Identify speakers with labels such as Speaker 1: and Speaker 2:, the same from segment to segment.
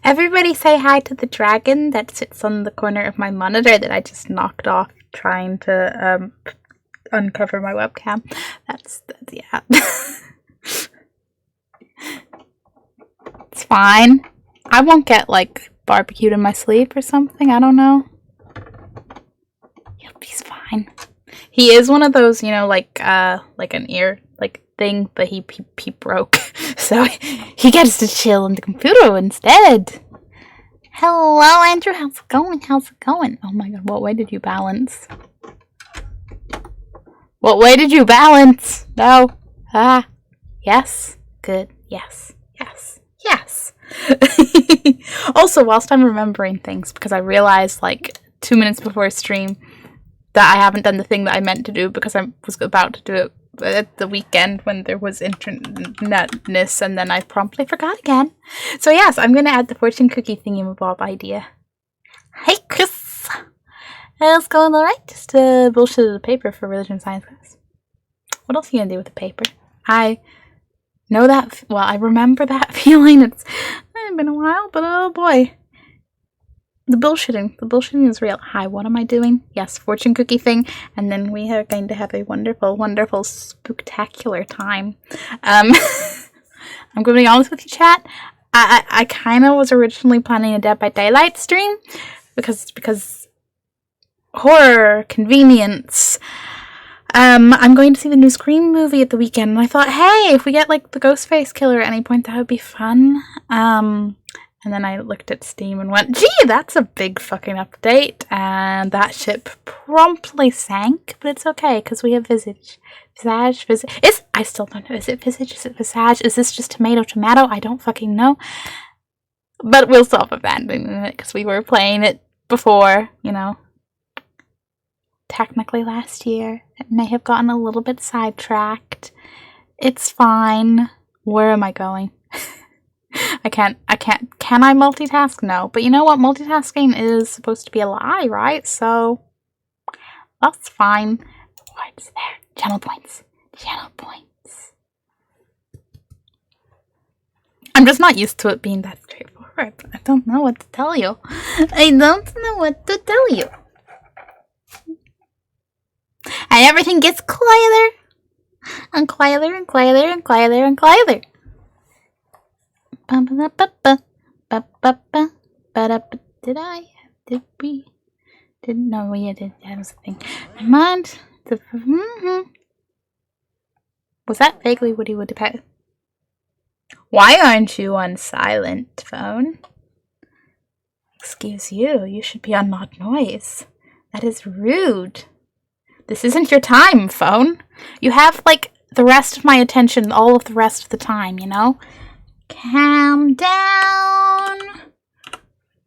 Speaker 1: Everybody say hi to the dragon that sits on the corner of my monitor that I just knocked off trying to uncover my webcam. That's yeah. It's fine. I won't get like barbecued in my sleep or something. I don't know. He's fine. He is one of those, you know, like an ear thing, but he broke, so he gets to chill on the computer instead. Hello, Andrew. How's it going? How's it going? Oh my god, what way did you balance? What way did you balance? No. Ah. Yes. Good. Yes. Yes. Yes. Also, whilst I'm remembering things, because I realized like 2 minutes before stream that I haven't done the thing that I meant to do because I was about to do it at the weekend when there was internetness, and then I promptly forgot again. So yes, I'm going to add the fortune cookie thingamabob idea. Hey, Chris! How's it going? Alright? Just bullshitted a paper for religion science class. What else are you going to do with the paper? I know that, well, I remember that feeling. It's been a while, but oh boy. The bullshitting is real. Hi, what am I doing? Yes, fortune cookie thing, and then we are going to have a wonderful, wonderful, spooktacular time. I'm going to be honest with you, chat. I kind of was originally planning a Dead by Daylight stream because horror, convenience. I'm going to see the new Scream movie at the weekend, and I thought, hey, if we get like the Ghostface killer at any point, that would be fun. And then I looked at Steam and went, gee, that's a big fucking update. And that ship promptly sank, but it's okay, because we have Visage. Visage. I still don't know. Is it Visage? Is it Visage? Is this just tomato? I don't fucking know. But we'll stop abandoning it, because we were playing it before, you know. Technically last year. It may have gotten a little bit sidetracked. It's fine. Where am I going? Can I multitask? No. But you know what? Multitasking is supposed to be a lie, right? So, that's fine. What's there? Channel points. Channel points. I'm just not used to it being that straightforward. I don't know what to tell you. I don't know what to tell you. And everything gets quieter. And quieter and quieter and quieter and quieter. No, we did. That was the thing. My mind. Was that vaguely Woody Woody Pet? Why aren't you on silent, phone? Excuse you. You should be on not noise. That is rude. This isn't your time, phone. You have like the rest of my attention all of the rest of the time, you know? Calm down.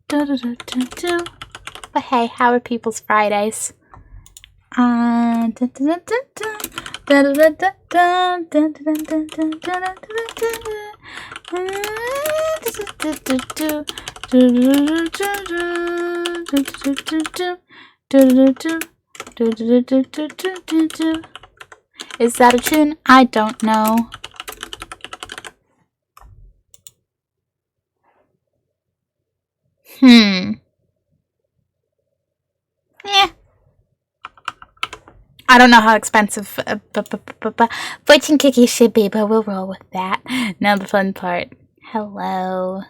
Speaker 1: But hey, how are people's Fridays? Is that a tune? I don't know. Yeah. I don't know how expensive fortune cookies should be, but we'll roll with that. Now the fun part. Hello.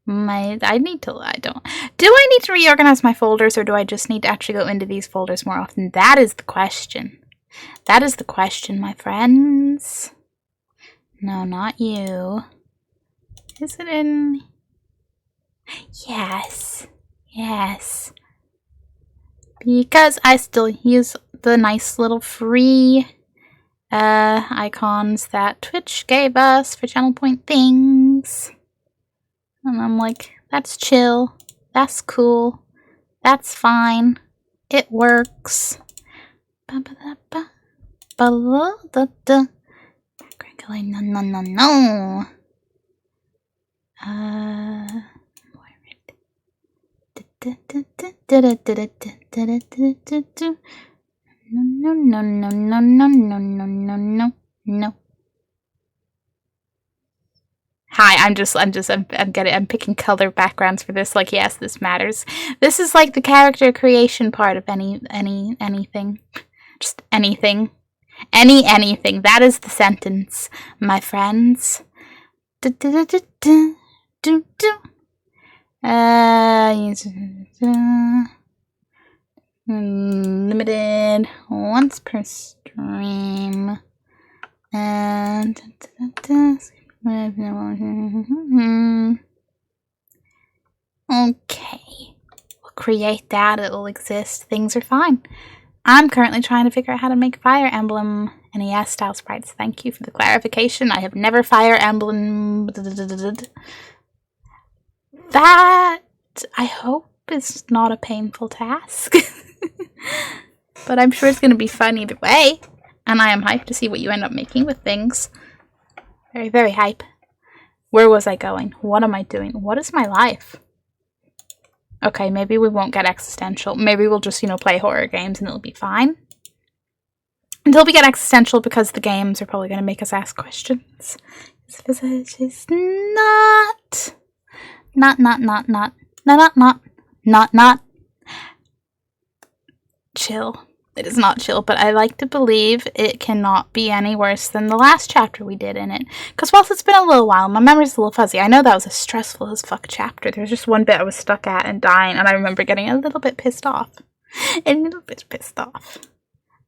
Speaker 1: Do I need to reorganize my folders, or do I just need to actually go into these folders more often? That is the question. That is the question, my friends. No, not you. Is it in? Yes. Yes. Because I still use the nice little free icons that Twitch gave us for channel point things. And I'm like, that's chill. That's cool. That's fine. It works. Crinkling, no. No. Hi, I'm picking color backgrounds for this. Like, yes, this matters. This is like the character creation part of anything. Just anything. Anything. That is the sentence, my friends. Limited once per stream. And okay, we'll create that. It'll exist. Things are fine. I'm currently trying to figure out how to make Fire Emblem NES style sprites. Thank you for the clarification. I have never Fire Emblem. That, I hope, is not a painful task. But I'm sure it's going to be fun either way. And I am hyped to see what you end up making with things. Very, very hype. Where was I going? What am I doing? What is my life? Okay, maybe we won't get existential. Maybe we'll just, play horror games and it'll be fine. Until we get existential, because the games are probably going to make us ask questions. Visage is not chill. It is not chill, but I like to believe it cannot be any worse than the last chapter we did in it. Because whilst it's been a little while, my memory's a little fuzzy. I know that was a stressful as fuck chapter. There's just one bit I was stuck at and dying, and I remember getting a little bit pissed off.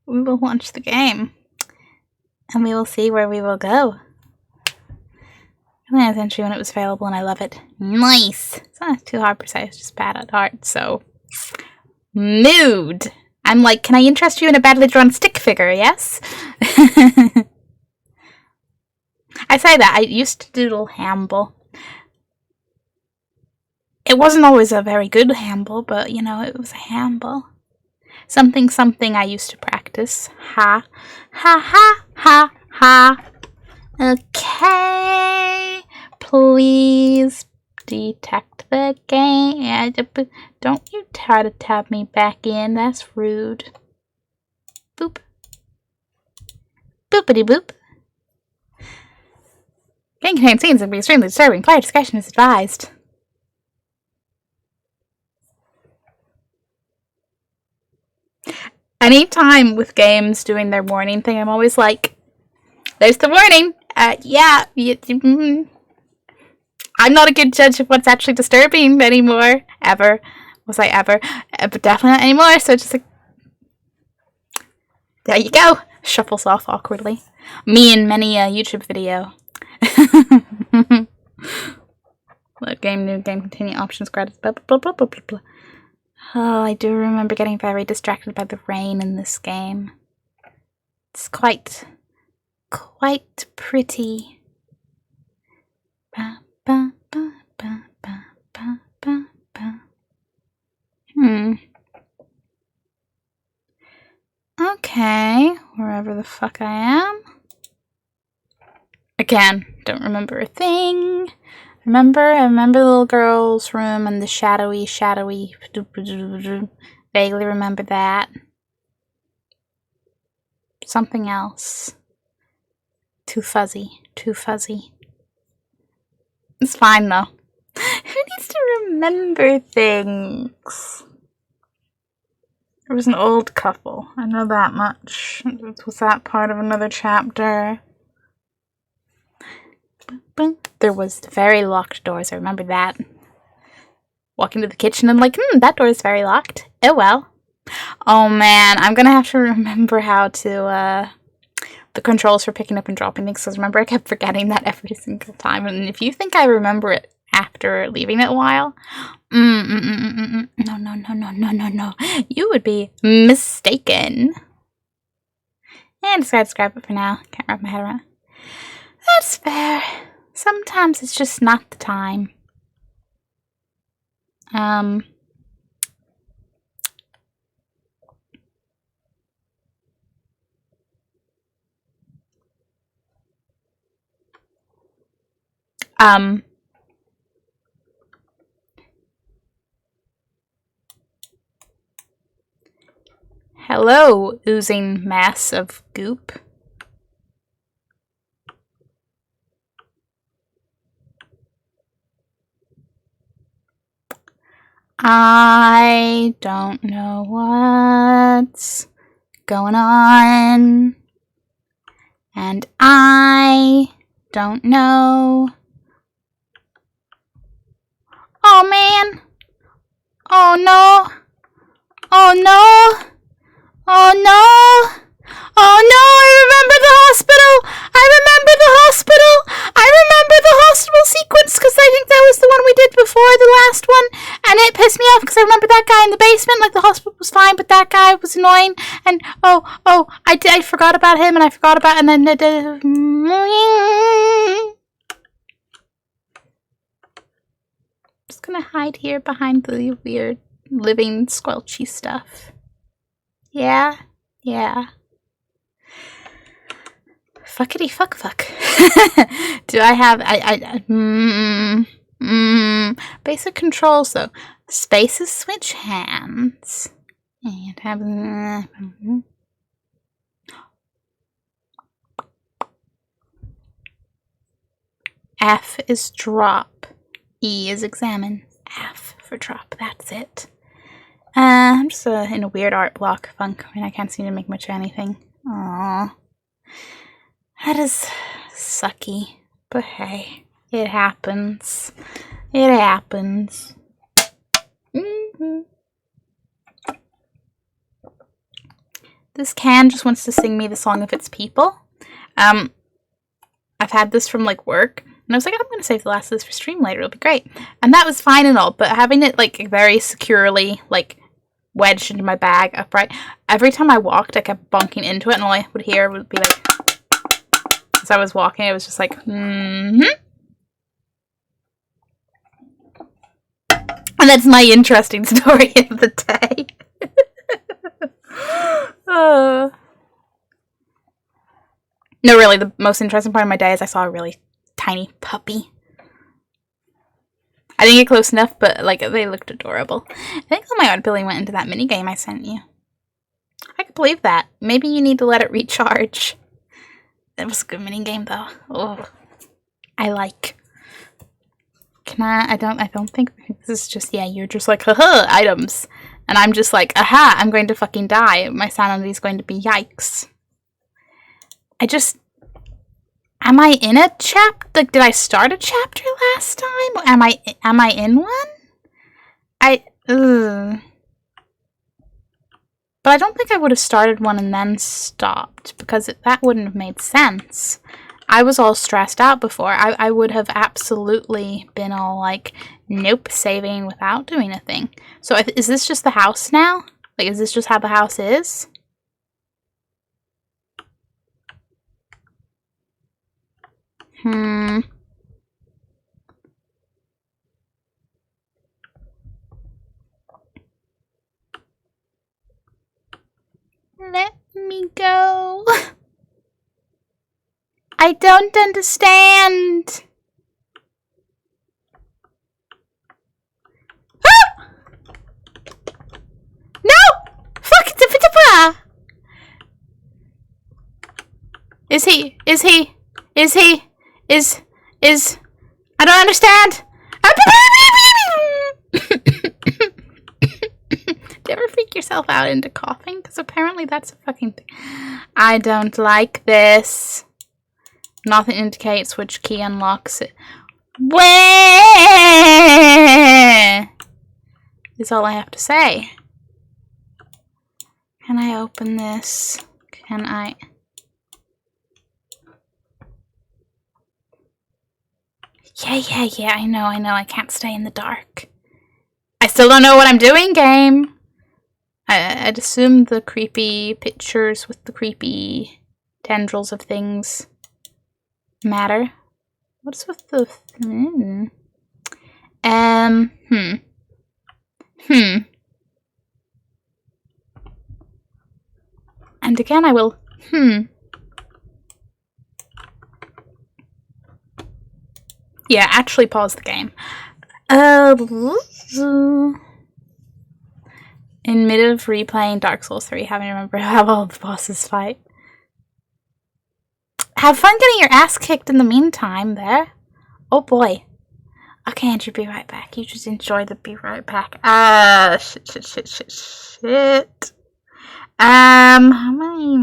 Speaker 1: We will launch the game, and we will see where we will go. I had entry when it was available, and I love it. Nice! It's not too hard per se, it's just bad at art, so... Mood! I'm like, can I interest you in a badly drawn stick figure, yes? I say that, I used to doodle Hamble. It wasn't always a very good Hamble, but, it was a Hamble. Something I used to practice. Ha. Ha ha ha ha. Okay. Please detect the game. Don't you try to tab me back in. That's rude. Boop. Boopity boop. Game contains scenes that can be extremely disturbing. Player discretion is advised. Anytime with games doing their warning thing, I'm always like, there's the warning. I'm not a good judge of what's actually disturbing anymore. Ever. Was I ever? But definitely not anymore, so just like... There you go. Shuffles off awkwardly. Me in many a YouTube video. What game, new game, continue, options, credits, blah, blah, blah, blah, blah, blah. Oh, I do remember getting very distracted by the rain in this game. It's quite pretty. Ba, ba, ba, ba, ba, ba, ba, ba. Okay, wherever the fuck I am. Again, don't remember a thing. I remember the little girl's room and the shadowy. Vaguely remember that. Something else. Too fuzzy. It's fine though. Who needs to remember things? There was an old couple. I know that much. Was that part of another chapter? There was very locked doors. I remember that. Walking to the kitchen and like, that door is very locked. Oh well. Oh man, I'm gonna have to remember how to, the controls for picking up and dropping things. Because remember, I kept forgetting that every single time. And if you think I remember it after leaving it a while, no. You would be mistaken. And decided to scrap it for now. Can't wrap my head around. That's fair. Sometimes it's just not the time. Hello, oozing mass of goop. I don't know what's going on. And I don't know. Oh man. Oh no. Oh no. Oh no. Oh no, I remember the hospital! I remember the hospital! I remember the hospital sequence because I think that was the one we did before the last one. And it pissed me off because I remember that guy in the basement. Like, the hospital was fine, but that guy was annoying. And, I forgot about him and I forgot about... And then... Just gonna hide here behind the weird living squelchy stuff. Yeah? Yeah. Fuckity fuck. Do I have basic controls though? Spaces switch hands. And have F is drop. E is examine. F for drop. That's it. I'm just in a weird art block funk. I mean, I can't seem to make much of anything. Aww. That is sucky, but hey, it happens. It happens. This can just wants to sing me the song of its people. I've had this from like work, and I was like, I'm gonna save the last of this for stream later. It'll be great. And that was fine and all, but having it like very securely like wedged into my bag upright, every time I walked, I kept bonking into it, and all I would hear would be like. As I was walking, it was just like, And that's my interesting story of the day. No, really, the most interesting part of my day is I saw a really tiny puppy. I didn't get close enough, but like they looked adorable. I think all my art ability went into that minigame I sent you. I could believe that. Maybe you need to let it recharge. It was a good minigame though. Oh, I like. Can I don't think this is just, yeah, you're just like, haha, items. And I'm just like, aha, I'm going to fucking die. My sanity is going to be yikes. Am I in a chapter? Like, did I start a chapter last time? Am I in one? But I don't think I would have started one and then stopped, because that wouldn't have made sense. I was all stressed out before. I would have absolutely been all like, nope, saving without doing a thing. So is this just the house now? Like, is this just how the house is? Let me go. I don't understand. Ah! No! Fuck it! Is I don't understand. Do you ever freak yourself out into coughing? Because apparently that's a fucking thing. I don't like this. Nothing indicates which key unlocks it. Where is all I have to say. Can I open this? Can I? Yeah, I know. I can't stay in the dark. I still don't know what I'm doing, game. I'd assume the creepy pictures with the creepy tendrils of things matter. What's with the... And again, I will... Yeah, actually pause the game. In mid of replaying Dark Souls 3, having to remember how all the bosses fight. Have fun getting your ass kicked in the meantime there. Oh boy. Okay, Andrew, be right back. You just enjoy the be right back. Shit. How many?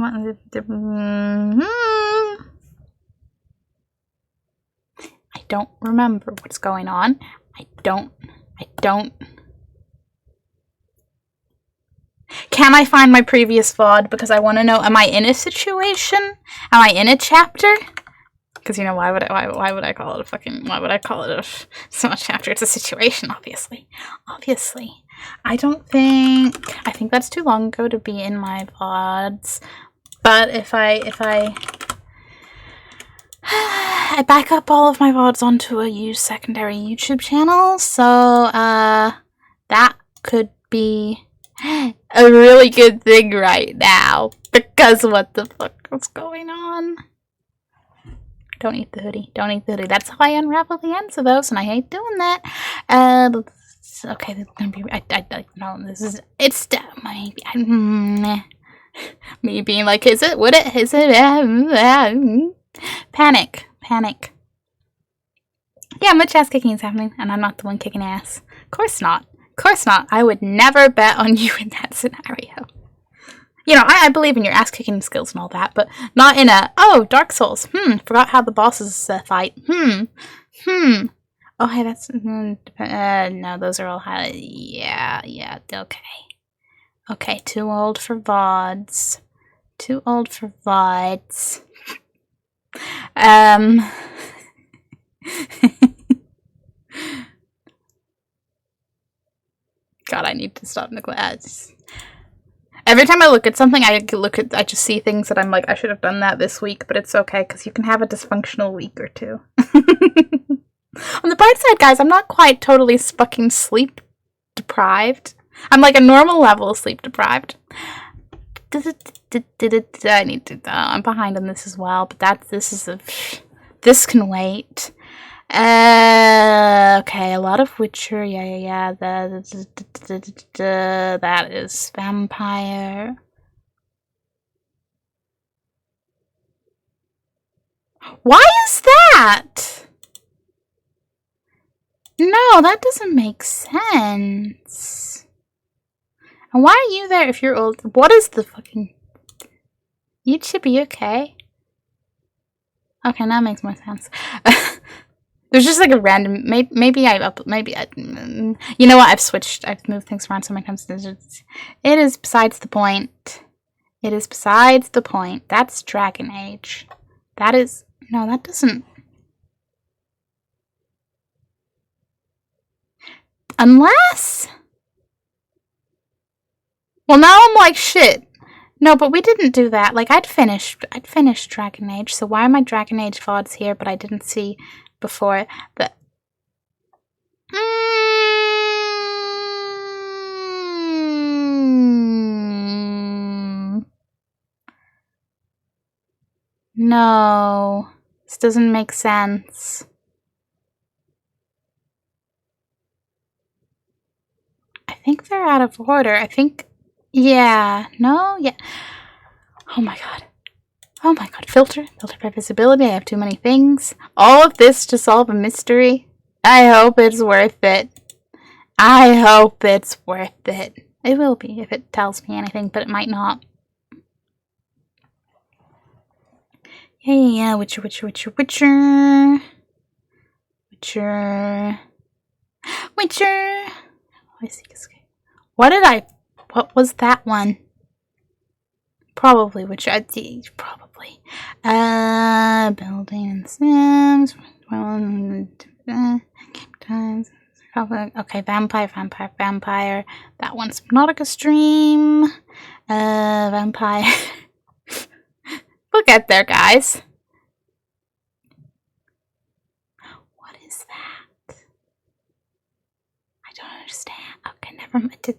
Speaker 1: I don't remember what's going on. I don't. Can I find my previous VOD? Because I want to know, am I in a situation? Am I in a chapter? Because, you know, why would I call it it's not a chapter, it's a situation, obviously. I think that's too long ago to be in my VODs. But if I back up all of my VODs onto a secondary YouTube channel, so that could be a really good thing right now. Because what the fuck is going on? Don't eat the hoodie. That's how I unravel the ends of those, and I hate doing that. Okay, this is gonna be. No, this is. It's me being like, is it? Would it? Is it? Panic. Yeah, much ass kicking is happening, and I'm not the one kicking ass. Of course not. I would never bet on you in that scenario. You know, I believe in your ass-kicking skills and all that, but not in a, oh, Dark Souls. Forgot how the bosses fight. Oh, hey, that's, no, those are all yeah, okay. Okay, too old for VODs. God, I need to stop neglecting. Every time I look at something, I just see things that I'm like, I should have done that this week, but it's okay, because you can have a dysfunctional week or two. On the bright side, guys, I'm not quite totally fucking sleep deprived. I'm like a normal level of sleep deprived. I need to, I'm behind on this as well, but this can wait. Okay, a lot of Witcher, yeah, that is vampire. Why is that? No, that doesn't make sense. And why are you there if you're old? What is the fucking... You should be okay. Okay, now it makes more sense. There's just like a random, maybe you know what, I've moved things around so many times. It is besides the point. That's Dragon Age. That is, no, that doesn't. Unless? Well, now I'm like, shit. No, but we didn't do that. Like, I'd finished Dragon Age, so why are my Dragon Age VODs here, but I didn't see before the... No. This doesn't make sense. I think they're out of order. I think... Yeah. No? Yeah. Oh my god. Filter by visibility. I have too many things. All of this to solve a mystery. I hope it's worth it. It will be if it tells me anything, but it might not. Yeah. Witcher. What was that one? Probably Witcher. Probably. Building and Sims. Times. Okay, vampire. That one's Nautica Stream. Vampire. We'll get there, guys. What is that? I don't understand. Okay, never mind.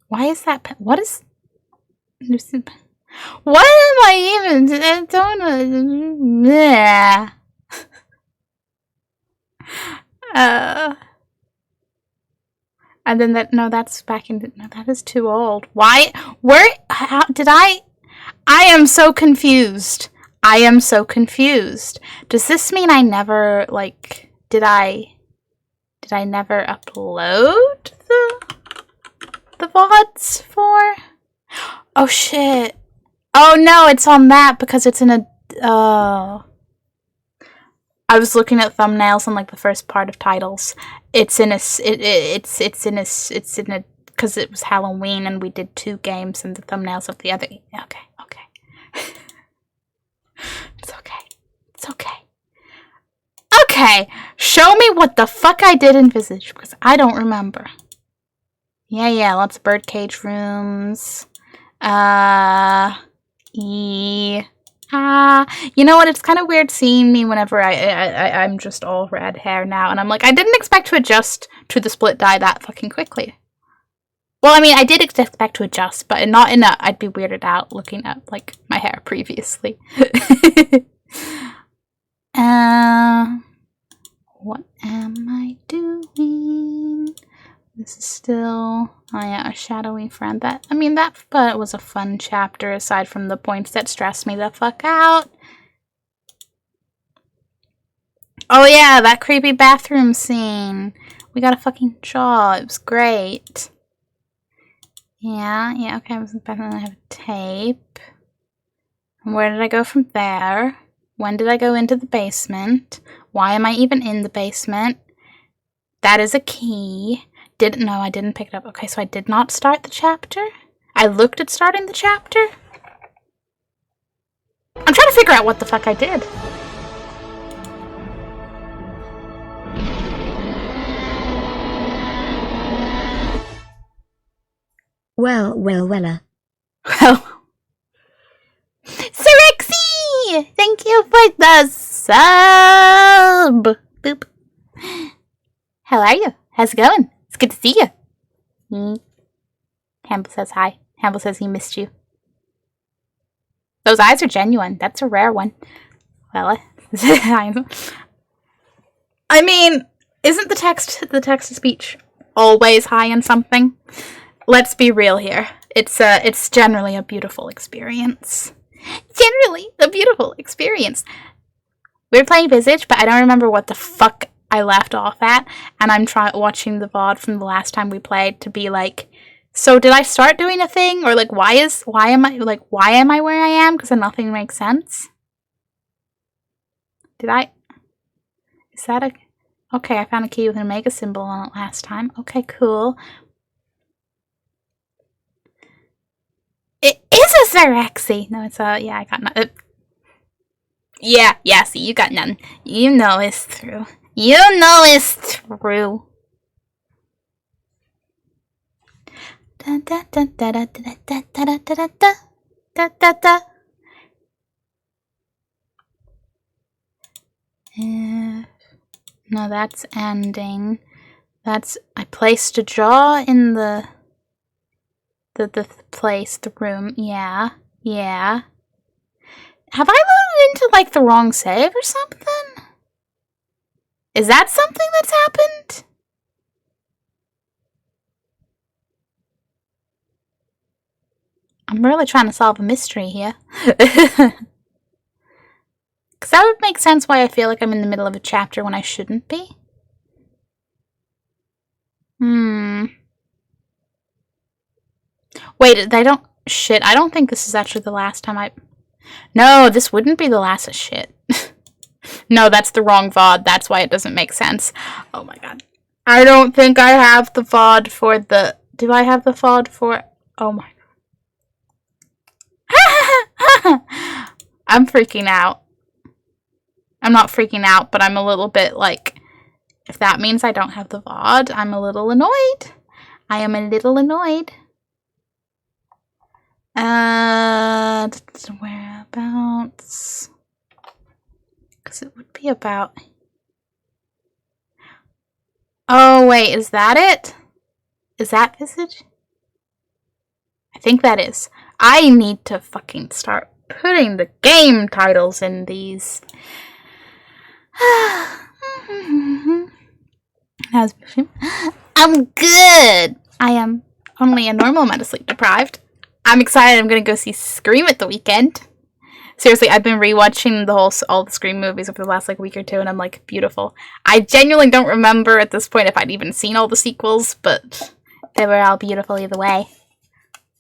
Speaker 1: Why is that? What is? What am I even? I don't know. Yeah. And then that, no, that's back in, no, that is too old. Why? Where? How did I am so confused. I am so confused. Does this mean I never, like, did I never upload the VODs for? Oh, shit. Oh, no, it's on that because it's in a, I was looking at thumbnails on, like, the first part of titles. It's in a, because it was Halloween and we did 2 games and the thumbnails of the other. Okay. It's okay. It's okay. Okay, show me what the fuck I did in Visage, because I don't remember. Yeah, lots of birdcage rooms. You know what, it's kind of weird seeing me whenever I'm just all red hair now, and I'm like, I didn't expect to adjust to the split dye that fucking quickly. Well, I mean, I did expect to adjust, but not in a, I'd be weirded out looking at, like, my hair previously. What am I doing? This is still, oh yeah, a shadowy friend. That was a fun chapter aside from the points that stressed me the fuck out. Oh yeah, that creepy bathroom scene. We got a fucking jaw. It was great. Yeah, okay, I was gonna have a tape. And where did I go from there? When did I go into the basement? Why am I even in the basement? That is a key. No, I didn't pick it up. Okay, so I did not start the chapter? I looked at starting the chapter? I'm trying to figure out what the fuck I did.
Speaker 2: Well.
Speaker 1: Sirexy! Thank you for the sub! Boop. How are you? How's it going? It's good to see you. Hamble says hi. Hamble says he missed you. Those eyes are genuine. That's a rare one. Well, I mean, isn't the text-to-speech always high in something? Let's be real here. It's generally a beautiful experience. Generally a beautiful experience. We were playing Visage, but I don't remember what the fuck I left off at, and I'm watching the VOD from the last time we played to be like, so did I start doing a thing, or like why am I where I am, because nothing makes sense? Okay, I found a key with an omega symbol on it last time. Okay, cool. It is a Xerexy! No, it's a, yeah, I got none. Yeah, see, you got none. You know it's true. You know it's true. No, that's ending. I placed a jaw in the place, the room. Yeah. Have I loaded into, like, the wrong save or something? Is that something that's happened? I'm really trying to solve a mystery here. Because that would make sense why I feel like I'm in the middle of a chapter when I shouldn't be. Wait, I don't think this is actually the last time No, this wouldn't be the last of shit. No, that's the wrong VOD. That's why it doesn't make sense. Oh my god. I don't think I have the VOD for the... Do I have the VOD for... Oh my god. I'm freaking out. I'm not freaking out, but I'm a little bit like... If that means I don't have the VOD, I'm a little annoyed. I am a little annoyed. Whereabouts? Because it would be about... Oh, wait, is that it? Is that Visage? I think that is. I need to fucking start putting the game titles in these. I'm good! I am only a normal amount of sleep deprived. I'm excited. I'm gonna go see Scream at the weekend. Seriously, I've been rewatching all the Scream movies over the last like week or two, and I'm like, beautiful. I genuinely don't remember at this point if I'd even seen all the sequels, but they were all beautiful either way.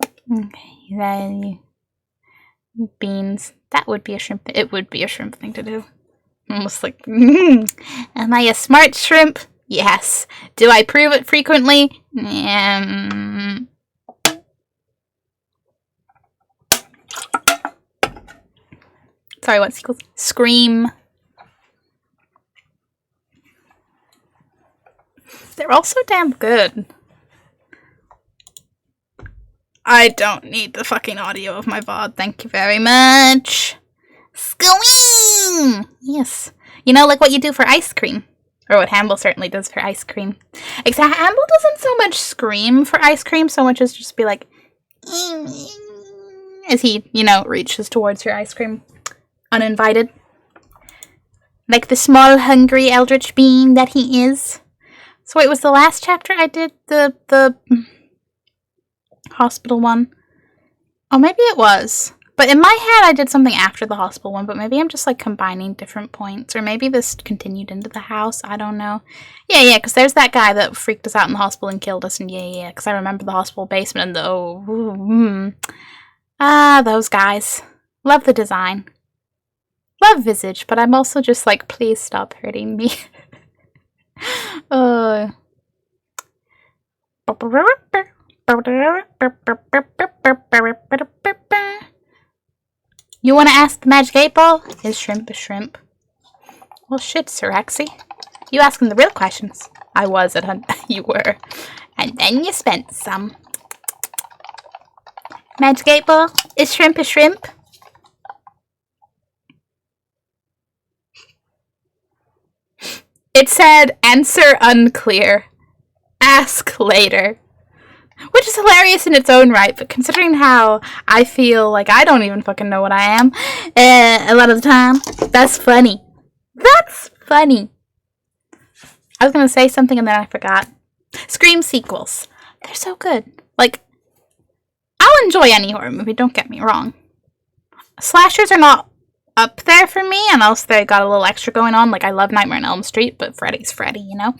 Speaker 1: Okay, then beans. That would be a shrimp. It would be a shrimp thing to do. Almost like, am I a smart shrimp? Yes. Do I prove it frequently? Sorry, what sequels? Scream. They're all so damn good. I don't need the fucking audio of my VOD. Thank you very much. Scream! Yes. You know, like what you do for ice cream. Or what Hamble certainly does for ice cream. Except Hamble doesn't so much scream for ice cream, so much as just be like... as he, you know, reaches towards your ice cream. Uninvited. Like the small, hungry eldritch being that he is. So wait, was the last chapter I did the hospital one? Oh, maybe it was. But in my head, I did something after the hospital one, but maybe I'm just, like, combining different points. Or maybe this continued into the house. I don't know. Yeah, because there's that guy that freaked us out in the hospital and killed us. And yeah, because I remember the hospital basement and those guys. Love the design. Love Visage, but I'm also just like, please stop hurting me. You want to ask the Magic 8 Ball? Is shrimp a shrimp? Well, shit, Siraxi. You asking the real questions. I was at you were. And then you spent some. Magic 8 Ball? Is shrimp a shrimp? It said, answer unclear. Ask later. Which is hilarious in its own right, but considering how I feel like I don't even fucking know what I am a lot of the time, that's funny. That's funny. I was gonna say something and then I forgot. Scream sequels. They're so good. Like, I'll enjoy any horror movie, don't get me wrong. Slashers are not up there for me, unless they got a little extra going on. Like, I love Nightmare on Elm Street, but Freddy's Freddy, you know?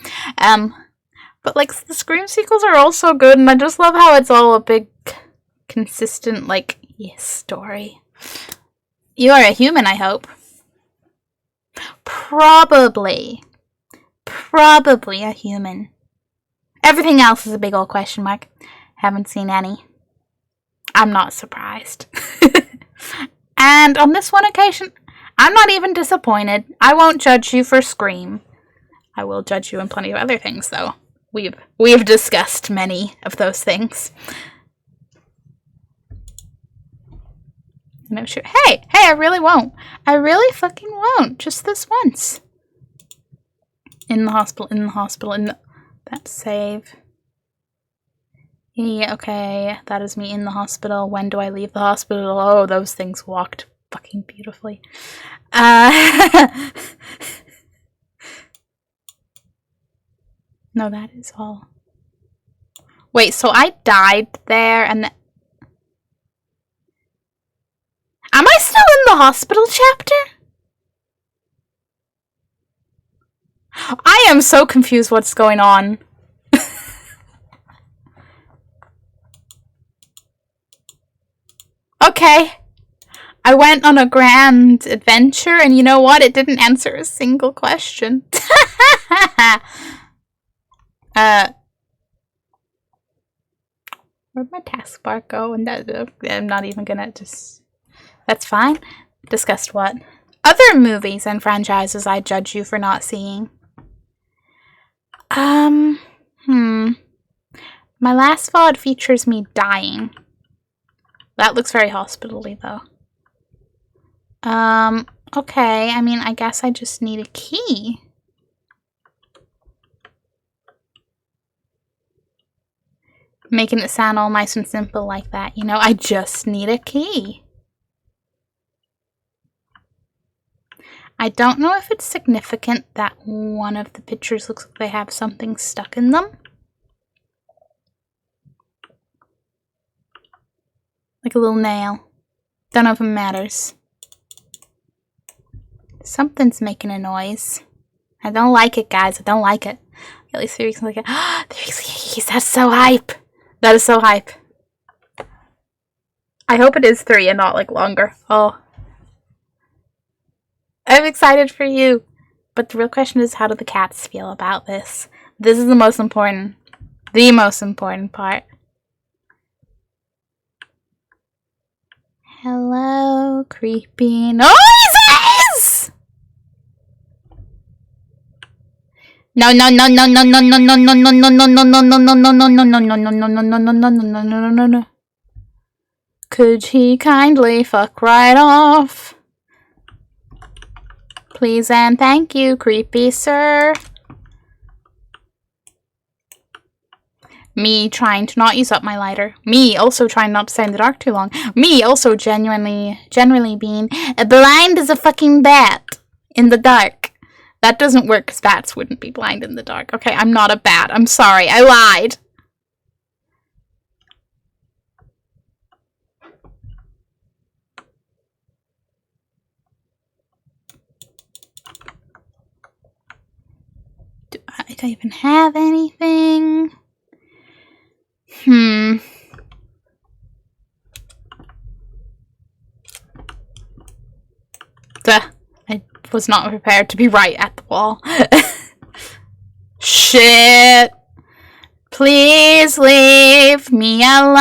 Speaker 1: But, like, the Scream sequels are all so good, and I just love how it's all a big, consistent, like, yes, story. You are a human, I hope. Probably a human. Everything else is a big old question mark. Haven't seen any. I'm not surprised. And on this one occasion, I'm not even disappointed. I won't judge you for Scream. I will judge you in plenty of other things, though. We've discussed many of those things. No, sure. Hey, I really won't. I really fucking won't. Just this once. In the hospital, that save. Yeah, okay. That is me in the hospital. When do I leave the hospital? Oh, those things walked fucking beautifully. No, that is all. Wait, so I died there and Am I still in the hospital chapter? I am so confused what's going on. Okay. I went on a grand adventure and you know what? It didn't answer a single question. Where'd my taskbar go? And I'm not even gonna just... That's fine. Discussed what? Other movies and franchises I judge you for not seeing. My last VOD features me dying. That looks very hospital-y, though. Okay. I mean, I guess I just need a key. Making it sound all nice and simple like that, you know? I just need a key. I don't know if it's significant that one of the pictures looks like they have something stuck in them. Like a little nail. Don't know if it matters. Something's making a noise. I don't like it, guys. I don't like it. At least 3 weeks like it. 3 weeks. That's so hype. That is so hype. I hope it is 3 and not like longer. Oh. I'm excited for you. But the real question is, how do the cats feel about this? This is the most important part. Hello, creepy noises! No. Could he kindly fuck right off? Please and thank you, creepy sir. Me trying to not use up my lighter. Me also trying not to stay in the dark too long. Me also generally being blind as a fucking bat in the dark. That doesn't work because bats wouldn't be blind in the dark. Okay, I'm not a bat. I'm sorry. I lied. Do I even have anything? I was not prepared to be right at the wall. Shit! Please leave me alone.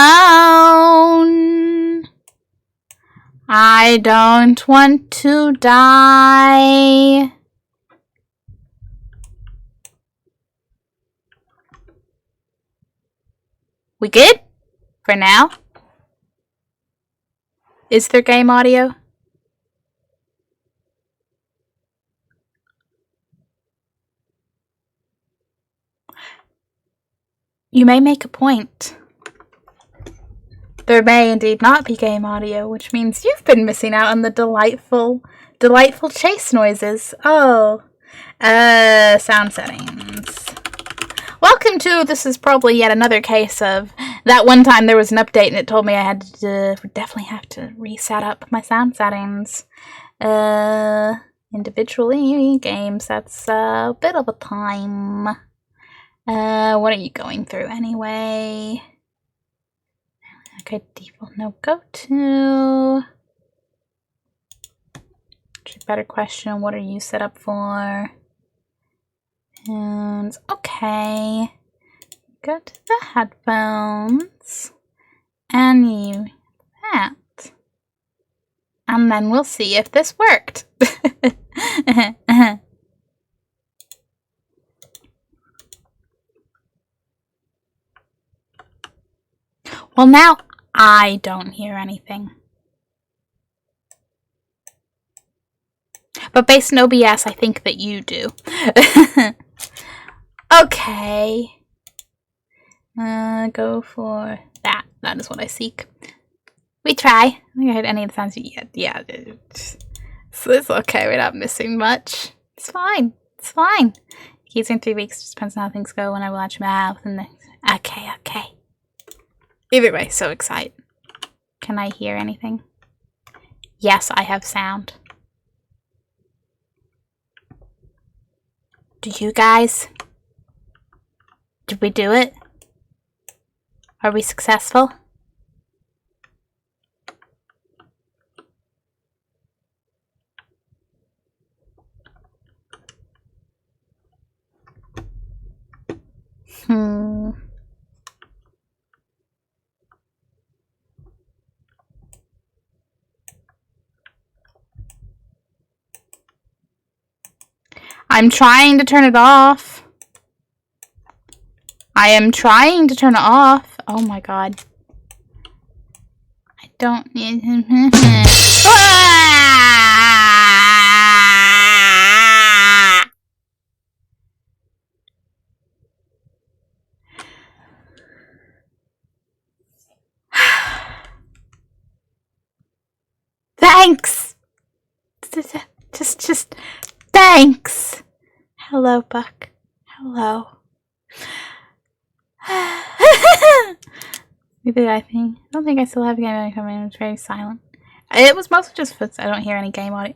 Speaker 1: I don't want to die. We good? For now? Is there game audio? You may make a point. There may indeed not be game audio, which means you've been missing out on the delightful chase noises. Oh. Sound settings. Welcome to, this is probably yet another case of that one time there was an update and it told me I had to definitely have to reset up my sound settings. Individually, games, that's a bit of a time. What are you going through anyway? Okay, default no go to. Better question, what are you set up for? And okay. Go to the headphones and use that. And then we'll see if this worked. Well, now I don't hear anything. But based on OBS, I think that you do. Okay. Go for that. That is what I seek. We try. I think I heard any of the sounds yet. Yeah. So it's okay. We're not missing much. It's fine. It's fine. Keys in 3 weeks. Just depends on how things go when I watch my mouth and then. Okay. Either way, so excited. Can I hear anything? Yes, I have sound. Do you guys? Did we do it? Are we successful? I'm trying to turn it off. I am trying to turn it off. Oh my god. I don't need him. Thanks. Just thanks. Hello, Buck. Hello. Maybe I don't think I still have a game audio coming in. It's very silent. It was mostly just for I don't hear any game audio.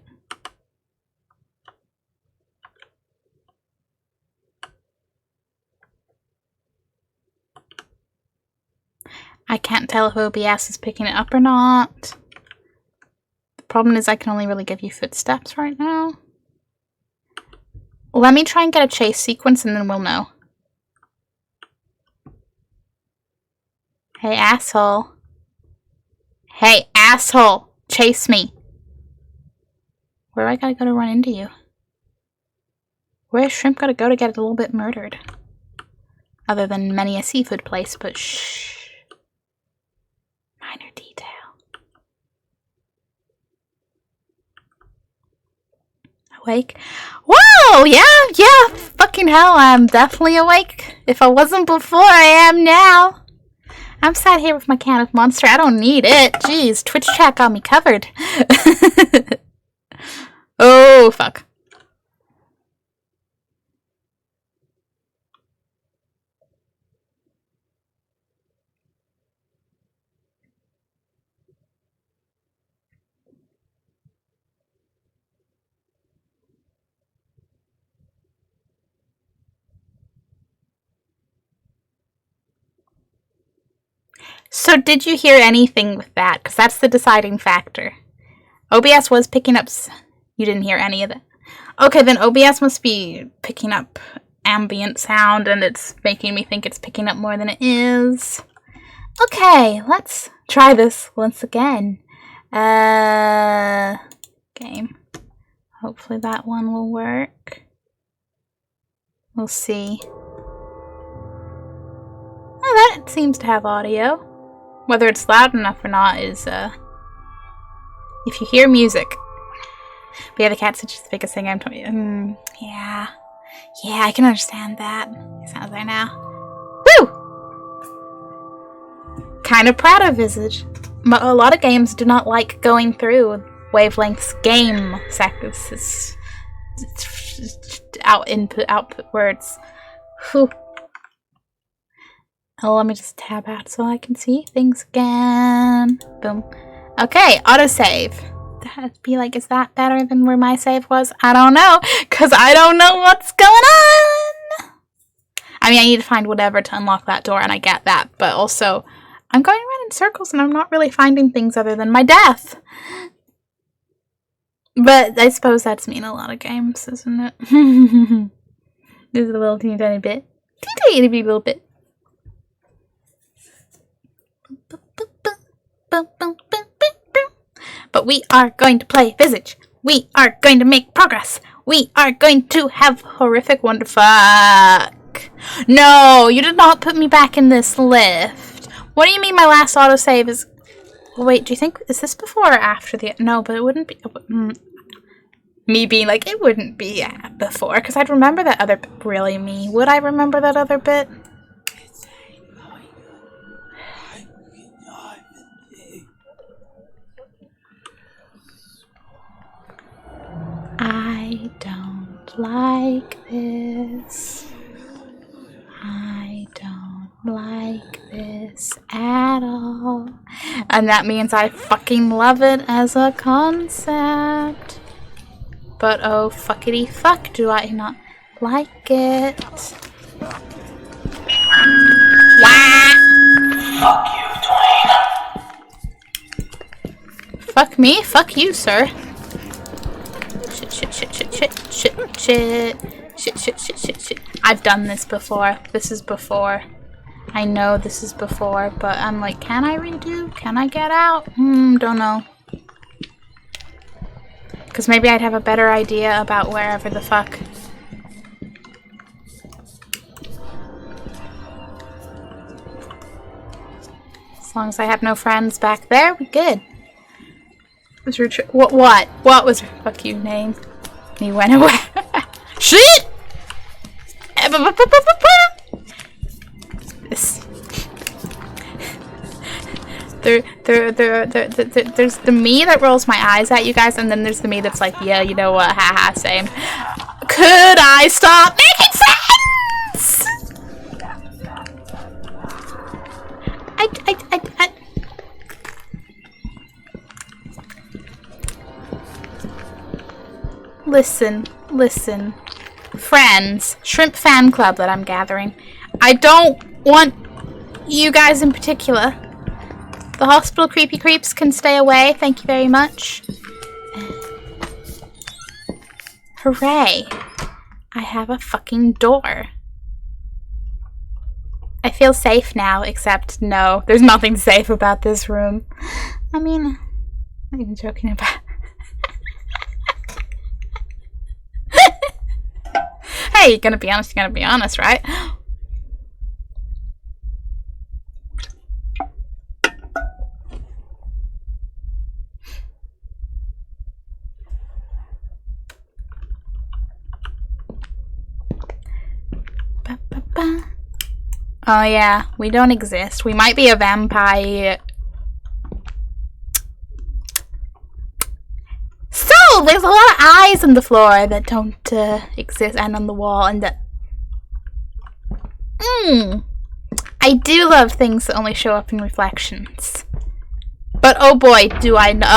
Speaker 1: I can't tell if OBS is picking it up or not. The problem is I can only really give you footsteps right now. Let me try and get a chase sequence and then we'll know. Hey, asshole. Hey, asshole! Chase me! Where do I gotta go to run into you? Where's Shrimp gotta go to get a little bit murdered? Other than many a seafood place, but shh. Minor detail. Awake? Whoa! Yeah! Fucking hell, I'm definitely awake. If I wasn't before, I am now. I'm sat here with my can of Monster. I don't need it. Jeez, Twitch chat got me covered. Oh, fuck. So did you hear anything with that? Because that's the deciding factor. OBS was picking up... You didn't hear any of that. Okay, then OBS must be picking up ambient sound, and it's making me think it's picking up more than it is. Okay, let's try this once again. Game. Hopefully that one will work. We'll see. Oh, that seems to have audio. Whether it's loud enough or not is, if you hear music. But yeah, the cat's such the biggest thing I'm talking. Yeah, I can understand that. It sounds there now. Woo! Kind of proud of Visage. A lot of games do not like going through wavelengths. Game seconds. Input, output words. Whew. Oh, let me just tab out so I can see things again. Boom. Okay, autosave. That'd be like, is that better than where my save was? I don't know, because I don't know what's going on! I mean, I need to find whatever to unlock that door, and I get that, but also, I'm going around in circles, and I'm not really finding things other than my death. But I suppose that's me in a lot of games, isn't it? Just a little teeny tiny bit. Teeny tiny little bit. But we are going to play Visage. We are going to make progress. We are going to have horrific wonder. Fuck. No, you did not put me back in this lift. What do you mean my last autosave is... Wait, do you think... Is this before or after the... No, but it wouldn't be... Me being like, it wouldn't be before, because I'd remember that other bit. Really, me? Would I remember that other bit? I don't like this. I don't like this at all. And that means I fucking love it as a concept. But oh fuckity fuck, do I not like it? Wah!
Speaker 2: Fuck you, Dwayne.
Speaker 1: Fuck me? Fuck you, sir. Shit. I've done this before. This is before. I know this is before, but I'm like, can I redo? Can I get out? Don't know. Because maybe I'd have a better idea about wherever the fuck. As long as I have no friends back there, we good. Was your what was your fuck you name? He went away. Shit! This. There's the me that rolls my eyes at you guys, and then there's the me that's like, yeah, you know what, haha, same. Could I stop making sense? I Listen. Friends, Shrimp fan club that I'm gathering. I don't want you guys in particular The hospital creepy creeps can stay away. Thank you very much. Hooray. I have a fucking door. I feel safe now, except no, there's nothing safe about this room. I mean, I'm not even joking about Hey, you're gonna be honest, right? Oh yeah, we don't exist. We might be a vampire. So, there's a lot of eyes on the floor that don't exist, and on the wall, and that... I do love things that only show up in reflections. But oh boy, do I know...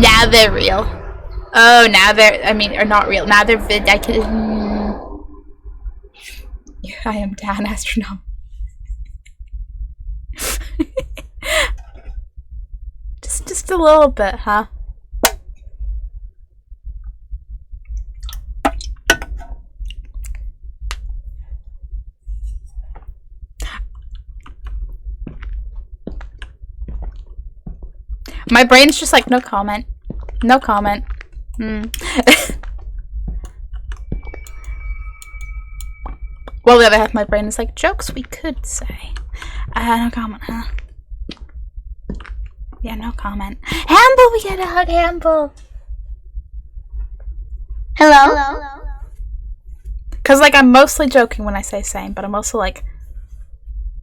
Speaker 1: now they're real. Oh, now they're... I mean, or not real. Now they're I can... I am down, astronome. just a little bit, huh? My brain's just like, no comment. No comment. Well, the other half of my brain is like, jokes we could say. No comment, huh? Yeah, no comment. Hamble, we gotta hug Hamble. Hello? Because, like, I'm mostly joking when I say same, but I'm also like,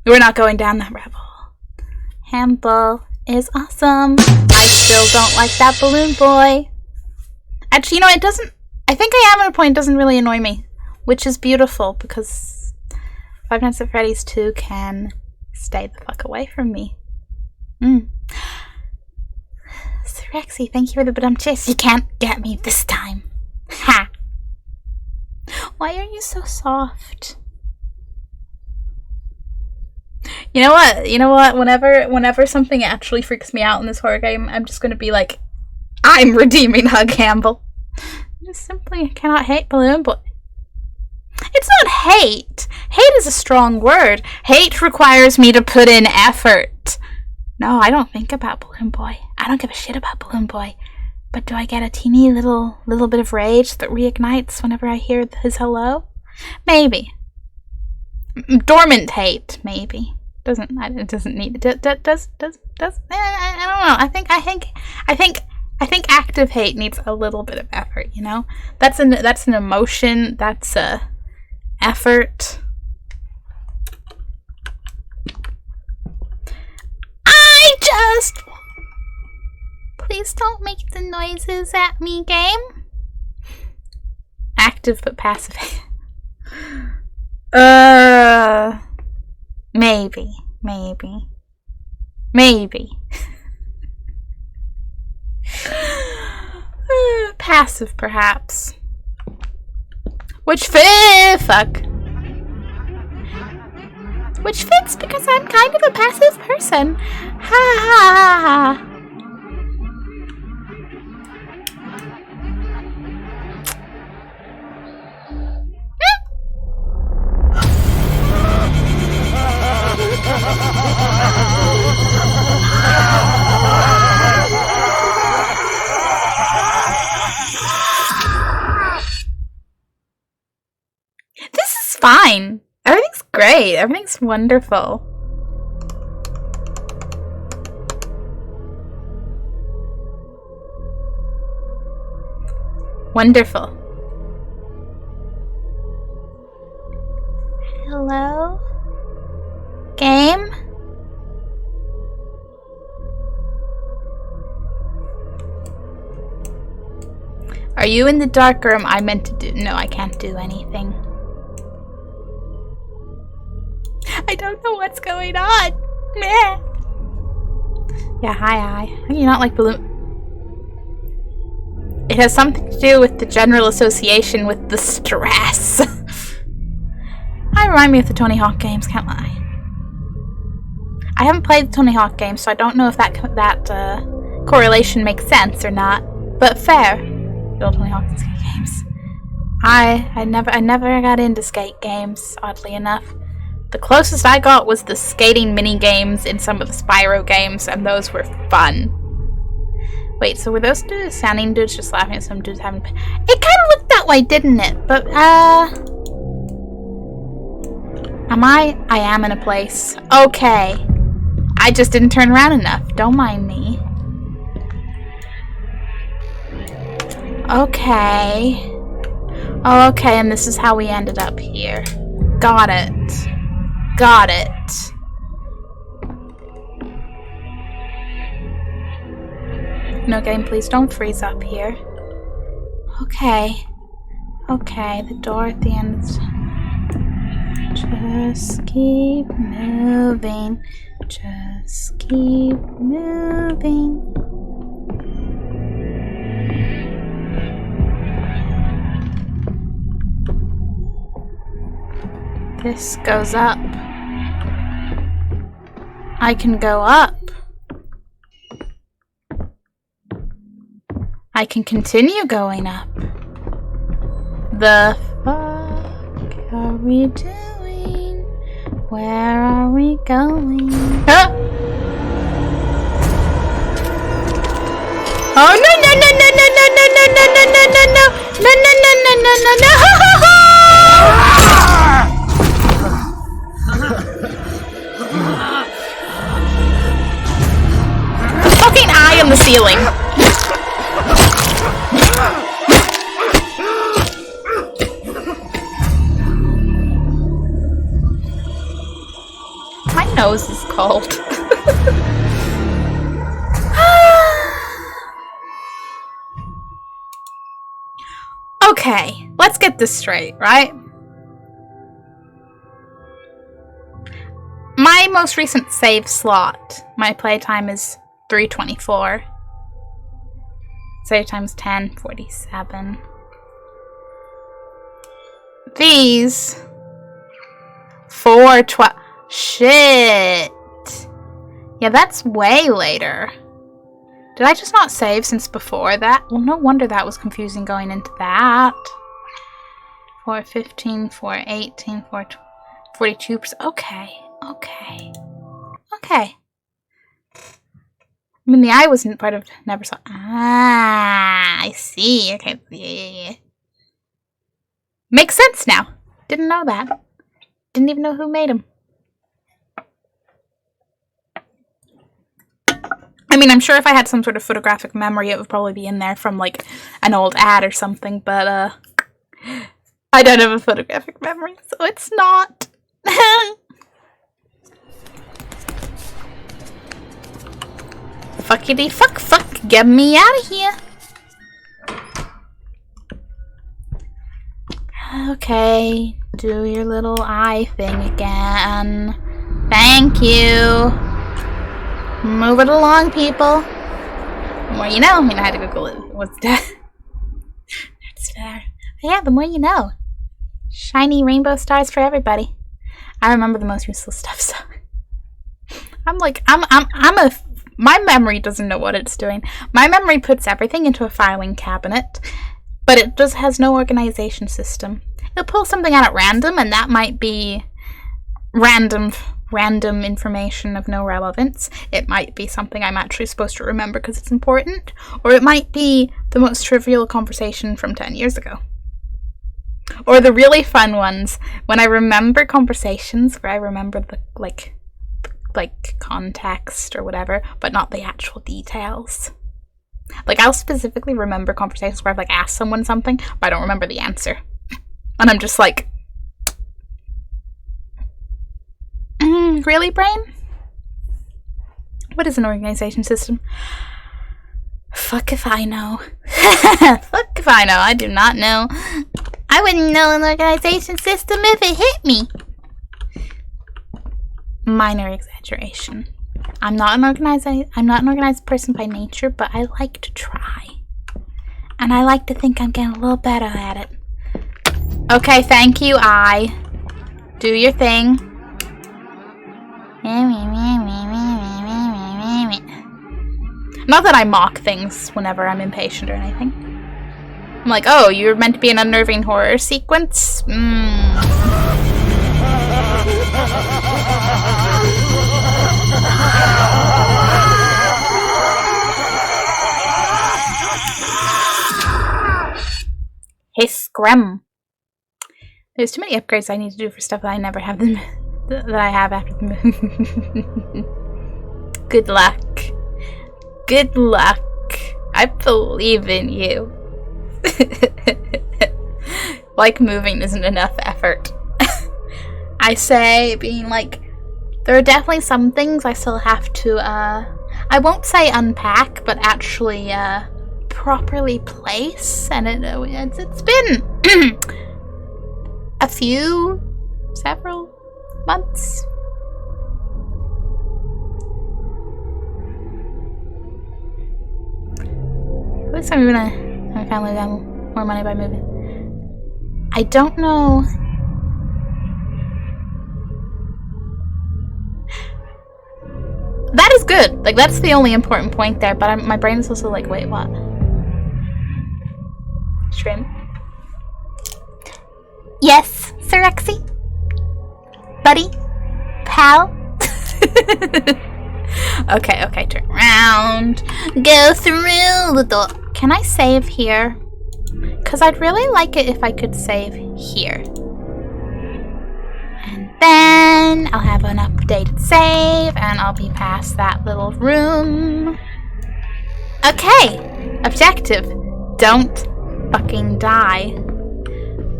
Speaker 1: we're not going down that rabbit hole. Hamble is awesome. I still don't like that balloon boy. Actually, you know, it doesn't... I think I am at a point it doesn't really annoy me. Which is beautiful, because Five Nights at Freddy's 2 can stay the fuck away from me. Rexy, thank you for the badum-chiss. You can't get me this time. Ha! Why are you so soft? You know what? Whenever something actually freaks me out in this horror game, I'm just gonna be like, I'm redeeming Hug Campbell. I just simply cannot hate Balloon Boy. It's not hate. Hate is a strong word. Hate requires me to put in effort. No, I don't think about Balloon Boy. I don't give a shit about Balloon Boy. But do I get a teeny little bit of rage that reignites whenever I hear his hello? Maybe. Dormant hate, maybe. It doesn't need I don't know. I think active hate needs a little bit of effort, you know? That's an emotion, that's a effort. Please don't make the noises at me, game. Active but passive. Maybe. Passive, perhaps. Which fits because I'm kind of a passive person. Ha ha ha. This is fine. Everything's great. Everything's wonderful. Wonderful. Hello? Game? Are you in the dark room? I meant to do... No, I can't do anything. I don't know what's going on. Meh. Yeah, hi. You're not like Balloon... It has something to do with the general association with the stress. I remind me of the Tony Hawk games, can't lie. I haven't played the Tony Hawk game, so I don't know if that correlation makes sense or not. But fair. The old Tony Hawk and skate games. I never got into skate games, oddly enough. The closest I got was the skating mini games in some of the Spyro games, and those were fun. Wait, so were those dudes sounding dudes just laughing at some dudes having... It kind of looked that way, didn't it? But, I am in a place. Okay. I just didn't turn around enough. Don't mind me. Okay. Oh, okay, and this is how we ended up here. Got it. Got it. No game, please don't freeze up here. Okay. Okay, the door at the end is... Just keep moving. Just keep moving. This goes up. I can go up. I can continue going up. The fuck are we doing? Where are we going? Ah! Oh no no no no no no no no no no no no no no no no no no no. Fucking eye on the ceiling. My nose is cold. Okay, let's get this straight, right? My most recent save slot, my playtime is 3:24. Save time's 10:47. These 4:12. Shit. Yeah, that's way later. Did I just not save since before that? Well, no wonder that was confusing going into that. 4:15, 4:18, 4:42%. Okay. Okay. Okay. I mean, the eye wasn't part of never saw. Ah, I see. Okay. Yeah. Makes sense now. Didn't know that. Didn't even know who made him. I mean, I'm sure if I had some sort of photographic memory, it would probably be in there from, like, an old ad or something, but, I don't have a photographic memory, so it's not. Fuckity fuck, get me out of here. Okay, do your little eye thing again. Thank you. Move it along, people. The more you know. I mean, I had to Google it. What's that? It's there. Yeah, the more you know. Shiny rainbow stars for everybody. I remember the most useless stuff, so my memory doesn't know what it's doing. My memory puts everything into a filing cabinet, but it just has no organization system. It'll pull something out at random, and that might be random information of no relevance. It might be something I'm actually supposed to remember because it's important, or it might be the most trivial conversation from 10 years ago. Or the really fun ones, when I remember conversations where I remember the, like context or whatever, but not the actual details. Like, I'll specifically remember conversations where I've, like, asked someone something, but I don't remember the answer. And I'm just like, really, brain? What is an organization system? Fuck if I know. Fuck if I know. I do not know. I wouldn't know an organization system if it hit me. Minor exaggeration. I'm not an organized person by nature, but I like to try. And I like to think I'm getting a little better at it. Okay, thank you, I. Do your thing. Not that I mock things whenever I'm impatient or anything. I'm like, oh, you're meant to be an unnerving horror sequence? Hey, Scrum. There's too many upgrades I need to do for stuff that I never have them that I have after the move. Good luck. Good luck. I believe in you. Like moving isn't enough effort. I say being like, there are definitely some things I still have to, I won't say unpack, but actually, properly place. And it's been several months. At least I'm gonna my family got more money by moving. I don't know. That is good. Like, that's the only important point there, but my brain is also like, wait, what? Shrimp. Yes, Sir Rexy? Buddy? Pal? Okay, turn around. Go through the door. Can I save here? Because I'd really like it if I could save here. And then I'll have an updated save, and I'll be past that little room. Okay, objective. Don't fucking die.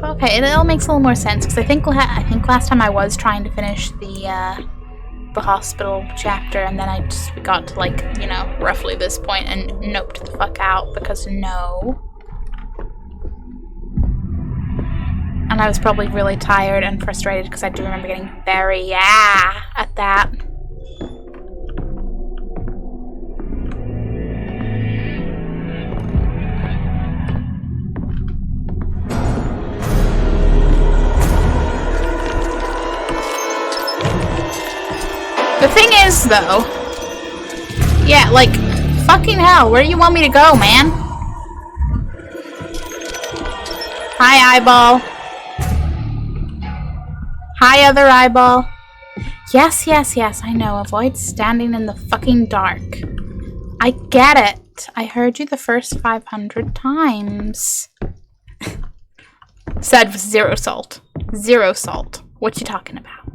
Speaker 1: Okay, it all makes a little more sense, because I think last time I was trying to finish the hospital chapter, and then I just got to, like, you know, roughly this point and noped the fuck out, because no. And I was probably really tired and frustrated, because I do remember getting very at that. The thing is, though, yeah, like, fucking hell, where do you want me to go, man? Hi, eyeball. Hi, other eyeball. Yes, I know, avoid standing in the fucking dark. I get it. I heard you the first 500 times. Said with zero salt. Zero salt. What you talking about?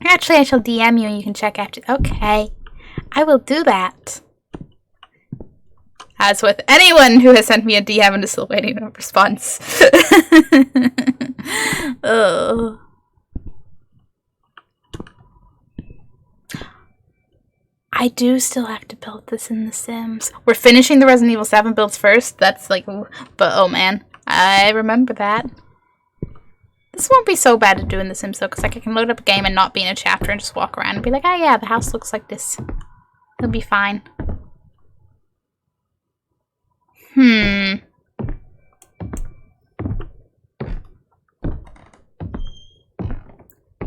Speaker 1: Actually, I shall DM you and you can check after. Okay. I will do that. As with anyone who has sent me a DM and is still waiting on a response. Oh. I do still have to build this in The Sims. We're finishing the Resident Evil 7 builds first. That's like, ooh. But oh man, I remember that. This won't be so bad to do in The Sims though, because like I can load up a game and not be in a chapter and just walk around and be like, oh yeah, the house looks like this. It'll be fine.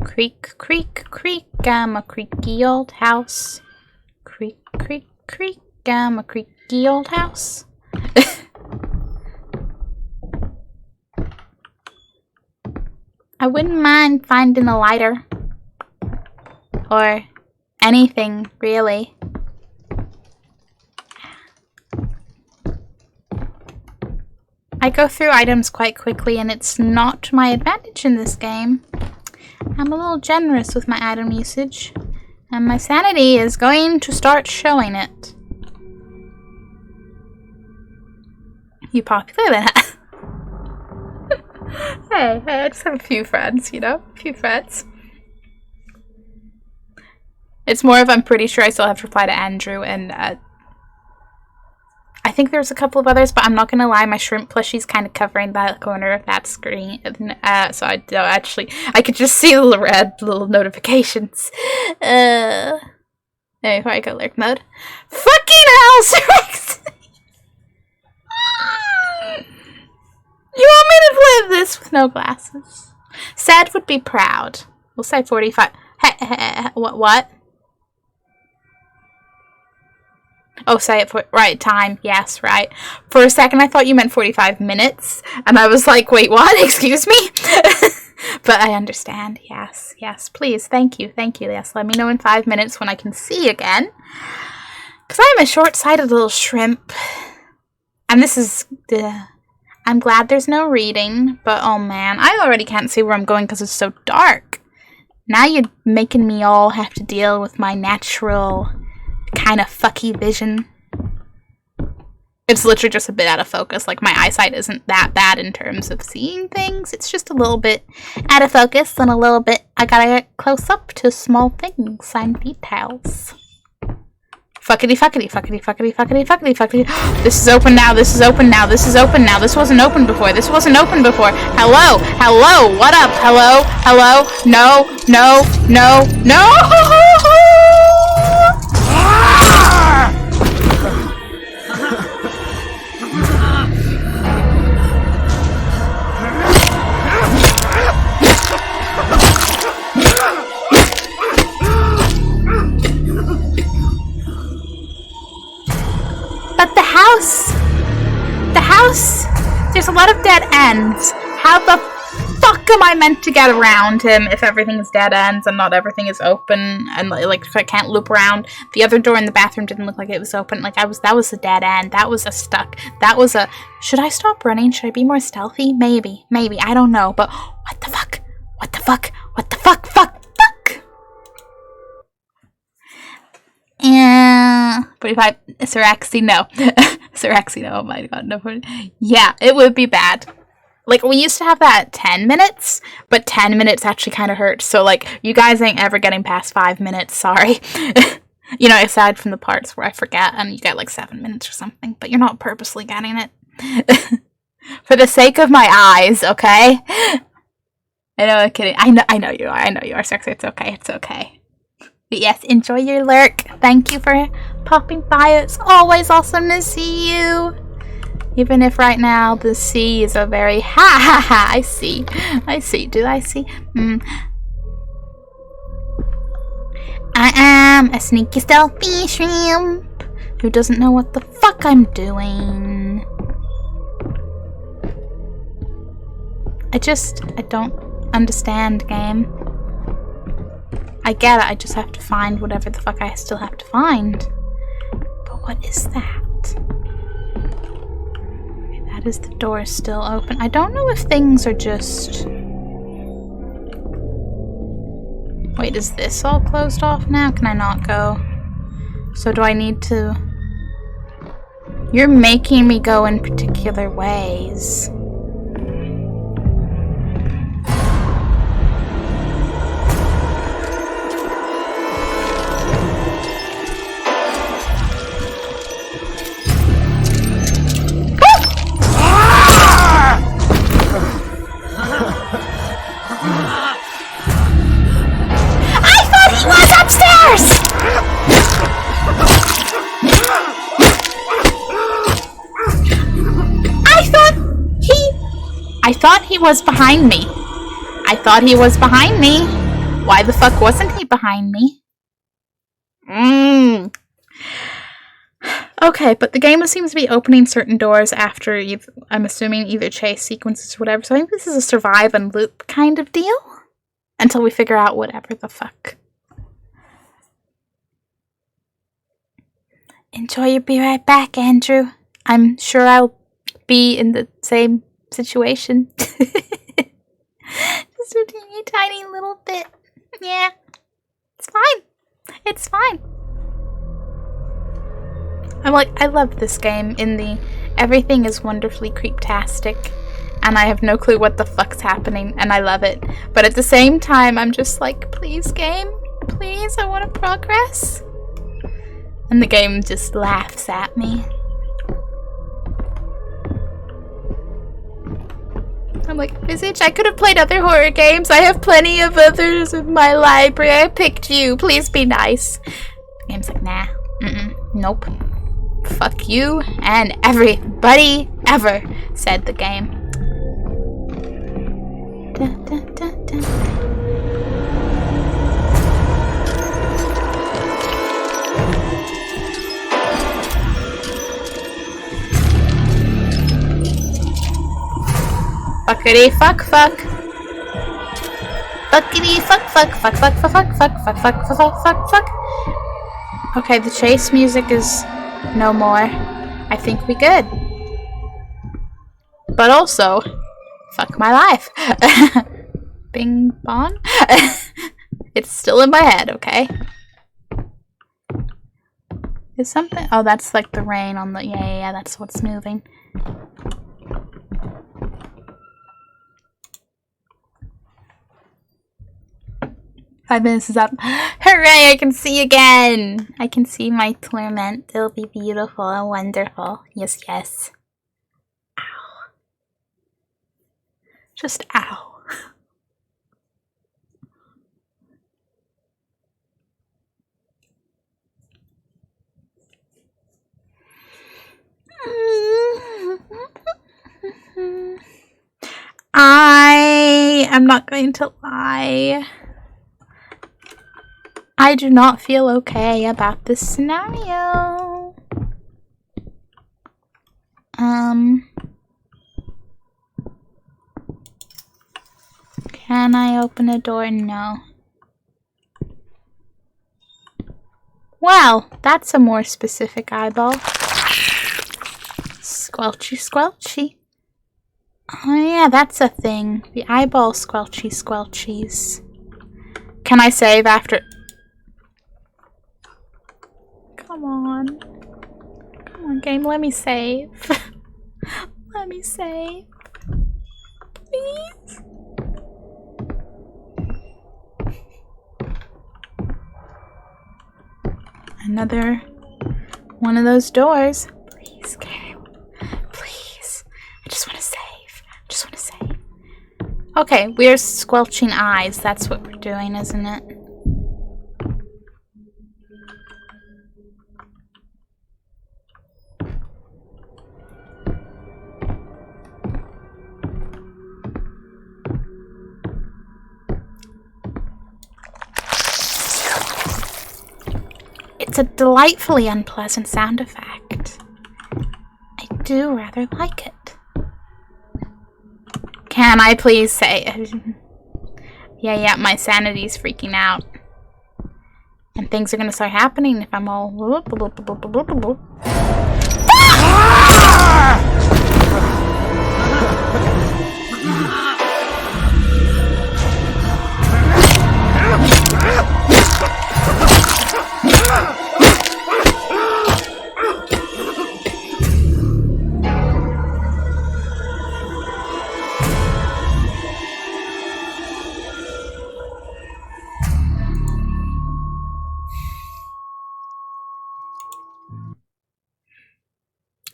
Speaker 1: Creak, creak, creak, I'm a creaky old house. Creak, creak, creak, I'm a creaky old house. I wouldn't mind finding a lighter. Or anything, really. I go through items quite quickly, and it's not to my advantage in this game. I'm a little generous with my item usage, and my sanity is going to start showing it. You popular then? Hey, I just have a few friends, you know? A few friends. It's more of I'm pretty sure I still have to reply to Andrew, and I think there's a couple of others, but I'm not gonna lie, my shrimp plushie's kind of covering that corner of that screen, so I don't actually, I could just see the red little notifications. Anyway, I go lurk mode. Fucking hell, Rex! You want me to play this with no glasses? Sad would be proud. We'll say 45. Hey, what? Oh, say it for right time. Yes, right. For a second, I thought you meant 45 minutes, and I was like, wait, what? Excuse me? But I understand. Yes, yes. Please, thank you, thank you. Yes, let me know in 5 minutes when I can see again. Because I'm a short-sighted little shrimp. And this is... I'm glad there's no reading, but oh man, I already can't see where I'm going because it's so dark. Now you're making me all have to deal with my natural... kind of fucky vision. It's literally just a bit out of focus. Like, my eyesight isn't that bad in terms of seeing things. It's just a little bit out of focus and a little bit... I gotta get close up to small things and details. Fuckity fuckity fuckity fuckity fuckity fuckity fuckity. This is open now. This is open now. This is open now. This wasn't open before. This wasn't open before. Hello. Hello. What up? Hello. Hello. No. No. No. No. But the house, there's a lot of dead ends. How the fuck am I meant to get around him if everything is dead ends and not everything is open and like I can't loop around? The other door in the bathroom didn't look like it was open. Like that was a dead end. That was a stuck. That was a, should I stop running? Should I be more stealthy? Maybe, I don't know. But what the fuck? What the fuck? What the fuck? Fuck. 45, Siraxi, no. Siraxi, no, oh my god, no. Yeah, it would be bad. Like, we used to have that at 10 minutes, but 10 minutes actually kind of hurts. So, like, you guys ain't ever getting past 5 minutes, sorry. You know, aside from the parts where I forget and you get, like, 7 minutes or something. But you're not purposely getting it. For the sake of my eyes, okay? I know, I'm kidding. I know you are, Siraxi, it's okay, it's okay. But yes, enjoy your lurk. Thank you for popping by. It's always awesome to see you. Even if right now the sea is a very I see. Do I see? I am a sneaky stealthy shrimp who doesn't know what the fuck I'm doing. I don't understand, game. I get it, I just have to find whatever the fuck I still have to find. But what is that? Okay, that is the door still open. I don't know if things are just... Wait, is this all closed off now? Can I not go? So do I need to... You're making me go in particular ways. I thought he was behind me. Why the fuck wasn't he behind me? Okay, but the game seems to be opening certain doors after I'm assuming either chase sequences or whatever. So I think this is a survive and loop kind of deal. Until we figure out whatever the fuck. Enjoy your be right back, Andrew. I'm sure I'll be in the same situation. Just a teeny tiny little bit. Yeah. It's fine. I love this game in the everything is wonderfully creeptastic and I have no clue what the fuck's happening and I love it. But at the same time, I'm just like, please game, please, I want to progress. And the game just laughs at me. I'm like, Visage, I could have played other horror games. I have plenty of others in my library. I picked you. Please be nice. The game's like, nah. Nope. Fuck you and everybody ever, said the game. Dun, dun, dun, dun, dun. Fuckity fuck fuck. Fuckity fuck fuck fuck fuck fuck fuck fuck fuck fuck fuck fuck fuck. Okay, the chase music is no more. I think we good. But also, fuck my life. Bing bong. It's still in my head, okay? Is something? Oh, that's like the rain on the. Yeah, that's what's moving. 5 minutes is up. Hooray! I can see again! I can see my torment. It'll be beautiful and wonderful. Yes, yes. Ow. Just ow. I am not going to lie. I do not feel okay about this scenario. Can I open a door? No. Well, that's a more specific eyeball. Squelchy, squelchy. Oh yeah, that's a thing. The eyeball squelchy squelchies. Can I save after... Come on. Come on, game, let me save. Let me save. Please. Another one of those doors. Please, game. Please. I just want to save. I just want to save. Okay, we're squelching eyes. That's what we're doing, isn't it? It's a delightfully unpleasant sound effect. I do rather like it. Can I please say... Yeah, my sanity's freaking out. And things are gonna start happening if I'm all...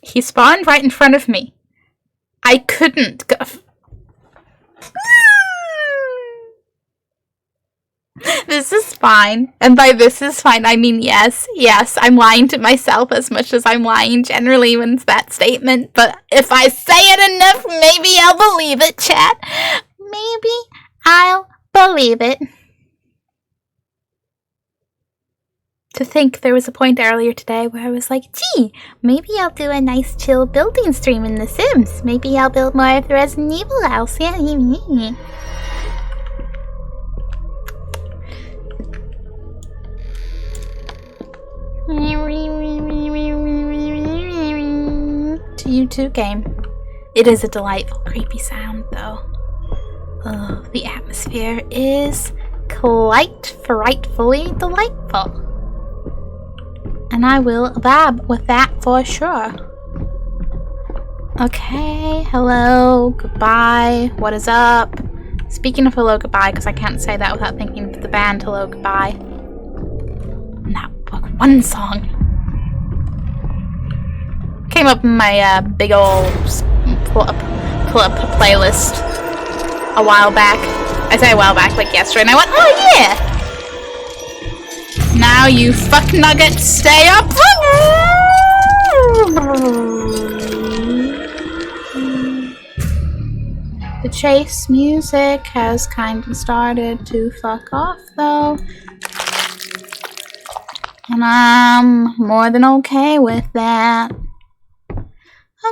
Speaker 1: He spawned right in front of me. I couldn't go. This is fine. And by this is fine, I mean yes, I'm lying to myself as much as I'm lying generally when it's that statement. But if I say it enough, maybe I'll believe it, chat. Maybe I'll believe it. To think there was a point earlier today where I was like, gee, maybe I'll do a nice chill building stream in The Sims. Maybe I'll build more of the Resident Evil house. Yeah. To you too, game. It is a delightful, creepy sound, though. Oh, the atmosphere is quite frightfully delightful. And I will vibe with that for sure. Okay, hello, goodbye, what is up? Speaking of hello, goodbye, because I can't say that without thinking of the band Hello, Goodbye. And that one song came up in my big old pull up playlist a while back. I say a while back, like yesterday, and I went, oh yeah! Now you fuck nuggets, stay up! The chase music has kind of started to fuck off though. And I'm more than okay with that.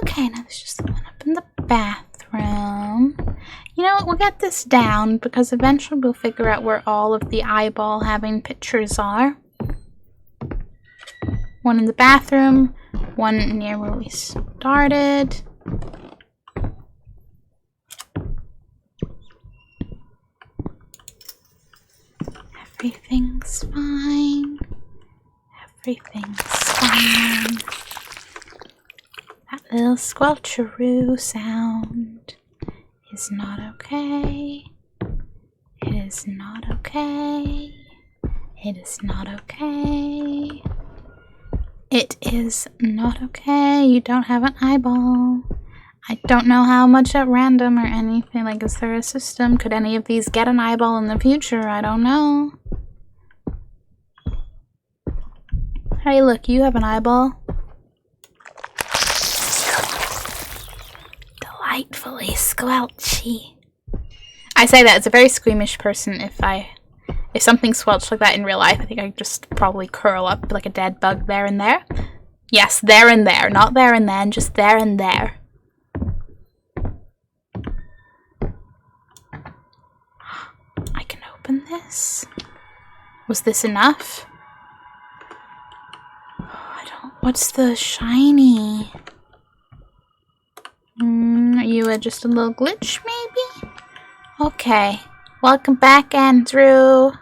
Speaker 1: Okay, now there's just the one up in the bathroom. You know what, we'll get this down because eventually we'll figure out where all of the eyeball having pictures are. One in the bathroom, one near where we started. Everything's fine. Everything's fine. That little squelcheroo sound is not okay. It is not okay. It is not okay. It is not okay. You don't have an eyeball. I don't know how much at random or anything. Like, is there a system? Could any of these get an eyeball in the future? I don't know. Hey, look, you have an eyeball. Delightfully squelchy. I say that as a very squeamish person. If something squelched like that in real life, I think I'd just probably curl up like a dead bug there and there. Yes, there and there. Not there and then, just there and there. I can open this. Was this enough? What's the shiny? Are you just a little glitch, maybe? Okay. Welcome back, Andrew.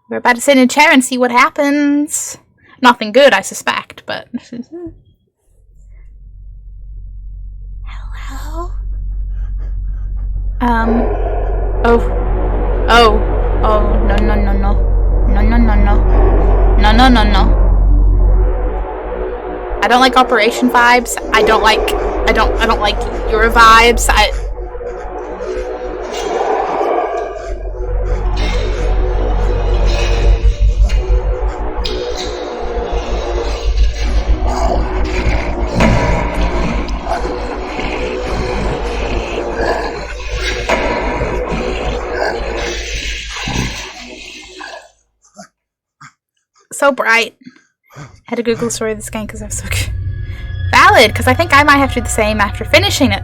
Speaker 1: We're about to sit in a chair and see what happens. Nothing good, I suspect, but... Hello? No, no, no, no. No, no, no, no. No, no, no, no. I don't like Operation vibes. I don't like your vibes. So bright. I had to Google the story of this game because I was so good. Valid, because I think I might have to do the same after finishing it.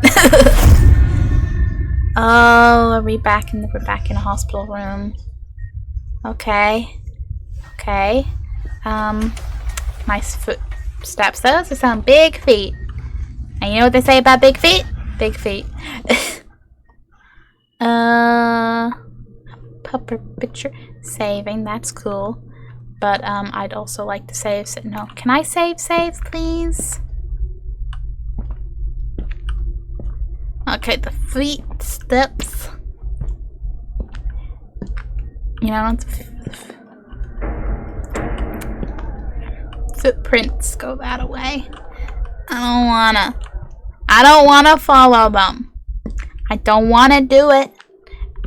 Speaker 1: Oh, are we back in we're back in a hospital room? Okay. Okay. Nice footsteps. Those are some big feet. And you know what they say about big feet? Big feet. Pupper picture. Saving, that's cool. But, I'd also like to save. No, can I save, please? Okay, the feet steps. You know, footprints go that way. I don't wanna follow them. I don't wanna do it.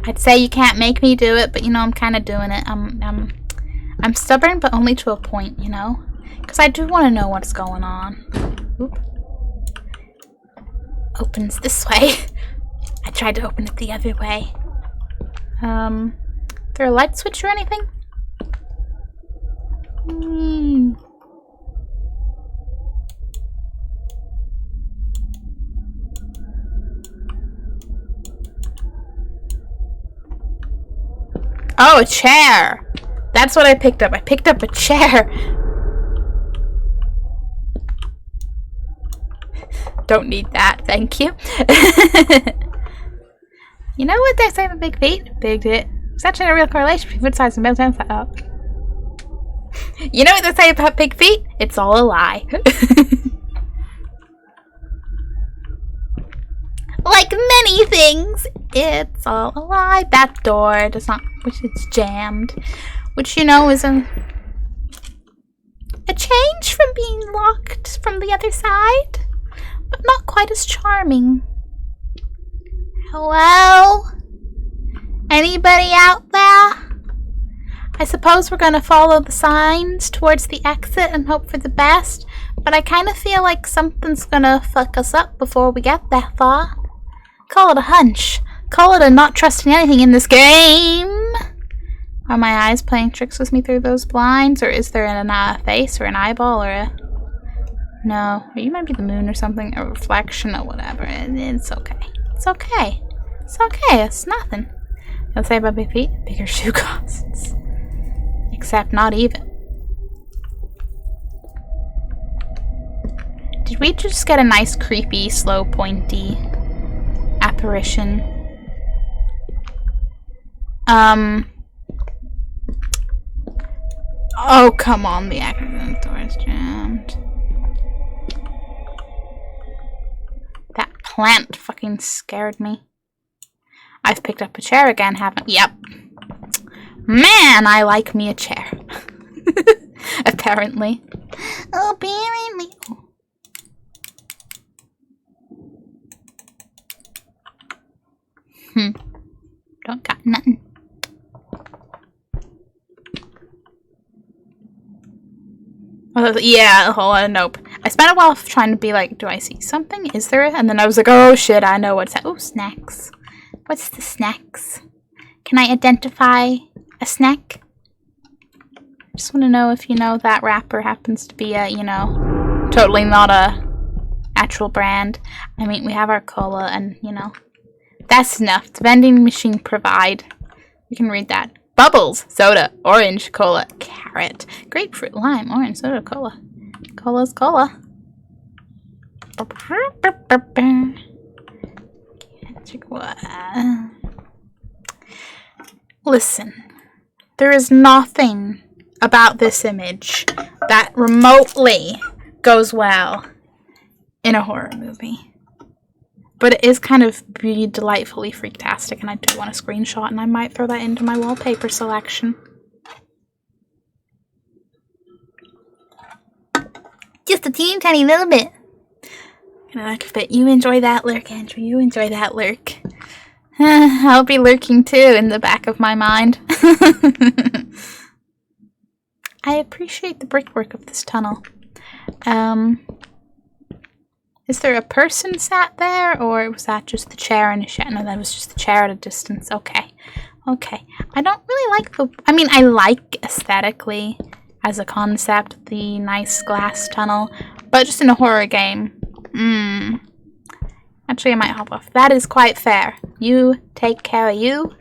Speaker 1: I'd say you can't make me do it, but you know, I'm kind of doing it. I'm stubborn, but only to a point, you know? Because I do want to know what's going on. Oop. Opens this way. I tried to open it the other way. Is there a light switch or anything? Oh, a chair! That's what I picked up. I picked up a chair. Don't need that, thank you. You know what they say about big feet? Big feet. There's actually a real correlation between foot size and male size. Oh. You know what they say about big feet? It's all a lie. Like many things, it's all a lie. That door does not, which is jammed. Which, you know, is a change from being locked from the other side, but not quite as charming. Hello? Anybody out there? I suppose we're gonna follow the signs towards the exit and hope for the best, but I kind of feel like something's gonna fuck us up before we get that far. Call it a hunch. Call it a not trusting anything in this game. Are my eyes playing tricks with me through those blinds? Or is there a face or an eyeball or a... No. Or you might be the moon or something. A reflection or whatever. It's okay. It's okay. It's okay. It's nothing. You'll say about my feet? Bigger shoe costs. Except not even. Did we just get a nice, creepy, slow, pointy apparition? Oh, come on, the accident door is jammed. That plant fucking scared me. I've picked up a chair again, haven't I? Yep. Man, I like me a chair. Apparently. Apparently. Don't got nothing. Oh, yeah, nope. I spent a while trying to be like, do I see something? Is there? And then I was like, oh shit, I know what's that. Oh, snacks. What's the snacks? Can I identify a snack? Just want to know if, you know, that wrapper happens to be a, you know, totally not a actual brand. I mean, we have our cola and, you know, that's enough. The vending machine provide. You can read that. Bubbles, soda, orange, cola, carrot, grapefruit, lime, orange, soda, cola. Cola's cola. Listen, there is nothing about this image that remotely goes well in a horror movie. But it is kind of delightfully freaktastic, and I do want a screenshot, and I might throw that into my wallpaper selection. Just a teeny tiny little bit. But you enjoy that lurk, Andrew. You enjoy that lurk. I'll be lurking too in the back of my mind. I appreciate the brickwork of this tunnel. Is there a person sat there, or was that just the chair in a shed? No, that was just the chair at a distance. Okay. Okay. I don't really like the... I mean, I like aesthetically, as a concept, the nice glass tunnel. But just in a horror game... Actually, I might hop off. That is quite fair. You take care of you.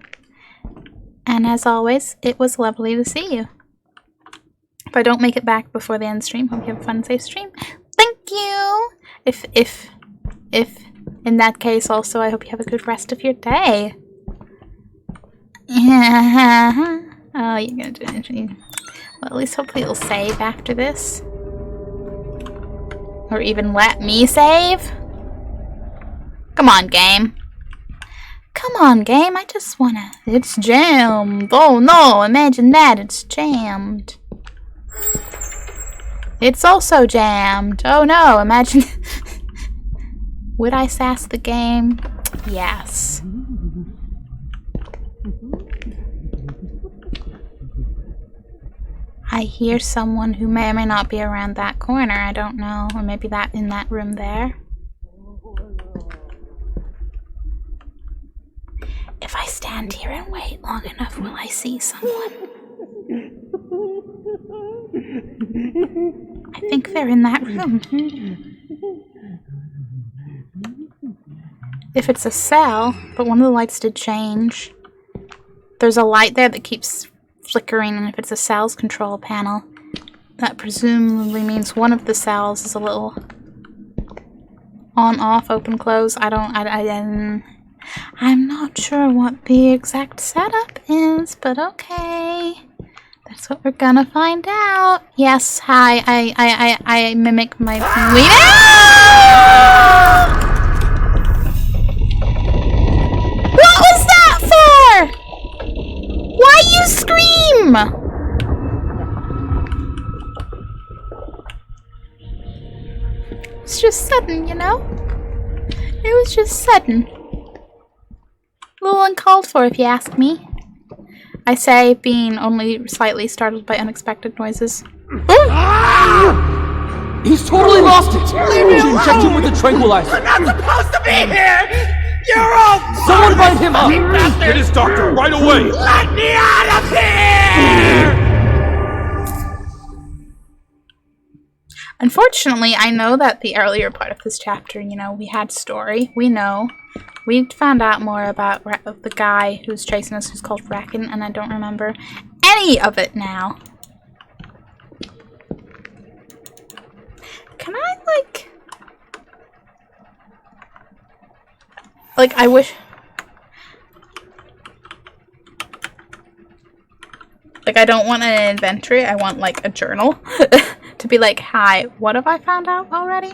Speaker 1: And as always, it was lovely to see you. If I don't make it back before the end of the stream, hope you have a fun and safe stream. Thank you! If in that case also, I hope you have a good rest of your day. Oh, you're gonna do it. Well, at least hopefully it'll save after this. Or even let me save. Come on, game. Come on, game. I just wanna... It's jammed. Oh no, imagine that. It's jammed. It's also jammed. Oh no, imagine... Would I sass the game? Yes. I hear someone who may or may not be around that corner. I don't know. Or maybe that in that room there. If I stand here and wait long enough, will I see someone? I think they're in that room. If it's a cell, but one of the lights did change. There's a light there that keeps flickering, and if it's a cell's control panel, that presumably means one of the cells is a little on, off, open, close. I'm not sure what the exact setup is, but okay. That's what we're gonna find out. Yes, hi, I mimic my... What was that for? Why you scream? It's just sudden, you know? It was just sudden. A little uncalled for, if you ask me. I say, being only slightly startled by unexpected noises.
Speaker 3: He's totally lost it! Leave me inject him with a tranquilizer!
Speaker 2: I'm not supposed to be here! You're all...
Speaker 3: Someone bind him up!
Speaker 2: Get
Speaker 3: his doctor right away!
Speaker 2: Let me out of here!
Speaker 1: Unfortunately, I know that the earlier part of this chapter, you know, we had story. We know. We found out more about the guy who's chasing us, who's called Rakan, and I don't remember any of it now. Can I, like, I wish... Like, I don't want an inventory, I want, like, a journal. To be like, hi, what have I found out already?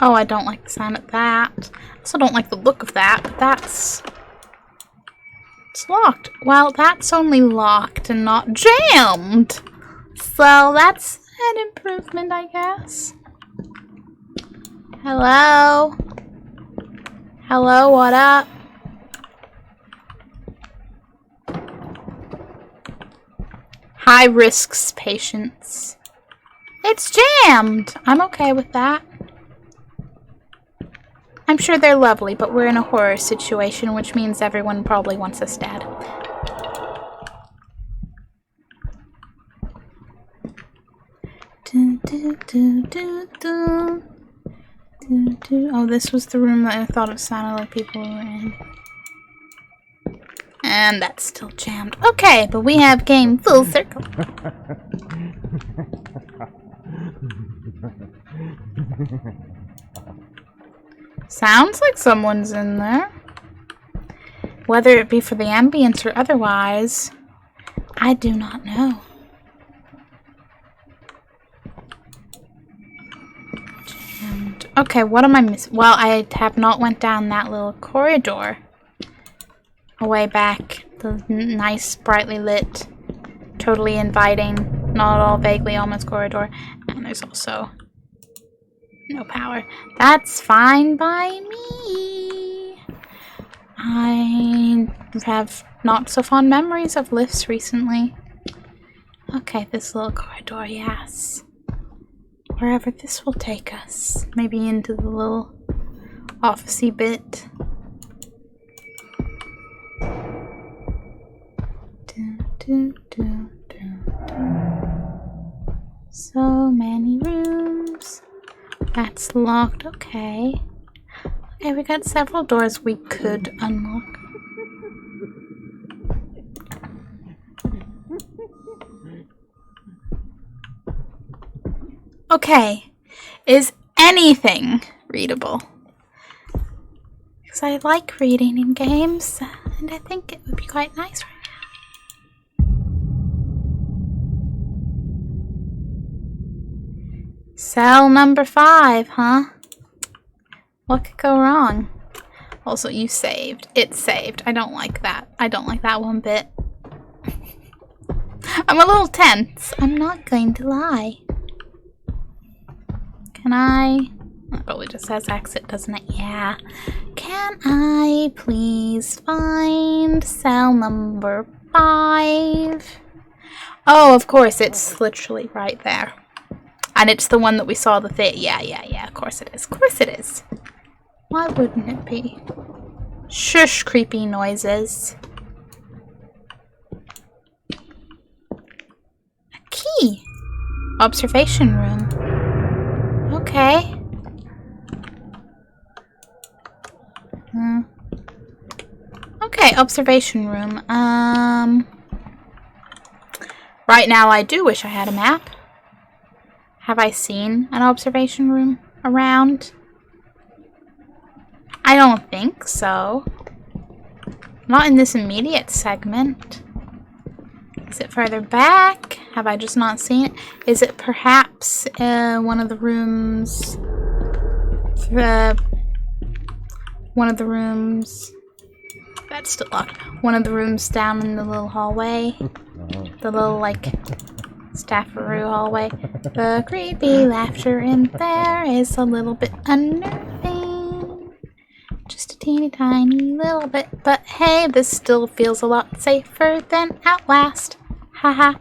Speaker 1: Oh, I don't like the sound of that. I also don't like the look of that, but that's... It's locked. Well, that's only locked and not jammed. So that's an improvement, I guess. Hello? Hello, what up? High risks, patience. It's jammed! I'm okay with that. I'm sure they're lovely, but we're in a horror situation, which means everyone probably wants us dead. Oh, this was the room that I thought it sounded like people were in. And that's still jammed. Okay, but we have game full circle. Sounds like someone's in there. Whether it be for the ambience or otherwise, I do not know. Jammed. Okay, what am I missing? Well, I have not went down that little corridor. Way back. The nice, brightly lit, totally inviting, not at all vaguely almost corridor. And there's also no power. That's fine by me. I have not so fond memories of lifts recently. Okay, this little corridor, yes. Wherever this will take us. Maybe into the little officey bit. So many rooms. That's locked. Okay. Okay, we got several doors we could unlock. Okay. Is anything readable? Because I like reading in games, and I think it would be quite nice right now. Cell number 5, huh? What could go wrong? Also, you saved. It's saved. I don't like that. I don't like that one bit. I'm a little tense. I'm not going to lie. Can I? It probably just says exit, doesn't it? Yeah. Can I please find cell number 5? Oh, of course. It's literally right there. And it's the one that we saw the thing. Yeah. Of course it is. Of course it is. Why wouldn't it be? Shush, creepy noises. A key. Observation room. Okay. Okay, observation room. Right now I do wish I had a map. Have I seen an observation room around? I don't think so. Not in this immediate segment. Is it further back? Have I just not seen it? Is it perhaps one of the rooms? One of the rooms. That's still locked. One of the rooms down in the little hallway. The little, like, staffaroo hallway. The creepy laughter in there is a little bit unnerving. Just a teeny tiny little bit. But hey, this still feels a lot safer than Outlast. Haha.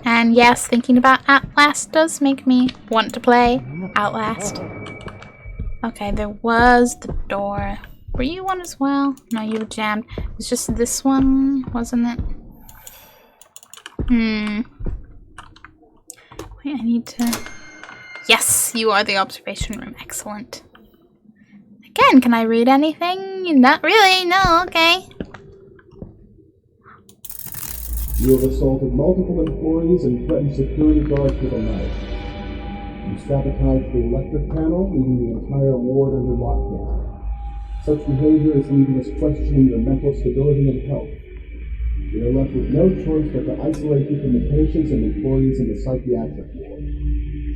Speaker 1: And yes, thinking about Outlast does make me want to play Outlast. Okay, there was the door. Were you one as well? No, you were jammed. It was just this one, wasn't it? Wait, I need to Yes, you are the observation room. Excellent. Again, can I read anything? Not really. No, okay.
Speaker 4: You have assaulted multiple employees and threatened security guards with a knife. You sabotaged the electric panel, leaving the entire ward under lockdown. Such behavior is leaving us questioning your mental stability and health. We are left with no choice but to isolate you from the patients and employees in the psychiatric ward.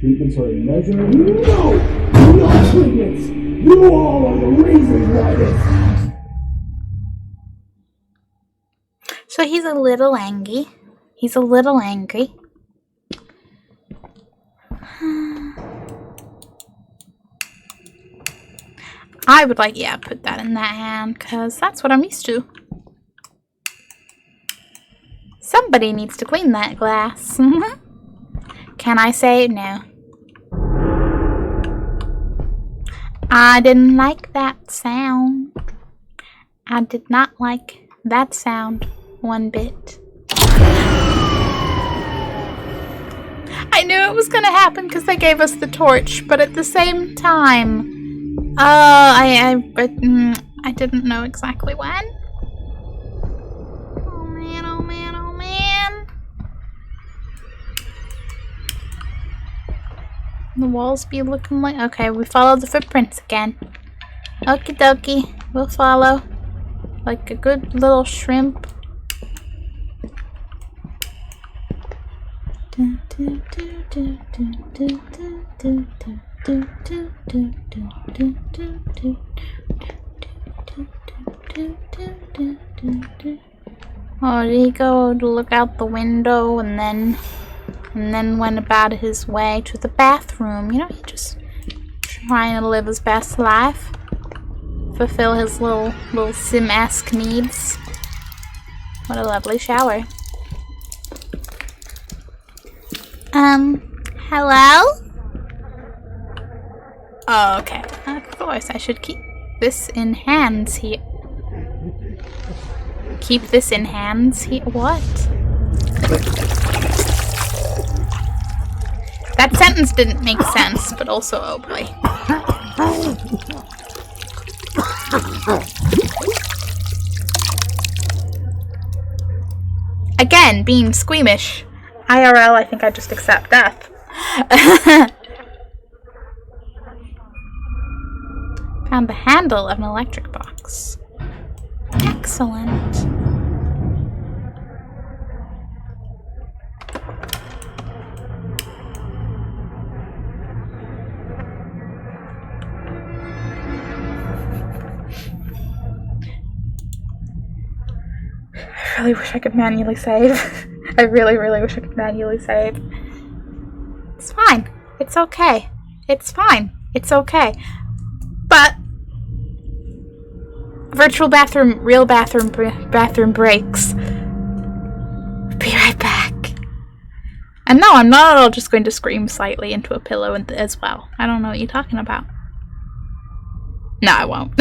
Speaker 4: Treatments are in measure. No! Not treatments! You all are the reason why this.
Speaker 1: So he's a little angry. He's a little angry. I would like, yeah, put that in that hand, because that's what I'm used to. Somebody needs to clean that glass. Can I say no? I didn't like that sound. I did not like that sound one bit. I knew it was gonna happen because they gave us the torch, but at the same time, I didn't know exactly when. Oh man, oh man, oh man. The walls be looking like, okay, we follow the footprints again. Okie dokie, we'll follow like a good little shrimp. Oh, did he go to look out the window and then went about his way to the bathroom? You know, he just trying to live his best life, fulfill his little sim-esque needs. What a lovely shower. Hello? Oh, okay. Of course, I should keep this in hands here. Keep this in hands here? What? That sentence didn't make sense, but also, oh boy. Again, being squeamish. IRL, I think I just accept death. Found the handle of an electric box. Excellent. I really wish I could manually save. I really, really wish I could manually save. It's fine. It's okay. It's fine. It's okay. But virtual bathroom, real bathroom breaks. Be right back. And no, I'm not at all just going to scream slightly into a pillow as well. I don't know what you're talking about. No, I won't.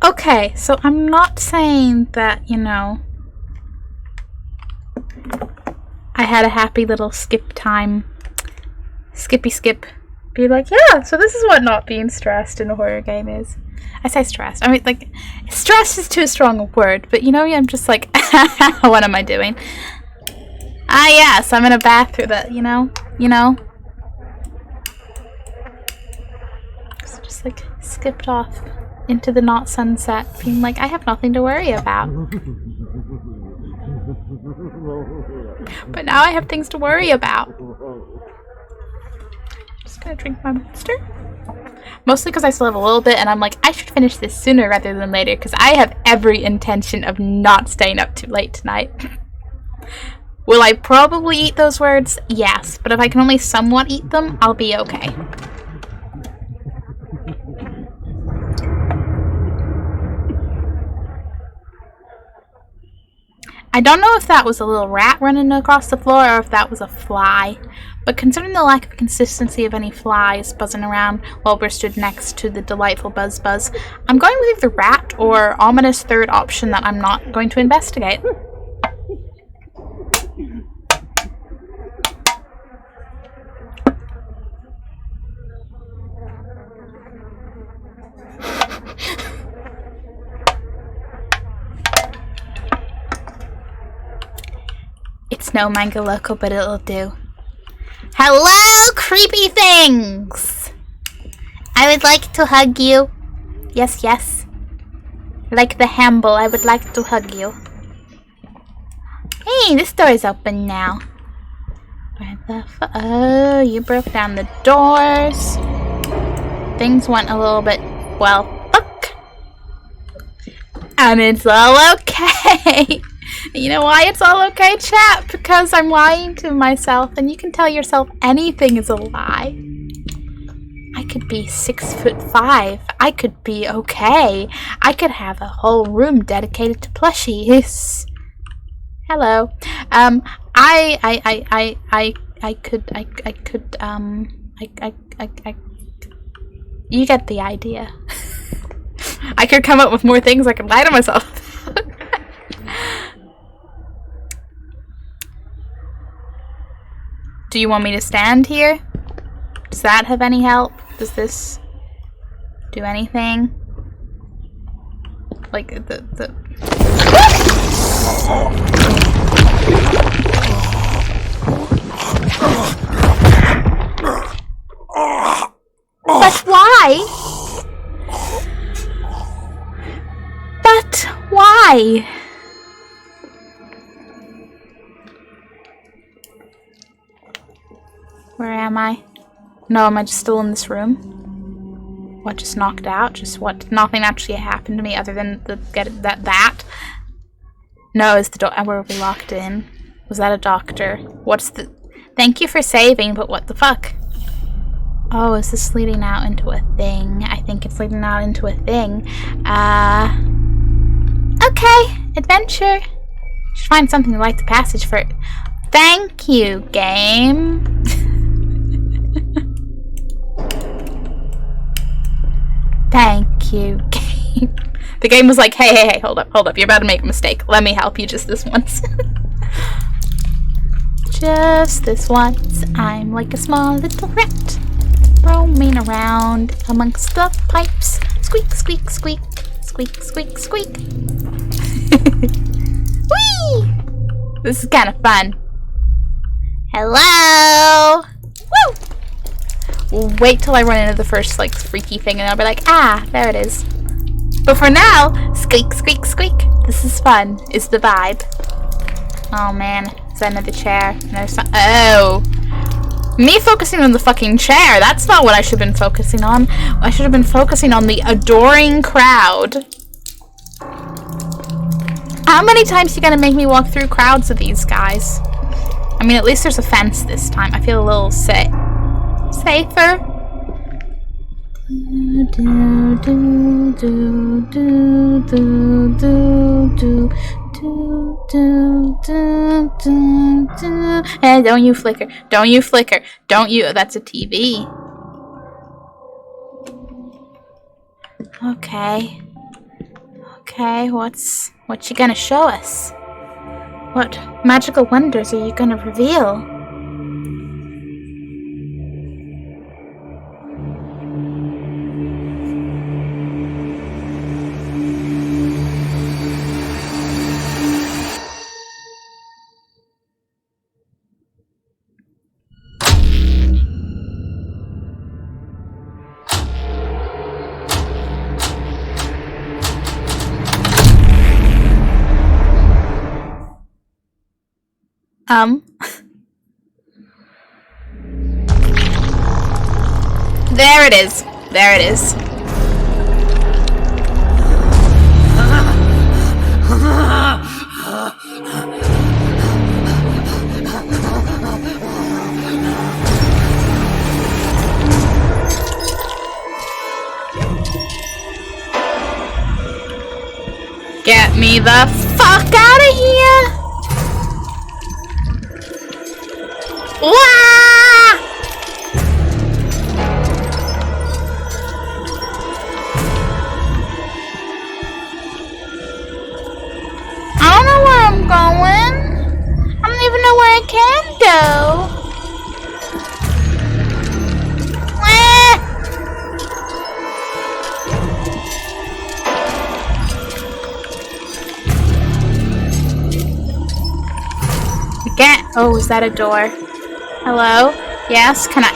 Speaker 1: Okay, so I'm not saying that, you know, I had a happy little skip time. Skippy skip. Be like, yeah, so this is what not being stressed in a horror game is. I say stressed. I mean, like, stress is too strong a word, but you know, I'm just like, what am I doing? Ah, yes, I'm in a bathroom that, you know. So just like skipped off into the not sunset, being like, I have nothing to worry about. But now I have things to worry about. Just gonna drink my monster. Mostly because I still have a little bit, and I'm like, I should finish this sooner rather than later, because I have every intention of not staying up too late tonight. Will I probably eat those words? Yes, but if I can only somewhat eat them, I'll be okay. I don't know if that was a little rat running across the floor or if that was a fly, but considering the lack of consistency of any flies buzzing around while we're stood next to the delightful Buzz, I'm going with the rat or ominous third option that I'm not going to investigate. It's no Mango Loco, but it'll do. Hello, creepy things! I would like to hug you. Yes, yes. Like the Hamble, I would like to hug you. Hey, this door is open now. Where the oh, you broke down the doors. Things went a little bit, well, fuck. And it's all okay. You know why it's all okay, chat? Because I'm lying to myself, and you can tell yourself anything is a lie. I could be 6'5". I could be okay. I could have a whole room dedicated to plushies. Hello. You get the idea. I could come up with more things I could lie to myself. Do you want me to stand here? Does that have any help? Does this do anything? Like the But why? But why? Where am I? No, am I just still in this room? What, just knocked out? Just what? Nothing actually happened to me other than that? No, is the door? Were we locked in? Was that a doctor? What's the? Thank you for saving, but what the fuck? Oh, is this leading out into a thing? I think it's leading out into a thing. Okay, adventure. Should find something to light the passage for. Thank you, game. Thank you, game. The game was like, hey, hold up, you're about to make a mistake. Let me help you just this once. Just this once, I'm like a small little rat, roaming around amongst the pipes. Squeak, squeak, squeak, squeak, squeak, squeak. Whee! This is kind of fun. Hello! Woo! Wait till I run into the first, like, freaky thing and I'll be like, ah, there it is. But for now, squeak, squeak, squeak. This is fun, is the vibe. Oh man, is that another chair? Oh! Me focusing on the fucking chair, that's not what I should have been focusing on. I should have been focusing on the adoring crowd. How many times are you gonna make me walk through crowds of these guys? I mean, at least there's a fence this time. I feel a little safer. Hey, don't you flicker. Don't you flicker. Don't you. That's a TV. Okay. Okay, what you gonna show us? What magical wonders are you gonna reveal? There it is. There it is. Get me the fuck out of here! Wah! I don't know where I'm going. I don't even know where I can go. Again. Oh, is that a door? Hello? Yes? Can I?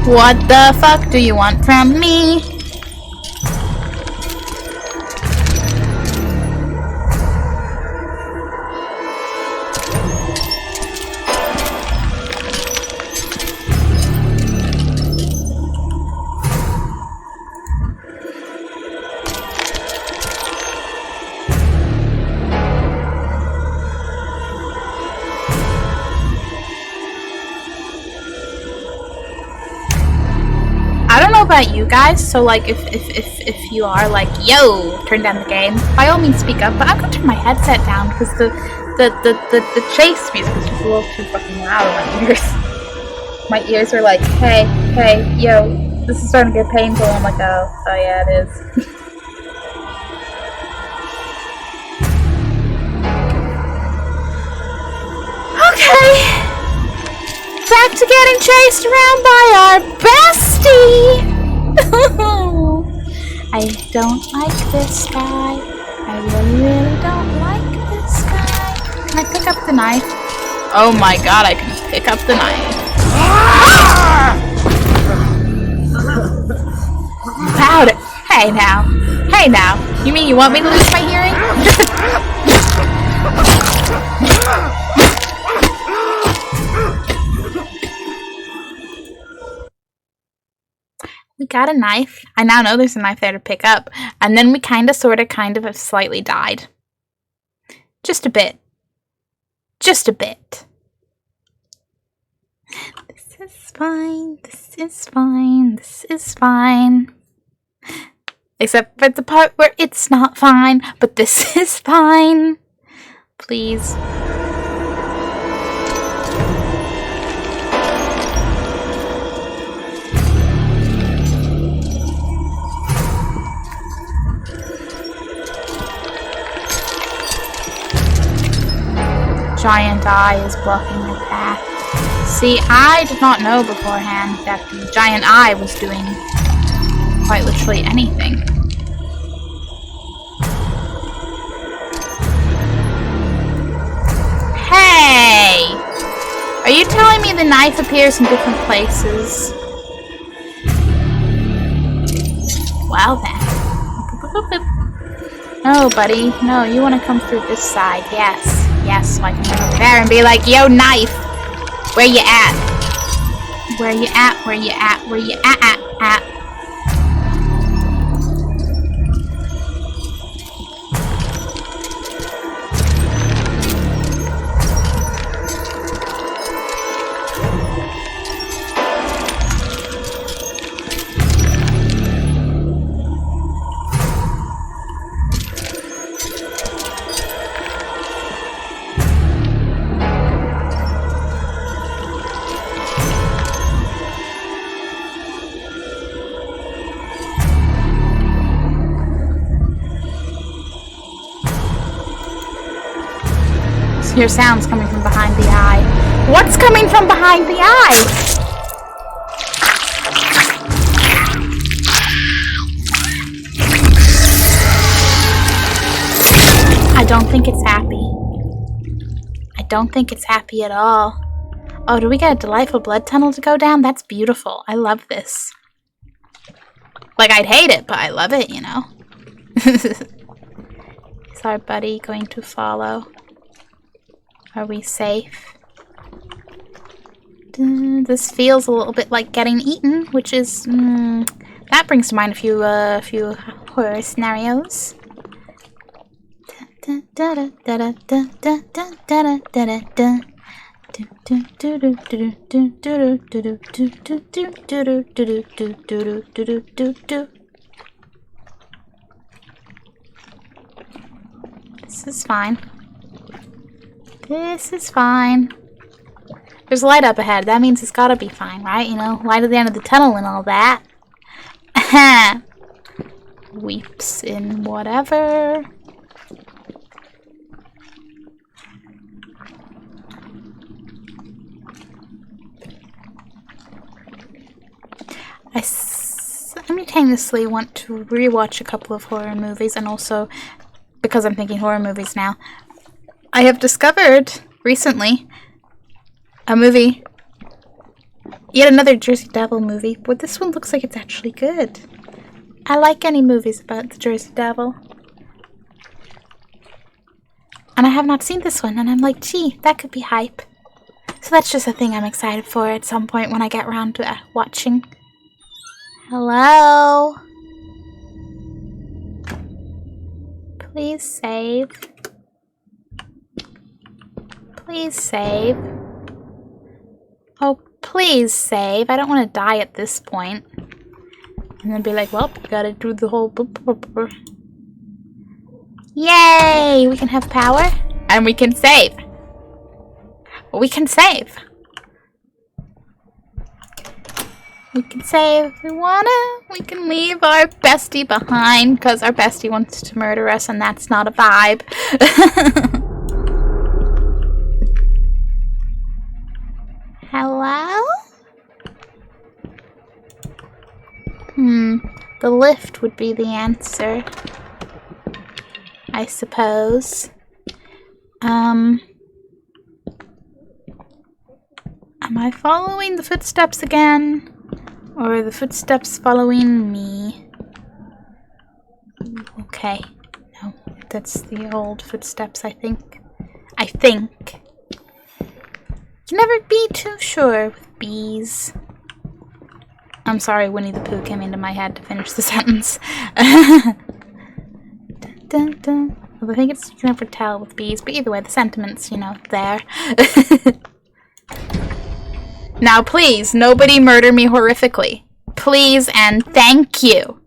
Speaker 1: What the fuck do you want from me? I don't know about you guys, so like if you are like, yo, turn down the game, by all means speak up, but I'm gonna turn my headset down because the chase music is just a little too fucking loud in my ears. My ears are like, hey, yo, this is starting to get painful. I'm like, oh yeah, it is. Okay. Back to getting chased around by our bestie! I don't like this guy. I really don't like this guy. Can I pick up the knife? Oh my god, I can pick up the knife. About it. Hey now. You mean you want me to lose my hearing? We got a knife. I now know there's a knife there to pick up. And then we kind of have slightly died. Just a bit. Just a bit. This is fine. This is fine. This is fine. Except for the part where it's not fine. But this is fine. Please. Giant eye is blocking your path. See, I did not know beforehand that the giant eye was doing quite literally anything. Hey! Are you telling me the knife appears in different places? Well then. No, buddy. No, you want to come through this side. Yes. Yes, so I can run over there and be like, yo, knife! Where you at? Where you at? Where you at? Where you at? Your sound's coming from behind the eye. What's coming from behind the eye? I don't think it's happy. I don't think it's happy at all. Oh, do we get a delightful blood tunnel to go down? That's beautiful. I love this. Like, I'd hate it, but I love it, you know. Is our buddy going to follow? Are we safe? This feels a little bit like getting eaten, which is... that brings to mind a few horror scenarios. This is fine. This is fine. There's a light up ahead. That means it's gotta be fine, right? You know, light at the end of the tunnel and all that. Weeps in whatever. I simultaneously want to rewatch a couple of horror movies, and also, because I'm thinking horror movies now, I have discovered recently a movie, yet another Jersey Devil movie, but this one looks like it's actually good. I like any movies about the Jersey Devil. And I have not seen this one, and I'm like, gee, that could be hype. So that's just a thing I'm excited for at some point when I get around to watching. Hello? Please save. Please save. Oh, please save. I don't want to die at this point. And then be like, well, gotta do the whole... Yay! We can have power. And we can save. We can save. We can save if we wanna. We can leave our bestie behind because our bestie wants to murder us, and that's not a vibe. Hello? The lift would be the answer, I suppose. Am I following the footsteps again? Or are the footsteps following me? Okay. No, that's the old footsteps, I think. I think. You never be too sure with bees. I'm sorry, Winnie the Pooh came into my head to finish the sentence. Dun, dun, dun. Well, I think it's, you can never tell with bees, but either way, the sentiment's, you know, there. Now, please, nobody murder me horrifically. Please and thank you.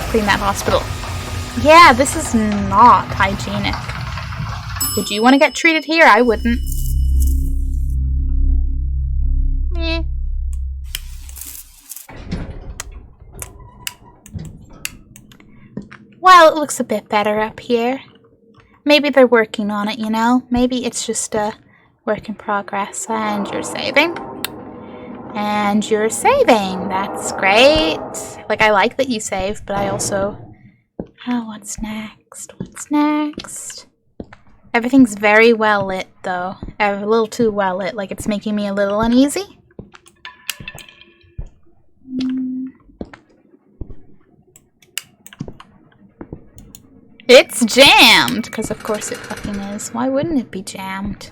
Speaker 1: Clean that hospital. Yeah, this is not hygienic. Would you want to get treated here? I wouldn't. Meh. Well, it looks a bit better up here. Maybe they're working on it, you know? Maybe it's just a work in progress. And you're saving. And you're saving. That's great. Like, I like that you save, but I also... Oh, what's next? What's next? Everything's very well lit, though. A little too well lit. Like, it's making me a little uneasy. It's jammed! Because of course it fucking is. Why wouldn't it be jammed?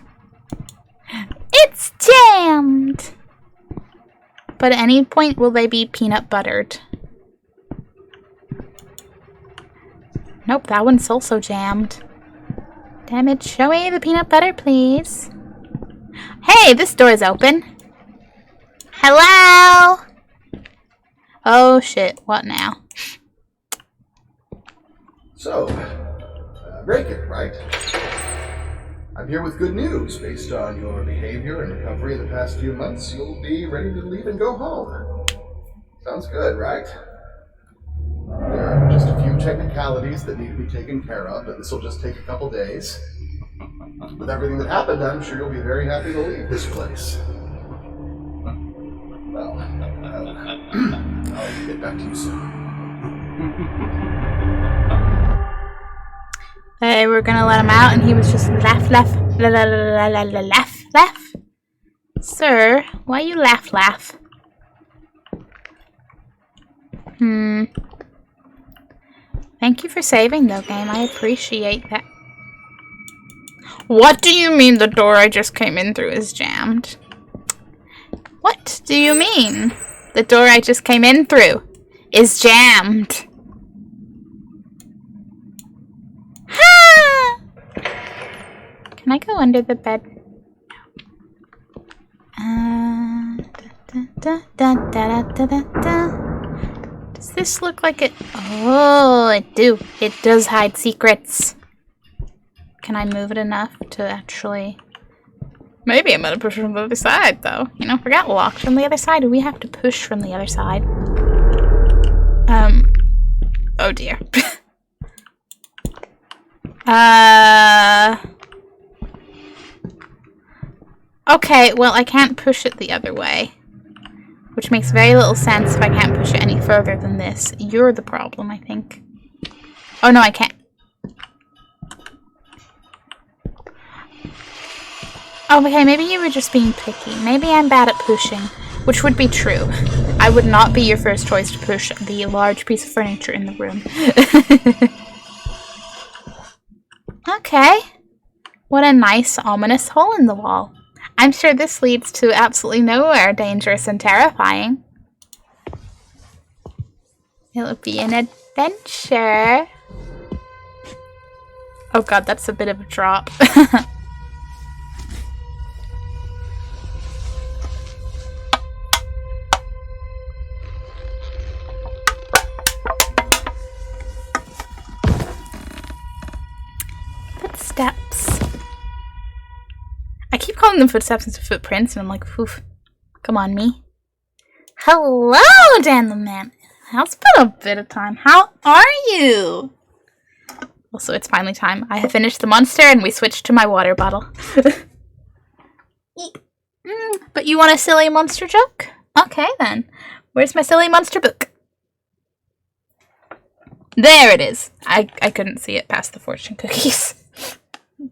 Speaker 1: It's jammed! But at any point will they be peanut buttered? Nope, that one's also jammed. Damn it, show me the peanut butter, please. Hey, this door is open. Hello? Oh shit, what now?
Speaker 5: So, Rakan, right? I'm here with good news. Based on your behavior and recovery in the past few months, you'll be ready to leave and go home. Sounds good, right? There are just a few technicalities that need to be taken care of, but this will just take a couple days. With everything that happened, I'm sure you'll be very happy to leave this place. Well, I'll get back to you soon.
Speaker 1: Hey, we're gonna let him out, and he was just laugh. Sir, why you laugh? Thank you for saving, though, game. I appreciate that. What do you mean the door I just came in through is jammed? What do you mean? The door I just came in through is jammed. Ha! Can I go under the bed? Does this look like it? Oh, it does hide secrets. Can I move it enough to actually... Maybe I'm gonna push from the other side, though. You know, forgot locked from the other side. Do we have to push from the other side? Oh dear. Okay, well, I can't push it the other way. Which makes very little sense if I can't push it any further than this. You're the problem, I think. Oh, no, I can't. Oh, okay, maybe you were just being picky. Maybe I'm bad at pushing, which would be true. I would not be your first choice to push the large piece of furniture in the room. Okay. What a nice, ominous hole in the wall. I'm sure this leads to absolutely nowhere dangerous and terrifying. It'll be an adventure. Oh god, that's a bit of a drop. Footsteps. I keep calling them footsteps instead of footprints, and I'm like, oof. Come on, me. Hello, Dan the Man. It's been a bit of time. How are you? Also, it's finally time. I have finished the monster, and we switched to my water bottle. But you want a silly monster joke? Okay, then. Where's my silly monster book? There it is. I couldn't see it past the fortune cookies.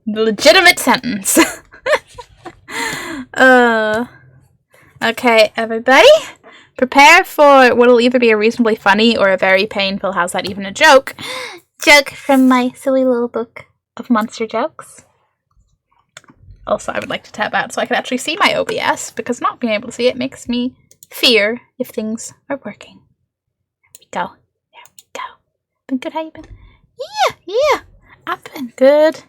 Speaker 1: Legitimate sentence. Okay, everybody. Prepare for what'll either be a reasonably funny or a very painful, how's that even a joke, joke from my silly little book of monster jokes. Also, I would like to tab out so I can actually see my OBS, because not being able to see it makes me fear if things are working. There we go. There we go. Been good? How you been? Yeah. I've been good.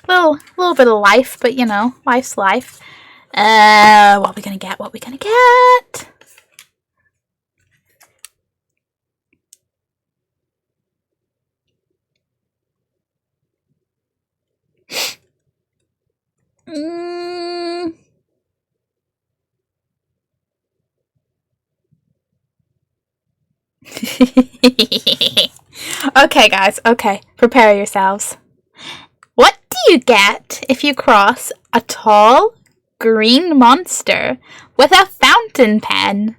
Speaker 1: Little bit of life, but you know, life's life. What we gonna get? Okay, guys. Okay, prepare yourselves. What do you get if you cross a tall green monster with a fountain pen?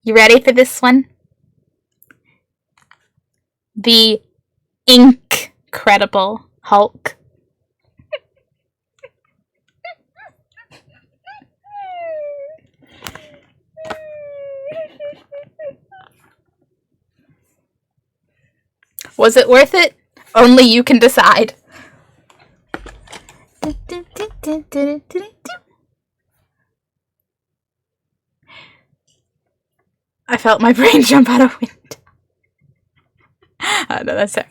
Speaker 1: You ready for this one? The Incredible Hulk. Was it worth it? Only you can decide. I felt my brain jump out of window. Oh, no, that's it.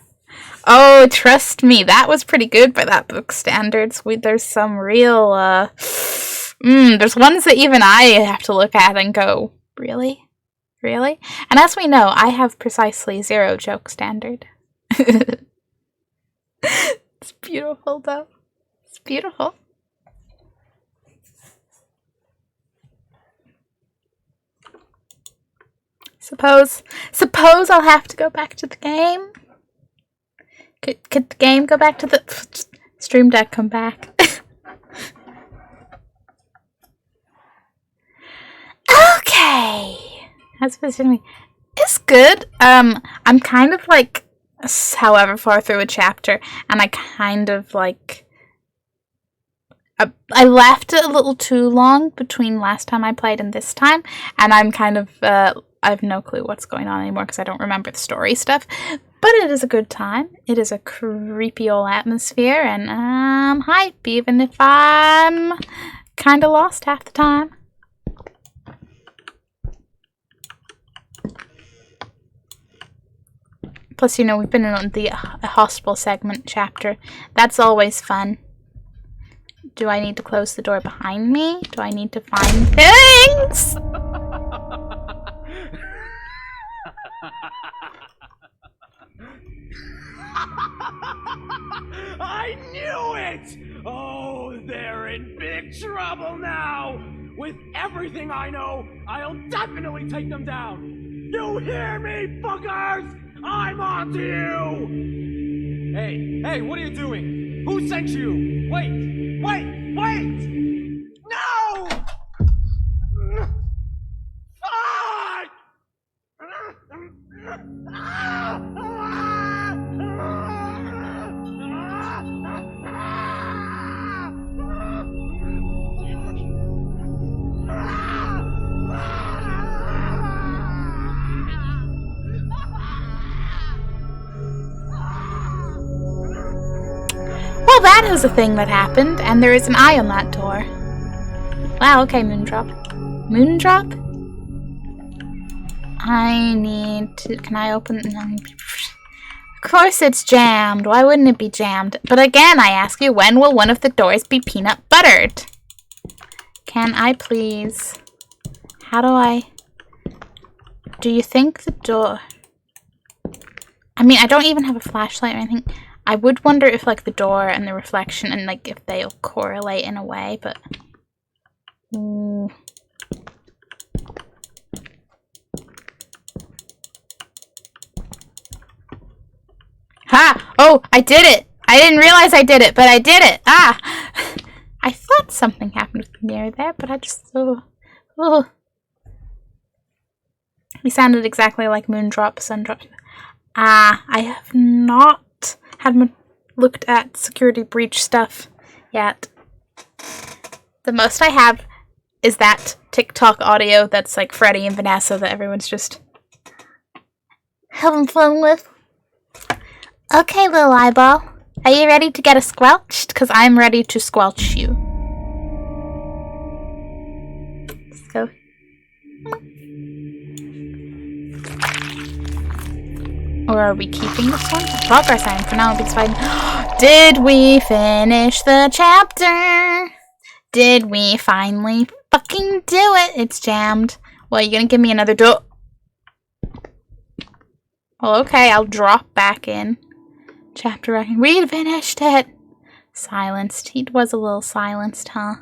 Speaker 1: Oh, trust me, that was pretty good by that book standards. There's some real, there's ones that even I have to look at and go, really? Really? And as we know, I have precisely 0 joke standard. It's beautiful, though. It's beautiful. Suppose I'll have to go back to the game. Could the game go back to the Stream Deck? Come back. Okay. How's it me? It's good. I'm kind of like, however far through a chapter, and I kind of like. I left it a little too long between last time I played and this time, and I'm kind of, I have no clue what's going on anymore because I don't remember the story stuff, but it is a good time. It is a creepy old atmosphere, and I'm hype, even if I'm kind of lost half the time. Plus, you know, we've been in the hospital segment chapter. That's always fun. Do I need to close the door behind me? Do I need to find things?
Speaker 2: I knew it! Oh, they're in big trouble now! With everything I know, I'll definitely take them down! You hear me, fuckers? I'm on to you! Hey, what are you doing? Who sent you? Wait! No! Fuck!
Speaker 1: Well, that is a thing that happened, and there is an eye on that door. Wow, okay, Moondrop. Moondrop? I need to... Can I open... Of course it's jammed. Why wouldn't it be jammed? But again, I ask you, when will one of the doors be peanut buttered? Can I please... How do I... Do you think the door... I mean, I don't even have a flashlight or anything. I would wonder if, like, the door and the reflection and, like, if they'll correlate in a way, but... Ooh. Ha! Oh, I did it! I didn't realize I did it, but I did it! Ah! I thought something happened with the mirror there, but I just... Oh. He sounded exactly like Moondrop, Sundrop. Ah, I have not hadn't looked at security breach stuff yet. The most I have is that TikTok audio that's like Freddie and Vanessa that everyone's just having fun with. Okay, little eyeball. Are you ready to get a squelched? Because I'm ready to squelch you. Let's go. Or are we keeping this one? Progress item for now. Because did we finish the chapter? Did we finally fucking do it? It's jammed. Well, you're gonna give me another door. Well, okay, I'll drop back in. Chapter, we finished it. Silenced. He was a little silenced, huh?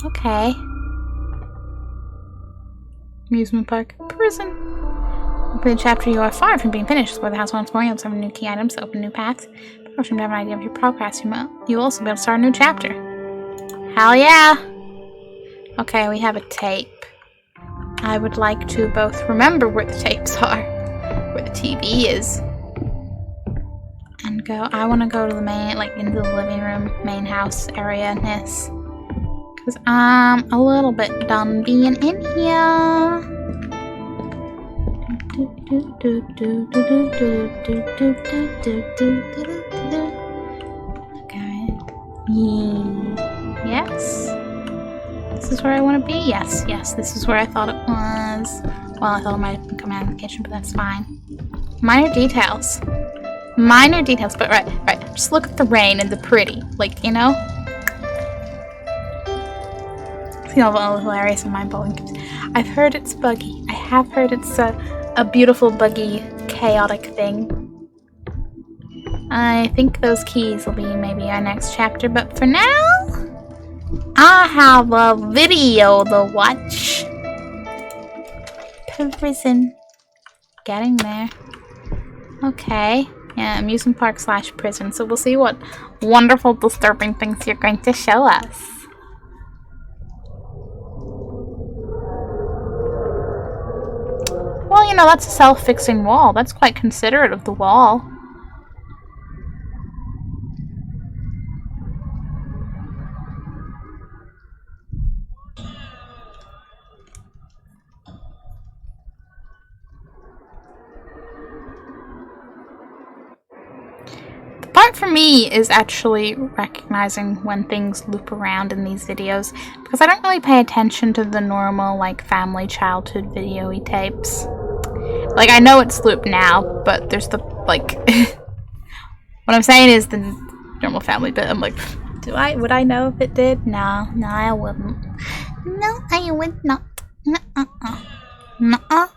Speaker 1: Okay. Amusement park. Prison. Open the chapter, you are far from being finished. Explore the house once more. You'll have some new key items to open new paths. But to have an idea of your progress, you'll also be able to start a new chapter. Hell yeah! Okay, we have a tape. I would like to both remember where the tapes are, where the TV is, and go. I want to go to the main, like, into the living room, main house area-ness. Because I'm a little bit done being in here. Okay. Yes. This is where I want to be. Yes, this is where I thought it was. Well, I thought it might have come out of the kitchen, but that's fine. Minor details, but right. Just look at the rain and the pretty, like, you know. See all the hilarious and mind-blowing. I've heard it's buggy. I have heard it's a beautiful, buggy, chaotic thing. I think those keys will be maybe our next chapter, but for now, I have a video to watch. have risen. Getting there. Okay. Yeah, amusement park / prison. So we'll see what wonderful, disturbing things you're going to show us. Well, you know, that's a self-fixing wall. That's quite considerate of the wall. The part for me is actually recognizing when things loop around in these videos, because I don't really pay attention to the normal, like, family childhood video-y tapes. Like, I know it's looped now, but there's the, like... what I'm saying is the normal family bit. I'm like, would I know if it did? No, I wouldn't. No, I would not. Nuh-uh. Nuh-uh.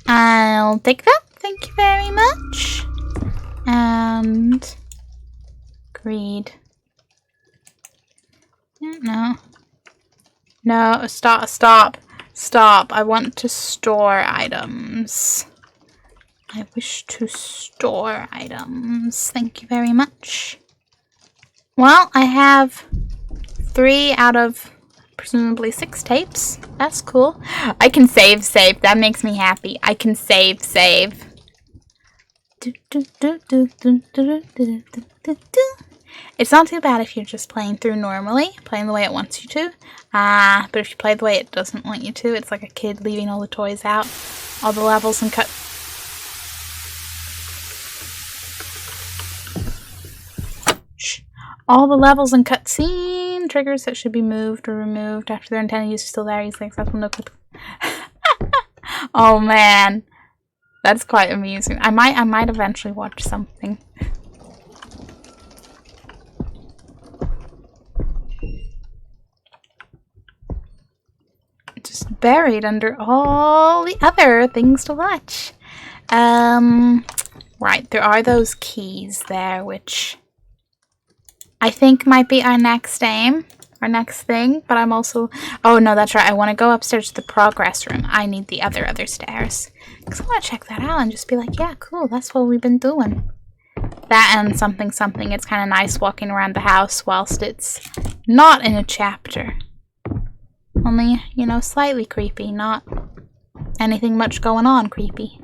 Speaker 1: I'll take that. Thank you very much. And... greed. No. No, stop. I want to store items. I wish to store items. Thank you very much. Well, I have 3 out of presumably 6 tapes. That's cool. I can save. That makes me happy. I can save. It's not too bad if you're just playing through normally, playing the way it wants you to. But if you play the way it doesn't want you to, it's like a kid leaving all the toys out, all the levels and all the levels and cutscene triggers that should be moved or removed after their intended use is still there. Easily accessible. No clip. Oh man, that's quite amusing. I might eventually watch something. Just buried under all the other things to watch. Right, there are those keys there, which I think might be our next aim, our next thing, but I'm also... oh, no, that's right. I want to go upstairs to the progress room. I need the other stairs. Because I want to check that out and just be like, yeah, cool, that's what we've been doing. That and something. It's kind of nice walking around the house whilst it's not in a chapter. Only, you know, slightly creepy, not anything much going on creepy.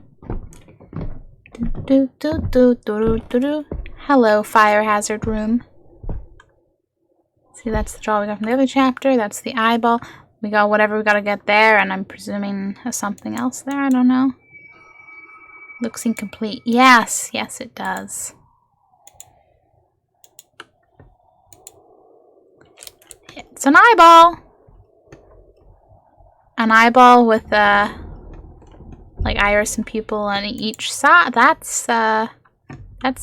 Speaker 1: Hello, fire hazard room. See, that's the draw we got from the other chapter. That's the eyeball. We got whatever we gotta get there, and I'm presuming there's something else there. I don't know. Looks incomplete. Yes, it does. It's an eyeball. An eyeball with like iris and pupil on each side. That's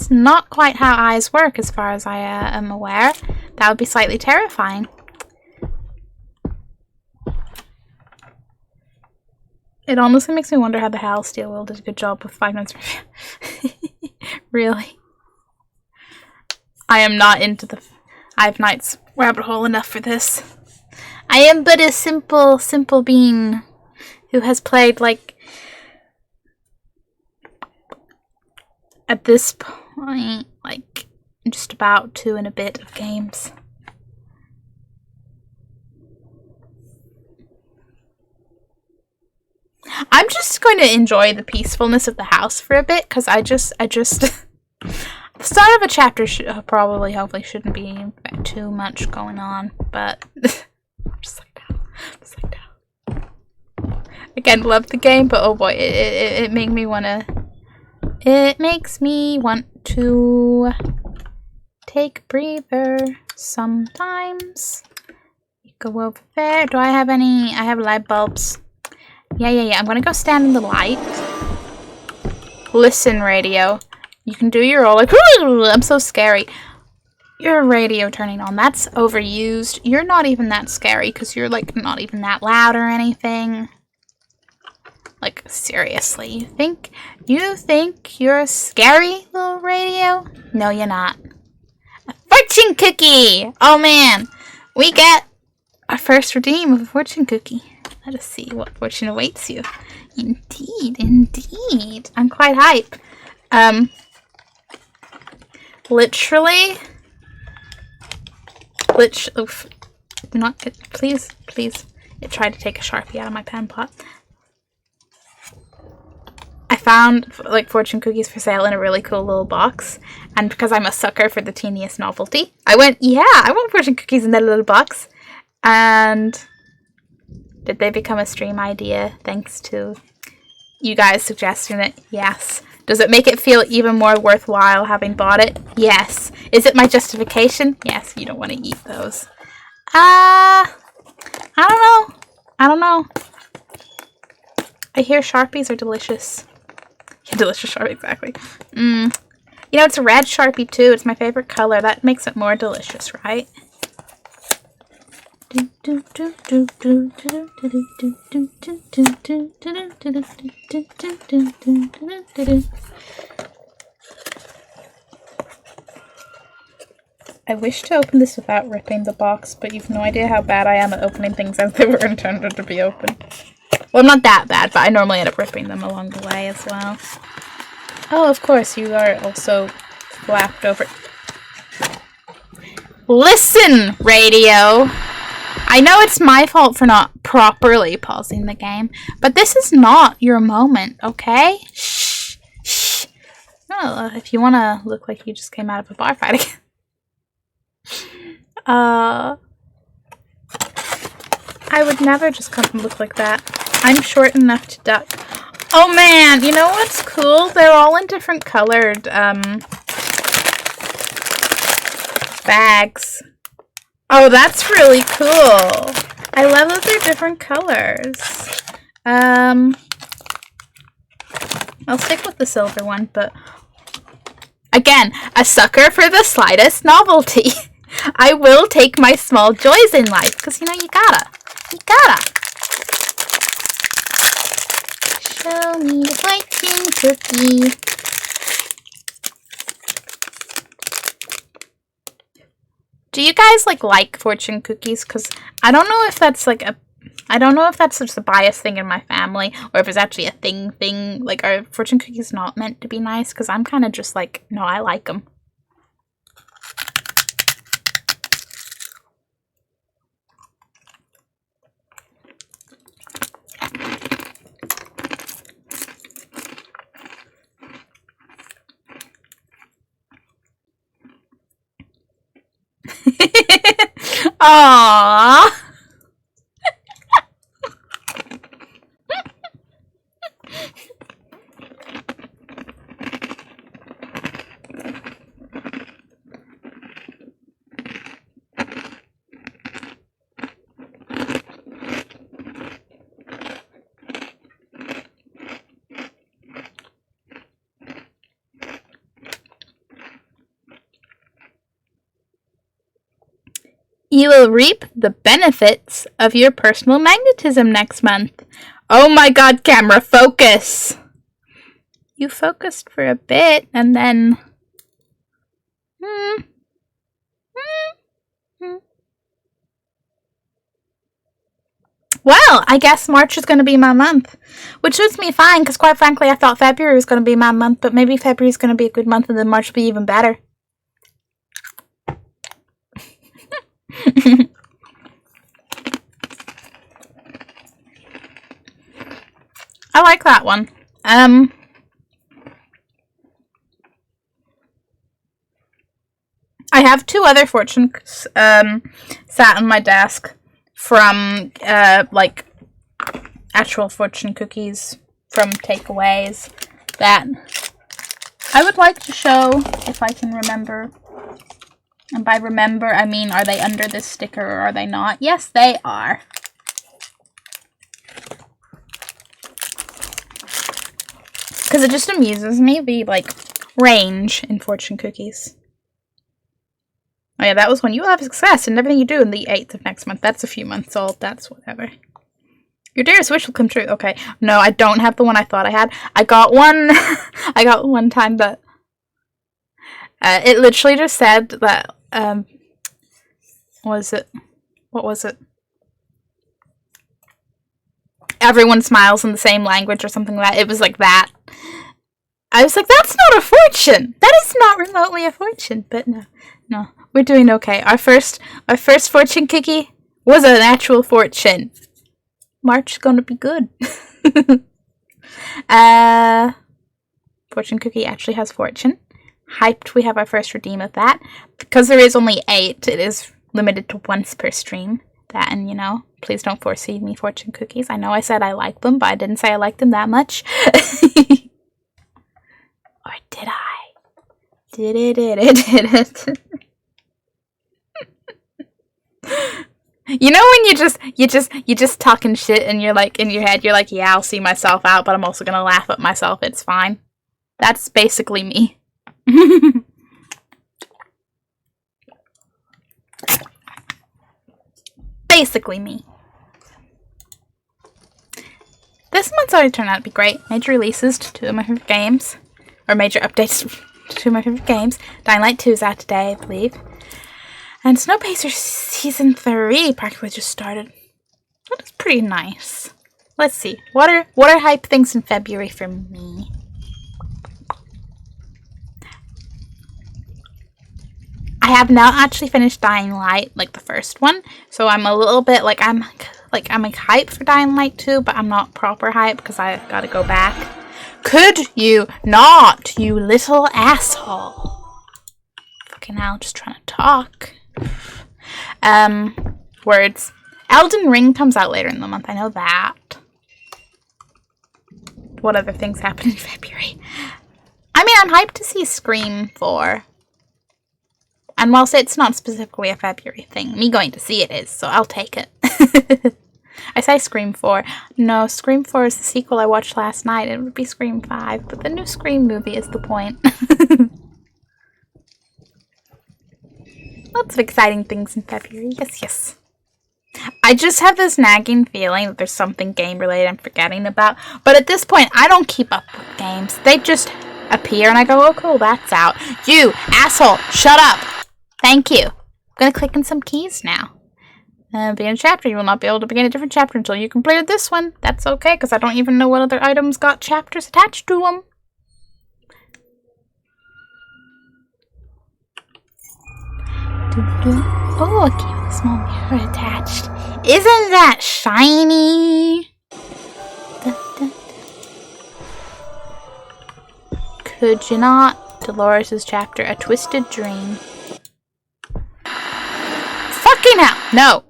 Speaker 1: not quite how eyes work, as far as I am aware. That would be slightly terrifying. It honestly makes me wonder how the HAL Steel Will did a good job with 5 Nights Review. Really. I am not into the 5 Nights rabbit hole enough for this. I am but a simple being who has played, like, at this point, like, just about 2 and a bit of games. I'm just going to enjoy the peacefulness of the house for a bit, because I just the start of a chapter hopefully shouldn't be too much going on, but I'm just like that. Again, love the game, but oh boy, it makes me want to take a breather sometimes. You go over there. Do I have any? I have light bulbs. Yeah. I'm gonna go stand in the light. Listen, radio. You can do your roll like, I'm so scary. Your radio turning on. That's overused. You're not even that scary because you're like not even that loud or anything. Like, seriously, you think you're a scary little radio? No, you're not. Fight! fortune cookie! Oh man, we get our first redeem of a fortune cookie. Let us see what fortune awaits you. Indeed, indeed. I'm quite hype. Literally. Oof. Do not get. Please, please. It tried to take a Sharpie out of my pen pot. I found like fortune cookies for sale in a really cool little box, and because I'm a sucker for the teeniest novelty, I went, yeah, I want fortune cookies in that little box. And did they become a stream idea thanks to you guys suggesting it? Yes. Does it make it feel even more worthwhile having bought it? Yes. Is it my justification? Yes, you don't want to eat those. I don't know. I hear Sharpies are delicious. Yeah, delicious Sharpie, exactly. You know, it's a red Sharpie too. It's my favorite color. That makes it more delicious, right? I wish to open this without ripping the box, but you've no idea how bad I am at opening things as they were intended to be open. Well, I'm not that bad, but I normally end up ripping them along the way as well. Oh, of course, you are also flapped over. Listen, radio! I know it's my fault for not properly pausing the game, but this is not your moment, okay? Shh. Shh. Oh, if you want to look like you just came out of a bar fight again. I would never just come and look like that. I'm short enough to duck. Oh man, you know what's cool? They're all in different colored bags. Oh, that's really cool. I love that they're different colors. I'll stick with the silver one, but again, a sucker for the slightest novelty. I will take my small joys in life, because you know, you gotta. Show me the fortune cookie. Do you guys like fortune cookies? Because I don't know if that's just a biased thing in my family, or if it's actually a thing. Like, are fortune cookies not meant to be nice? Because I'm kind of just like, no, I like them. Aww. You will reap the benefits of your personal magnetism next month. Oh my god, camera, focus! You focused for a bit, and then... Well, I guess March is going to be my month. Which suits me fine, because quite frankly, I thought February was going to be my month, but maybe February is going to be a good month, and then March will be even better. I like that one. I have two other fortunes sat on my desk from like actual fortune cookies from takeaways that I would like to show if I can remember. And by remember, I mean, are they under this sticker or are they not? Yes, they are. Because it just amuses me, the, range in fortune cookies. Oh yeah, that was when you will have success in everything you do in the 8th of next month. That's a few months old. That's whatever. Your dearest wish will come true. Okay. No, I don't have the one I thought I had. I got one. I got one time that... it literally just said that What was it? Everyone smiles in the same language or something like that. It was like that. I was like, that's not a fortune. That is not remotely a fortune. But no, we're doing okay. Our first fortune cookie was an actual fortune. March is gonna be good. Fortune cookie actually has fortune. Hyped, we have our first redeem of that. Because there is only 8, it is limited to once per stream. That, and please don't force feed me fortune cookies. I know I said I like them, but I didn't say I liked them that much. Or did I? Did it? When you just talking shit and you're like, in your head, you're like, yeah, I'll see myself out, but I'm also gonna laugh at myself. It's fine. That's basically me. Basically me. This month's already turned out to be great. Major releases to 2 of my favorite games. Or major updates to 2 of my favorite games. Dying Light 2 is out today, I believe. And Snowpacer Season 3 practically just started. That is pretty nice. Let's see. What are hype things in February for me? I have now actually finished Dying Light, like the first one. So I'm a little bit like I'm hype for Dying Light 2, but I'm not proper hype because I gotta go back. Could you not, you little asshole? Fucking hell, just trying to talk. Words. Elden Ring comes out later in the month, I know that. What other things happen in February? I mean, I'm hyped to see Scream 4. And whilst it's not specifically a February thing, me going to see it is, so I'll take it. I say Scream 4. No, Scream 4 is the sequel I watched last night. It would be Scream 5, but the new Scream movie is the point. Lots of exciting things in February. Yes. I just have this nagging feeling that there's something game-related I'm forgetting about. But at this point, I don't keep up with games. They just appear and I go, oh cool, that's out. You, asshole, shut up! Thank you. I'm gonna click on some keys now. Begin a chapter. You will not be able to begin a different chapter until you completed this one. That's okay, because I don't even know what other items got chapters attached to them. Oh, a key with a small mirror attached. Isn't that shiny? Could you not? Delores' chapter, A Twisted Dream. Fucking hell! No!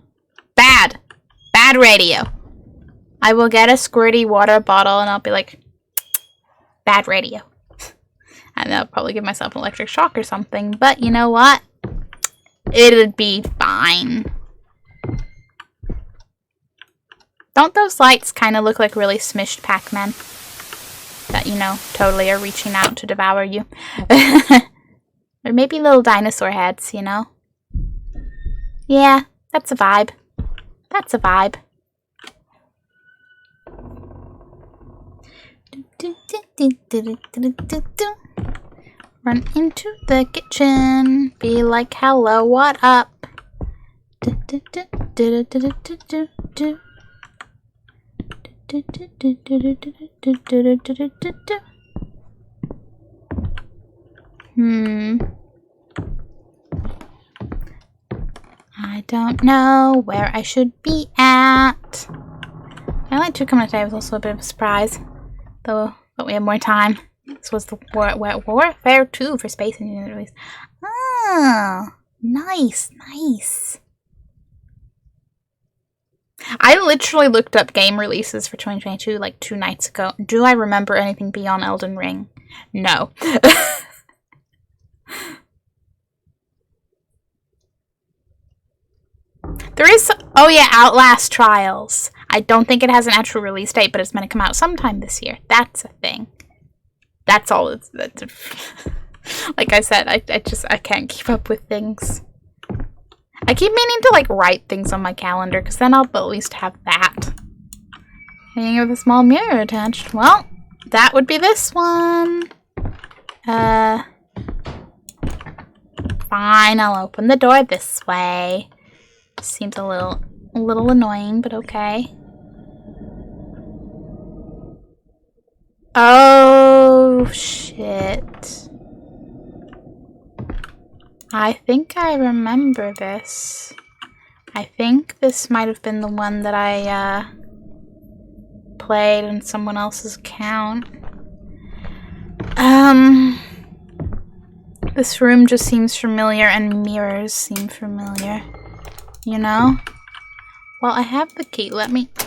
Speaker 1: Bad radio. I will get a squirty water bottle and I'll be like, bad radio. And I'll probably give myself an electric shock or something, but you know what? It'd be fine. Don't those lights kind of look like really smished Pac-Man? That, totally are reaching out to devour you. Or maybe little dinosaur heads, Yeah, that's a vibe. That's a vibe. Run into the kitchen. Be like, hello, what up? I don't know where I should be at. I like to come today was also a bit of a surprise, though. But we have more time. This was the Warfare 2 for Space Engineering release. Oh, nice. I literally looked up game releases for 2022 like 2 nights ago. Do I remember anything beyond Elden Ring? No. There is, oh yeah, Outlast Trials. I don't think it has an actual release date, but it's meant to come out sometime this year. That's a thing. That's all. Like I said, I can't keep up with things. I keep meaning to write things on my calendar, because then I'll at least have that. Hanging with a small mirror attached. Well, that would be this one. Fine. Fine, I'll open the door this way. Seems a little annoying, but okay. Oh, shit. I think I remember this. I think this might have been the one that I, played on someone else's account. This room just seems familiar, and mirrors seem familiar. You know? Well, I have the key.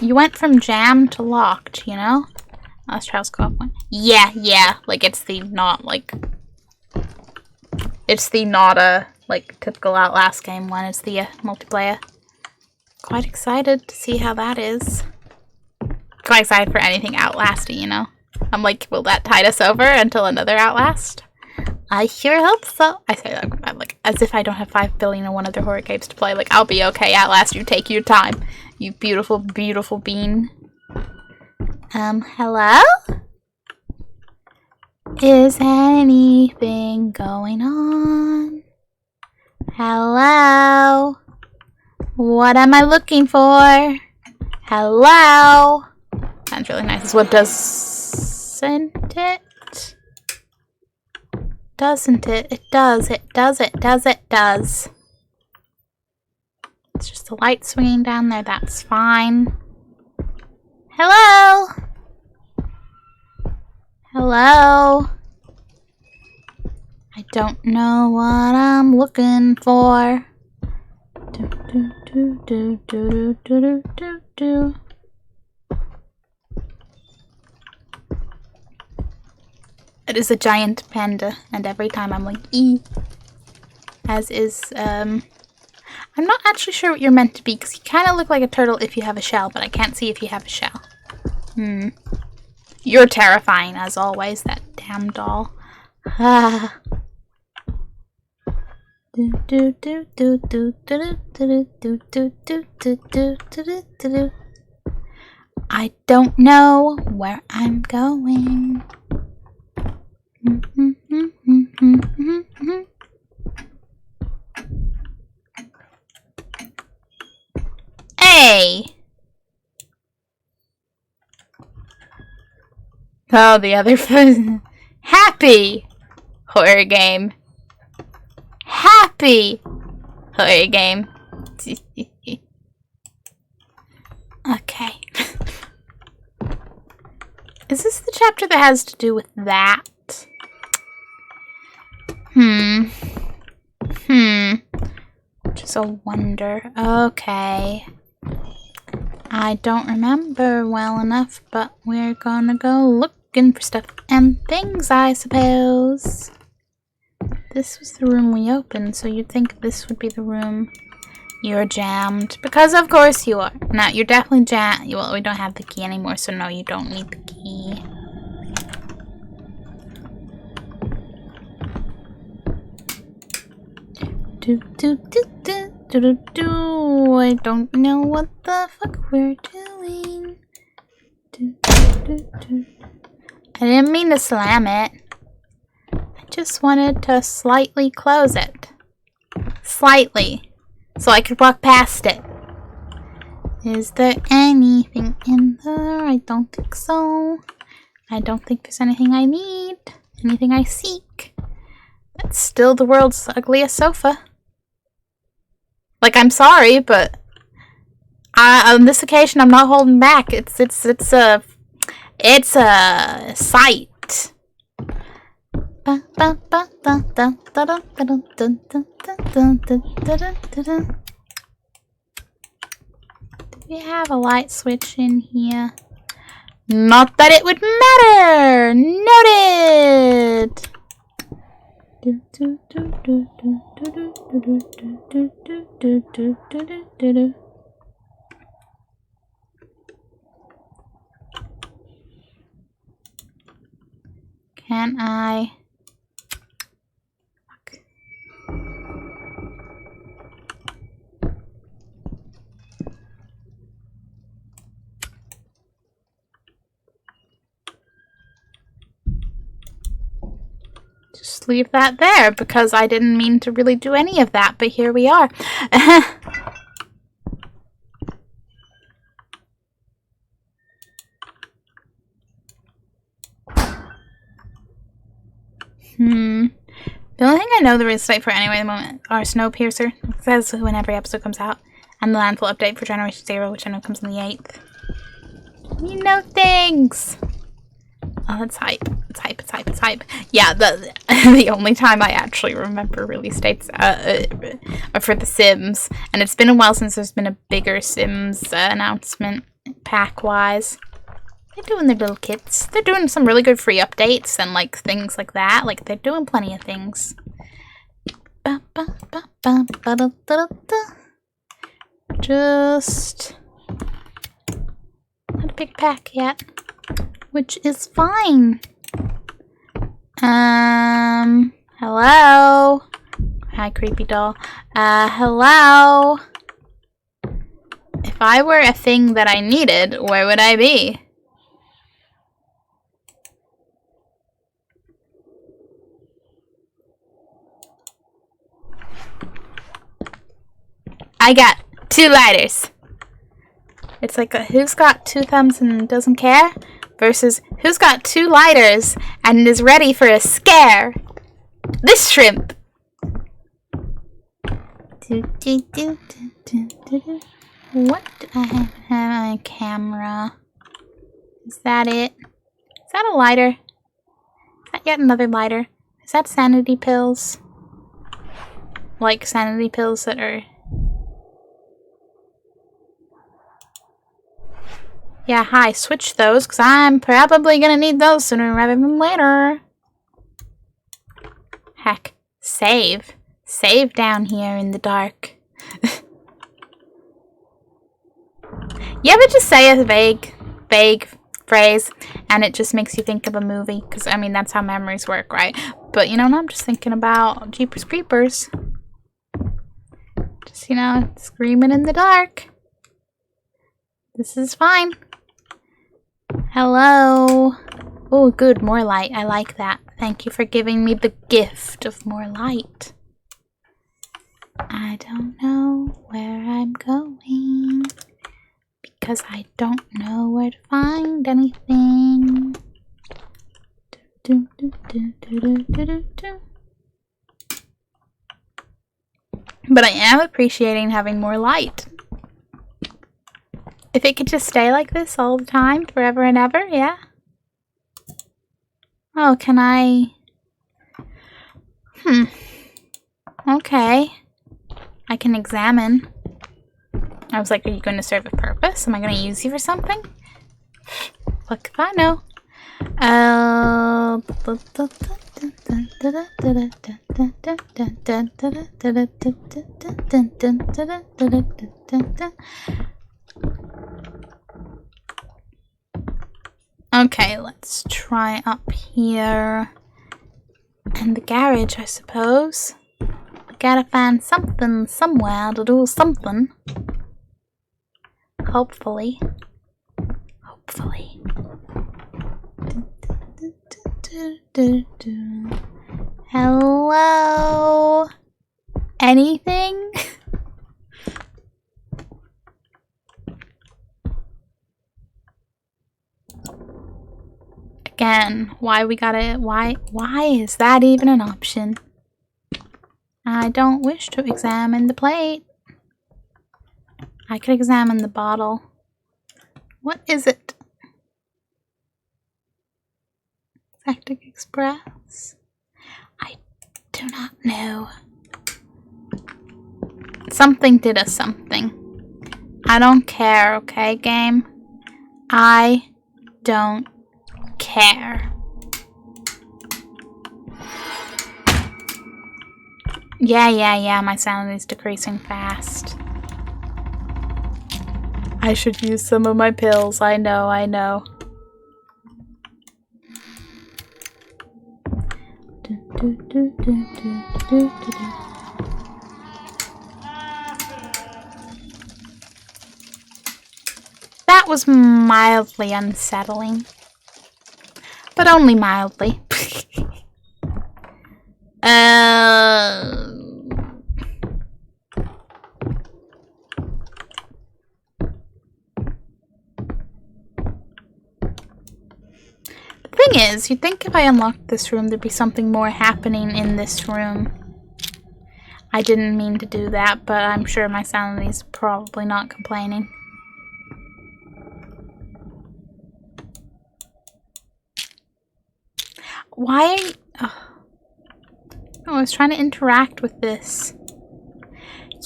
Speaker 1: You went from jammed to locked, you know? Last trials co-op one. Yeah. Like, it's the not a, like, typical Outlast game one. It's the, multiplayer. Quite excited to see how that is. Quite excited for anything Outlasty, you know? I'm like, will that tide us over until another Outlast? I sure hope so. I say that I'm like, as if I don't have 5 billion and one other horror games to play. Like, I'll be okay, Outlast, you take your time. You beautiful, beautiful bean. Hello? Is anything going on? Hello? What am I looking for? Hello? Sounds really nice. What doesn't it? Doesn't it? It does. It does. It does. It does. It's just the light swinging down there. That's fine. Hello? Hello? I don't know what I'm looking for. Do, do, do, do, do, do, do, do. It is a giant panda, and every time I'm like, ee. As is, I'm not actually sure what you're meant to be, because you kind of look like a turtle if you have a shell, but I can't see if you have a shell. You're terrifying, as always, that damn doll. Ah. Do do do do do do do do do do do do do do. I don't know where I'm going. Hey! Oh, the other person. Happy horror game. Happy horror game. Okay. Is this the chapter that has to do with that? Just a wonder. Okay. I don't remember well enough, but we're gonna go looking for stuff and things, I suppose. This was the room we opened, so you'd think this would be the room. You're jammed. Because of course you are. No, you're definitely jammed. Well, we don't have the key anymore, so no, you don't need the key. I don't know what the fuck we're doing. I didn't mean to slam it. I just wanted to slightly close it. Slightly. So I could walk past it. Is there anything in there? I don't think so. I don't think there's anything I need. Anything I seek. That's still the world's ugliest sofa. Like, I'm sorry, but on this occasion, I'm not holding back. It's a sight. Do we have a light switch in here? Not that it would matter! Noted! Can I? Fuck. Just just leave that there because I didn't mean to really do any of that, but here we are. The only thing I know the release date for anyway at the moment are Snowpiercer. It says when every episode comes out. And the landfill update for Generation Zero, which I know comes on the 8th. You know things! Oh, it's hype. It's hype, it's hype, it's hype. Yeah, the only time I actually remember release dates are for The Sims. And it's been a while since there's been a bigger Sims announcement, pack-wise. They're doing their little kits. They're doing some really good free updates and, like, things like that. Like, they're doing plenty of things. Just not a big pack yet, which is fine. Hello? Hi, creepy doll. Hello? If I were a thing that I needed, where would I be? I got 2 lighters. It's like a who's got 2 thumbs and doesn't care versus who's got 2 lighters and is ready for a scare. This shrimp. What do I have on my camera? Is that it? Is that a lighter? Is that yet another lighter? Is that sanity pills? Like sanity pills that are... Yeah, hi, switch those, because I'm probably going to need those sooner rather than later. Heck, save. Save down here in the dark. You ever just say a vague phrase, and it just makes you think of a movie? Because, I mean, that's how memories work, right? But, you know, I'm just thinking about Jeepers Creepers. Just, you know, screaming in the dark. This is fine. Hello. Oh, good, more light. I like that. Thank you for giving me the gift of more light. I don't know where I'm going because I don't know where to find anything. But I am appreciating having more light. If it could just stay like this all the time, forever and ever, yeah? Oh, can I... Okay. I can examine. I was like, are you going to serve a purpose? Am I going to use you for something? Look if I know. Okay, let's try up here. In the garage, I suppose. We gotta find something somewhere to do something. Hopefully. Hopefully. Hello? Anything? Again, why is that even an option? I don't wish to examine the plate. I could examine the bottle. What is it? Galactic Express? I do not know. Something did a something. I don't care, okay, game? I don't care. Yeah, my sanity's decreasing fast. I should use some of my pills, I know. That was mildly unsettling. But only mildly. The thing is, you'd think if I unlocked this room, there'd be something more happening in this room. I didn't mean to do that, but I'm sure my sanity's probably not complaining. Why are you... Oh, I was trying to interact with this.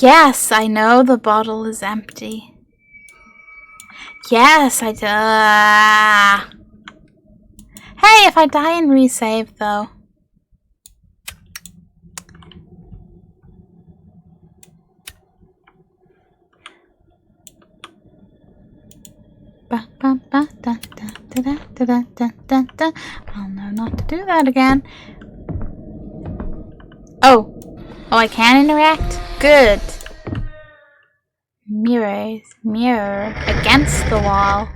Speaker 1: Yes, I know the bottle is empty. Yes, I do. Hey, if I die and resave, though. I'll know not to do that again. Oh, I can interact? Good. Mirrors, mirror against the wall.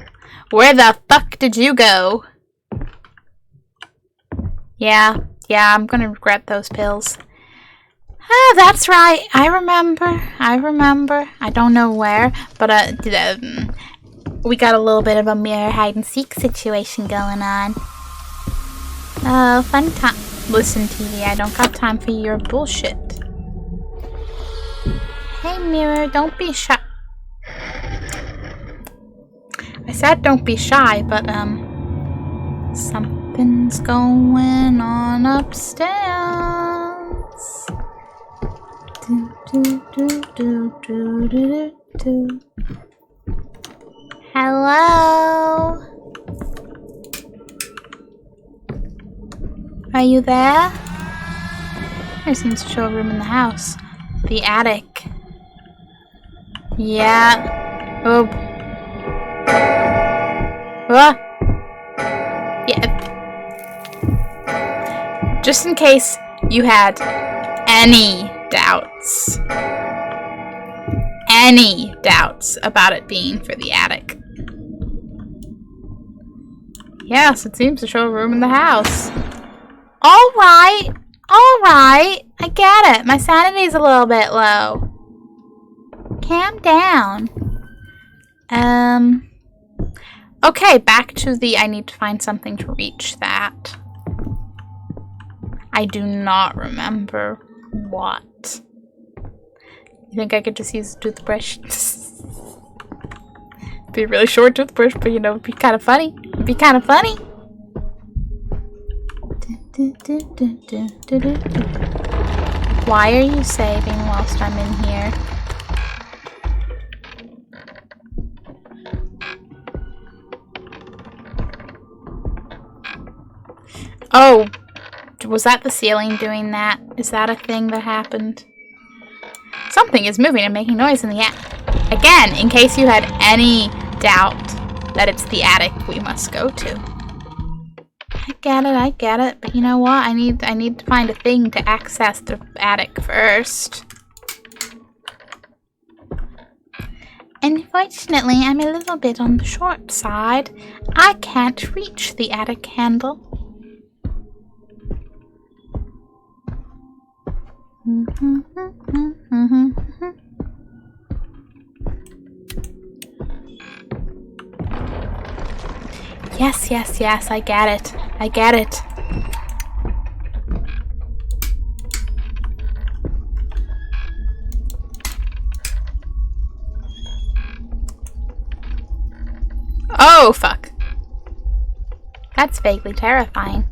Speaker 1: Where the fuck did you go? Yeah, I'm gonna regret those pills. Ah, that's right. I remember. I don't know where, but we got a little bit of a mirror hide and seek situation going on. Oh, fun time. Listen, TV, I don't got time for your bullshit. Hey, mirror, don't be shy. I said don't be shy, but, something's going on upstairs. Hello? Are you there? There seems to show a room in the house. The attic. Yeah. Oh. Ah. Yeah. Just in case you had any doubts. Any doubts about it being for the attic. Yes, it seems to show a room in the house. Alright, I get it. My sanity's a little bit low. Calm down. Okay, back to the I need to find something to reach that. I do not remember what. You think I could just use a toothbrush? Be a really short toothbrush, but you know, it'd be kind of funny. Why are you saving whilst I'm in here? Oh, was that the ceiling doing that? Is that a thing that happened? Something is moving and making noise in the attic. Again, in case you had any doubt that it's the attic we must go to. I get it. But you know what? I need to find a thing to access the attic first. Unfortunately, I'm a little bit on the short side. I can't reach the attic handle. Yes, I get it. Oh, fuck. That's vaguely terrifying.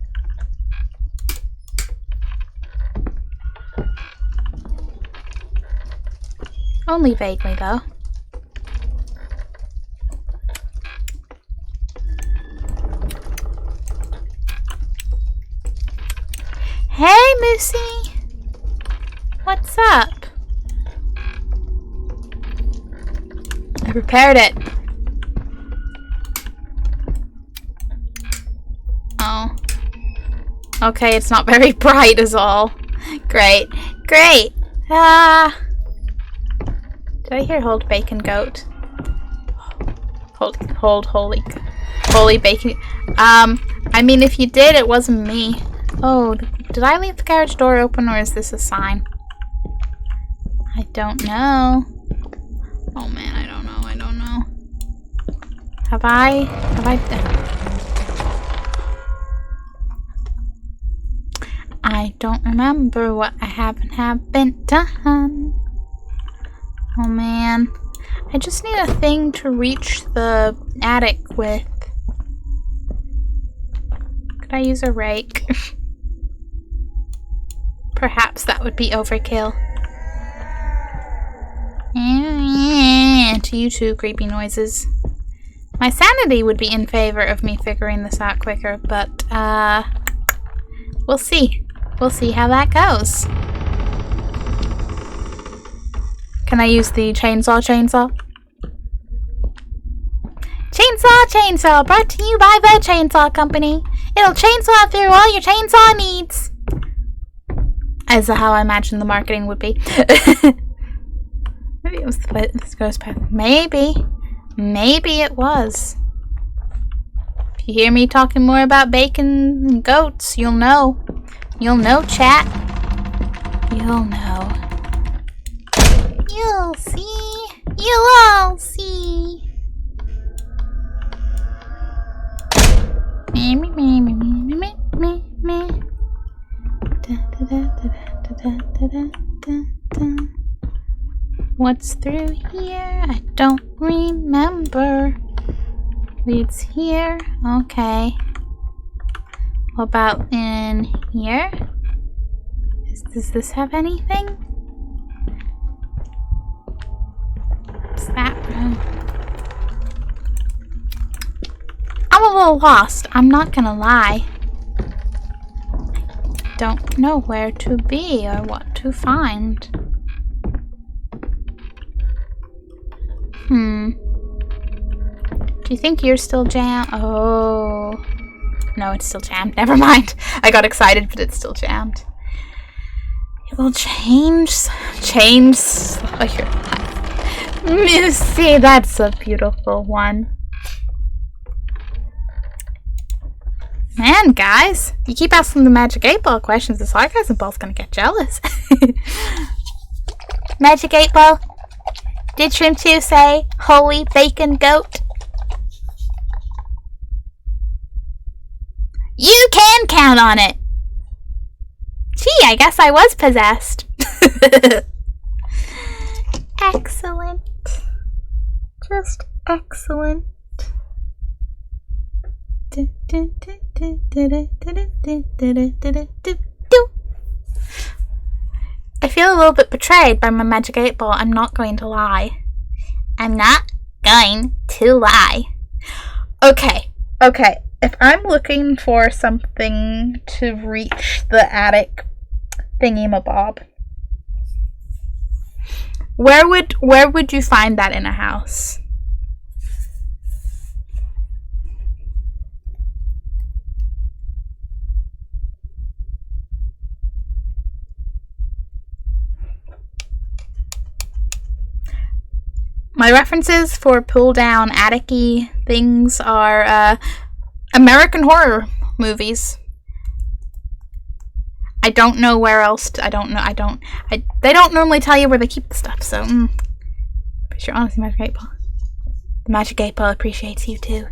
Speaker 1: Only vaguely, though. Hey, Moosey! What's up? I repaired it. Oh. Okay, it's not very bright is all. Great. Did I hear hold bacon goat? Hold holy bacon. I mean, if you did, it wasn't me. Oh, did I leave the garage door open or is this a sign? I don't know. Oh man, I don't know. Have I I don't remember what I haven't done. Oh man. I just need a thing to reach the attic with. Could I use a rake? Perhaps that would be overkill. To you two creepy noises. My sanity would be in favor of me figuring this out quicker, but we'll see. We'll see how that goes. Can I use the chainsaw? Chainsaw, brought to you by the Chainsaw Company. It'll chainsaw through all your chainsaw needs. As how I imagine the marketing would be. Maybe it was this ghost path. Maybe it was. If you hear me talking more about bacon and goats, you'll know. You'll know, chat. You'll know. You'll see. You'll all see. What's through here? I don't remember. Leads here. Okay. What about in here? Does this have anything? What's that room? I'm a little lost. I'm not gonna lie. I don't know where to be or what to find. Do you think you're still jammed? Oh. No, it's still jammed. Never mind. I got excited, but it's still jammed. It will change your life. See, that's a beautiful one. Man, guys, you keep asking the Magic 8 Ball questions, the Sarcasm Ball's gonna get jealous. Magic 8 Ball, did Shrimp 2 say, holy bacon goat? You can count on it! Gee, I guess I was possessed. Excellent. Just excellent. I feel a little bit betrayed by my Magic 8 Ball. I'm not going to lie. Okay. If I'm looking for something to reach the attic thingy-mabob, where would you find that in a house? My references for pull-down attic-y things are American horror movies. I don't know where else. They don't normally tell you where they keep the stuff, so. But you're honestly Magic 8 Ball. The Magic 8 Ball appreciates you too.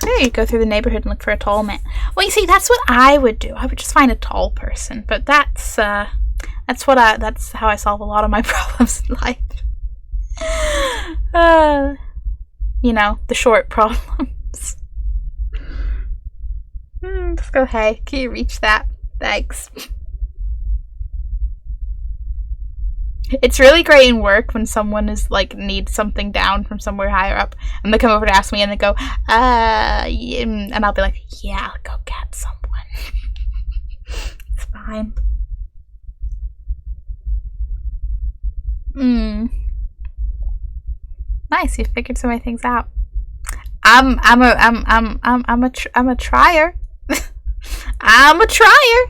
Speaker 1: Maybe you go through the neighborhood and look for a tall man. Well, you see, that's what I would do. I would just find a tall person. But that's how I solve a lot of my problems in life. You know, the short problems. Let's go, hey, can you reach that? Thanks. It's really great in work when someone is like needs something down from somewhere higher up and they come over to ask me and they go, and I'll be like, yeah, I'll go get someone. It's fine. Nice, you figured so many things out. I'm a trier. I'm a trier.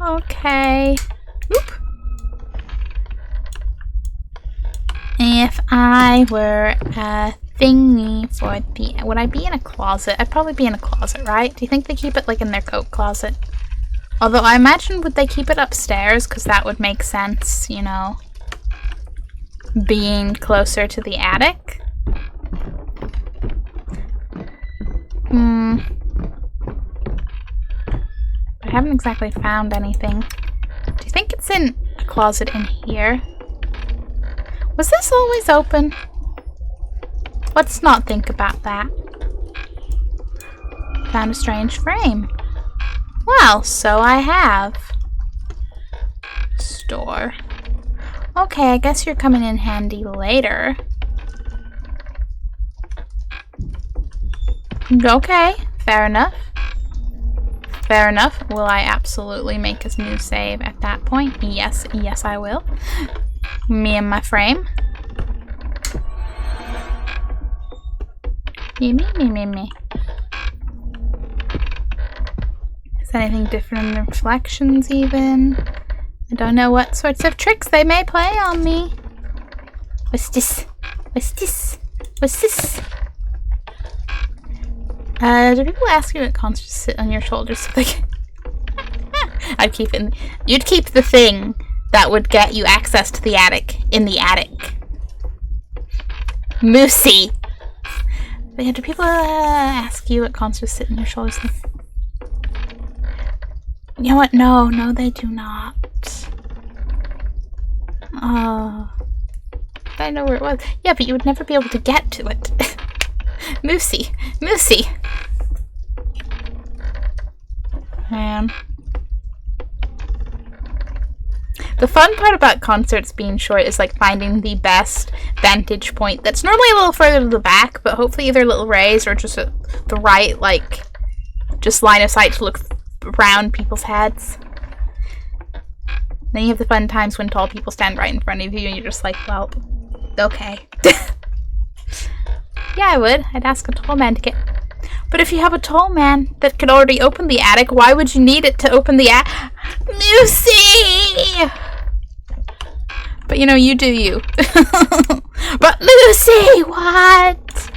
Speaker 1: Okay. Oop. If I were a thingy for the... Would I be in a closet? I'd probably be in a closet, right? Do you think they keep it like in their coat closet? Although I imagine would they keep it upstairs? Because that would make sense, you know. Being closer to the attic. I haven't exactly found anything. Do you think it's in a closet in here? Was this always open? Let's not think about that. Found a strange frame. Well, so I have. Store. Okay, I guess you're coming in handy later. Okay, fair enough. Fair enough. Will I absolutely make a new save at that point? Yes, yes I will. Me and my frame. Me. Is anything different in the reflections even? I don't know what sorts of tricks they may play on me. What's this? What's this? What's this? Do people ask you what concerts to sit on your shoulders so they can... I'd keep it in... You'd keep the thing that would get you access to the attic in the attic. Moosey! But yeah, do people ask you what concerts to sit on your shoulders? You know what? No, they do not. Oh. I know where it was. Yeah, but you would never be able to get to it. Moosey. Man. The fun part about concerts being short is like finding the best vantage point that's normally a little further to the back, but hopefully either a little raised or just the right, like, just line of sight to look around people's heads. Then you have the fun times when tall people stand right in front of you and you're just like, well, okay. Yeah, I would. I'd ask a tall man to get... But if you have a tall man that could already open the attic, why would you need it to open the attic? Lucy! But you know, you do you. But Lucy, what?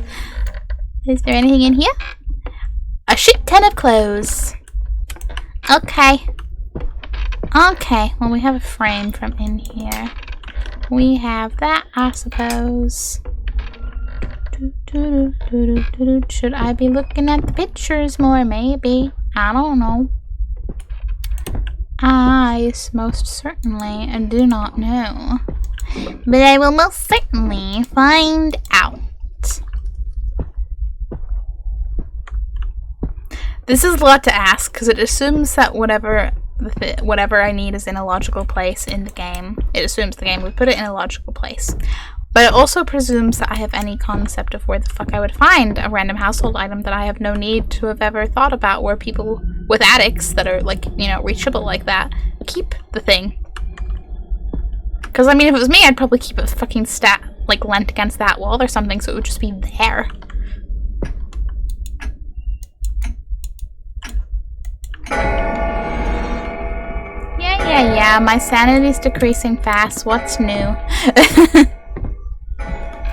Speaker 1: Is there anything in here? A shit ton of clothes. Okay. Okay, well we have a frame from in here. We have that, I suppose. Should I be looking at the pictures more? Maybe. I don't know. I most certainly do not know. But I will most certainly find out. This is a lot to ask because it assumes that whatever I need is in a logical place in the game. It assumes the game would put it in a logical place. But it also presumes that I have any concept of where the fuck I would find a random household item that I have no need to have ever thought about, where people with attics that are, like, you know, reachable like that keep the thing. Because, I mean, if it was me, I'd probably keep it fucking lent against that wall or something, so it would just be there. Yeah, my sanity's decreasing fast. What's new?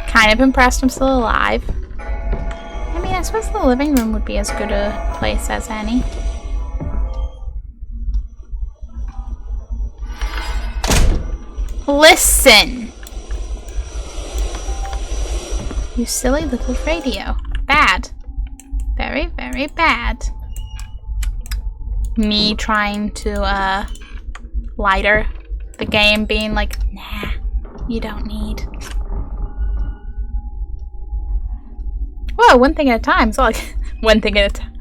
Speaker 1: Kind of impressed I'm still alive. I mean, I suppose the living room would be as good a place as any. Listen! You silly little radio. Bad. Very, very bad. Me trying to, lighter the game being like, nah, you don't need. Whoa, one thing at a time. It's all like, one thing at a time.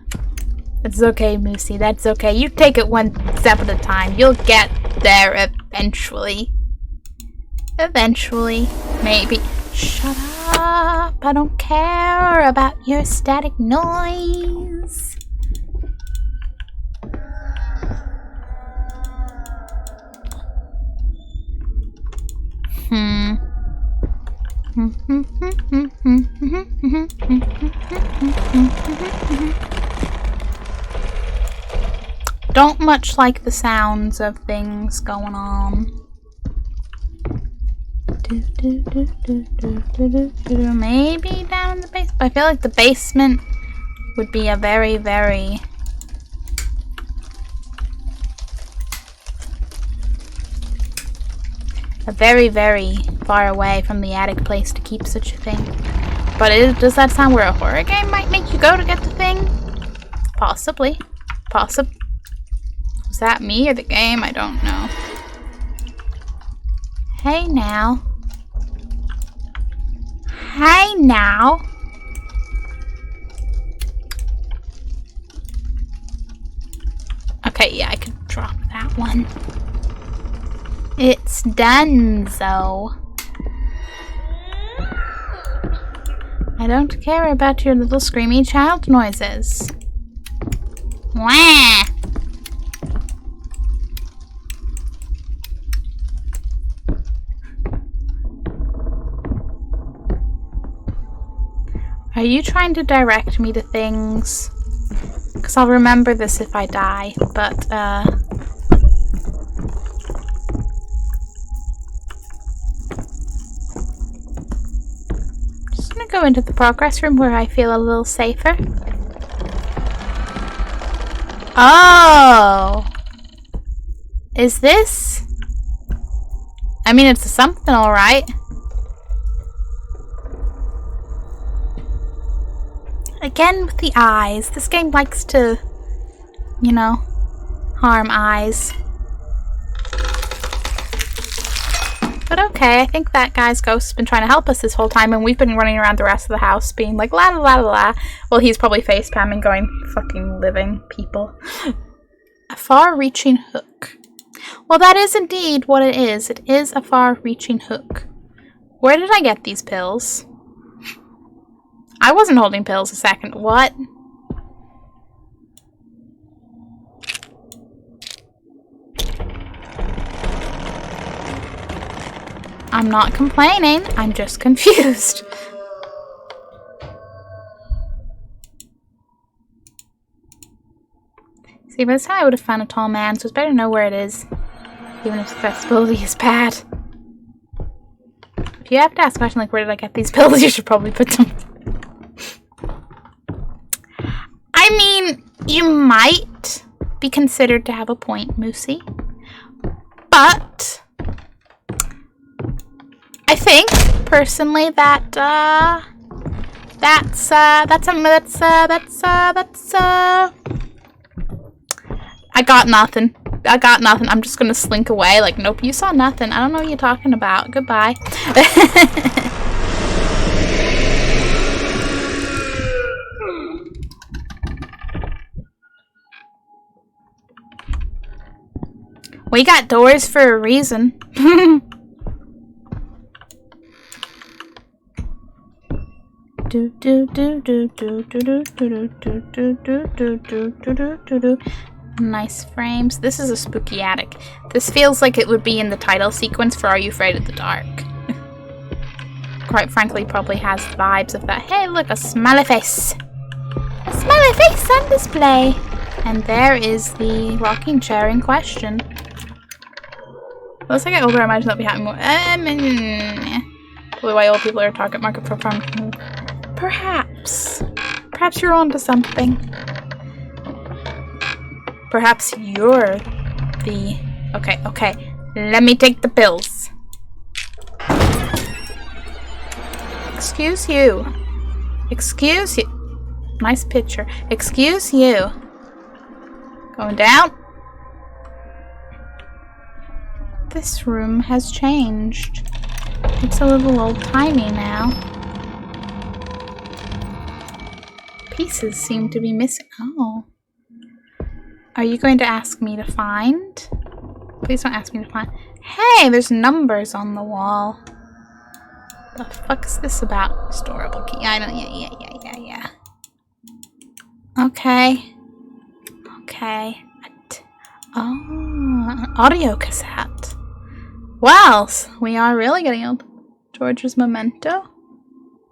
Speaker 1: It's okay, Moosey. That's okay. You take it one step at a time. You'll get there eventually. Eventually. Maybe. Shut up. I don't care about your static noise. Don't much like the sounds of things going on. Maybe down But I feel like the basement would be a very, very... very far away from the attic place to keep such a thing. But does that sound where a horror game might make you go to get the thing? Possibly. Is that me or the game? I don't know. Hey now. Hey now. Okay, yeah, I could drop that one. It's done, so. I don't care about your little screamy child noises. Wah! Are you trying to direct me to things? Because I'll remember this if I die, but, just gonna go into the progress room where I feel a little safer. Oh! Is this? I mean, it's something, alright. Again with the eyes. This game likes to, you know, harm eyes. But okay, I think that guy's ghost's been trying to help us this whole time, and we've been running around the rest of the house being like la la la la la. Well, he's probably face palming going, fucking living people. A far-reaching hook. Well, that is indeed what it is. It is a far-reaching hook. Where did I get these pills? I wasn't holding pills a second. What? I'm not complaining. I'm just confused. See, by this time I would have found a tall man, so it's better to know where it is. Even if accessibility is bad. If you have to ask a question like, where did I get these pills? You should probably put them... I mean, you might be considered to have a point, Moosey. But I think personally that I got nothing. I'm just gonna slink away like, nope, you saw nothing. I don't know what you're talking about. Goodbye. We got doors for a reason. Nice frames. This is a spooky attic. This feels like it would be in the title sequence for Are You Afraid of the Dark? Quite frankly, probably has vibes of that. Hey, look, a smiley face. A smiley face on display. And there is the rocking chair in question. As I get older, I imagine that'll be happening more. Probably why old people are a target market for farm. Perhaps. Perhaps you're onto something. Perhaps you're the... Okay. Let me take the pills. Excuse you. Excuse you. Nice picture. Excuse you. Going down. This room has changed. It's a little old-timey now. Pieces seem to be missing. Oh. Are you going to ask me to find? Please don't ask me to find. Hey, there's numbers on the wall. The fuck's this about? Storable key. I don't. Yeah. Okay. Oh, an audio cassette. Wow, we are really getting old. George's memento.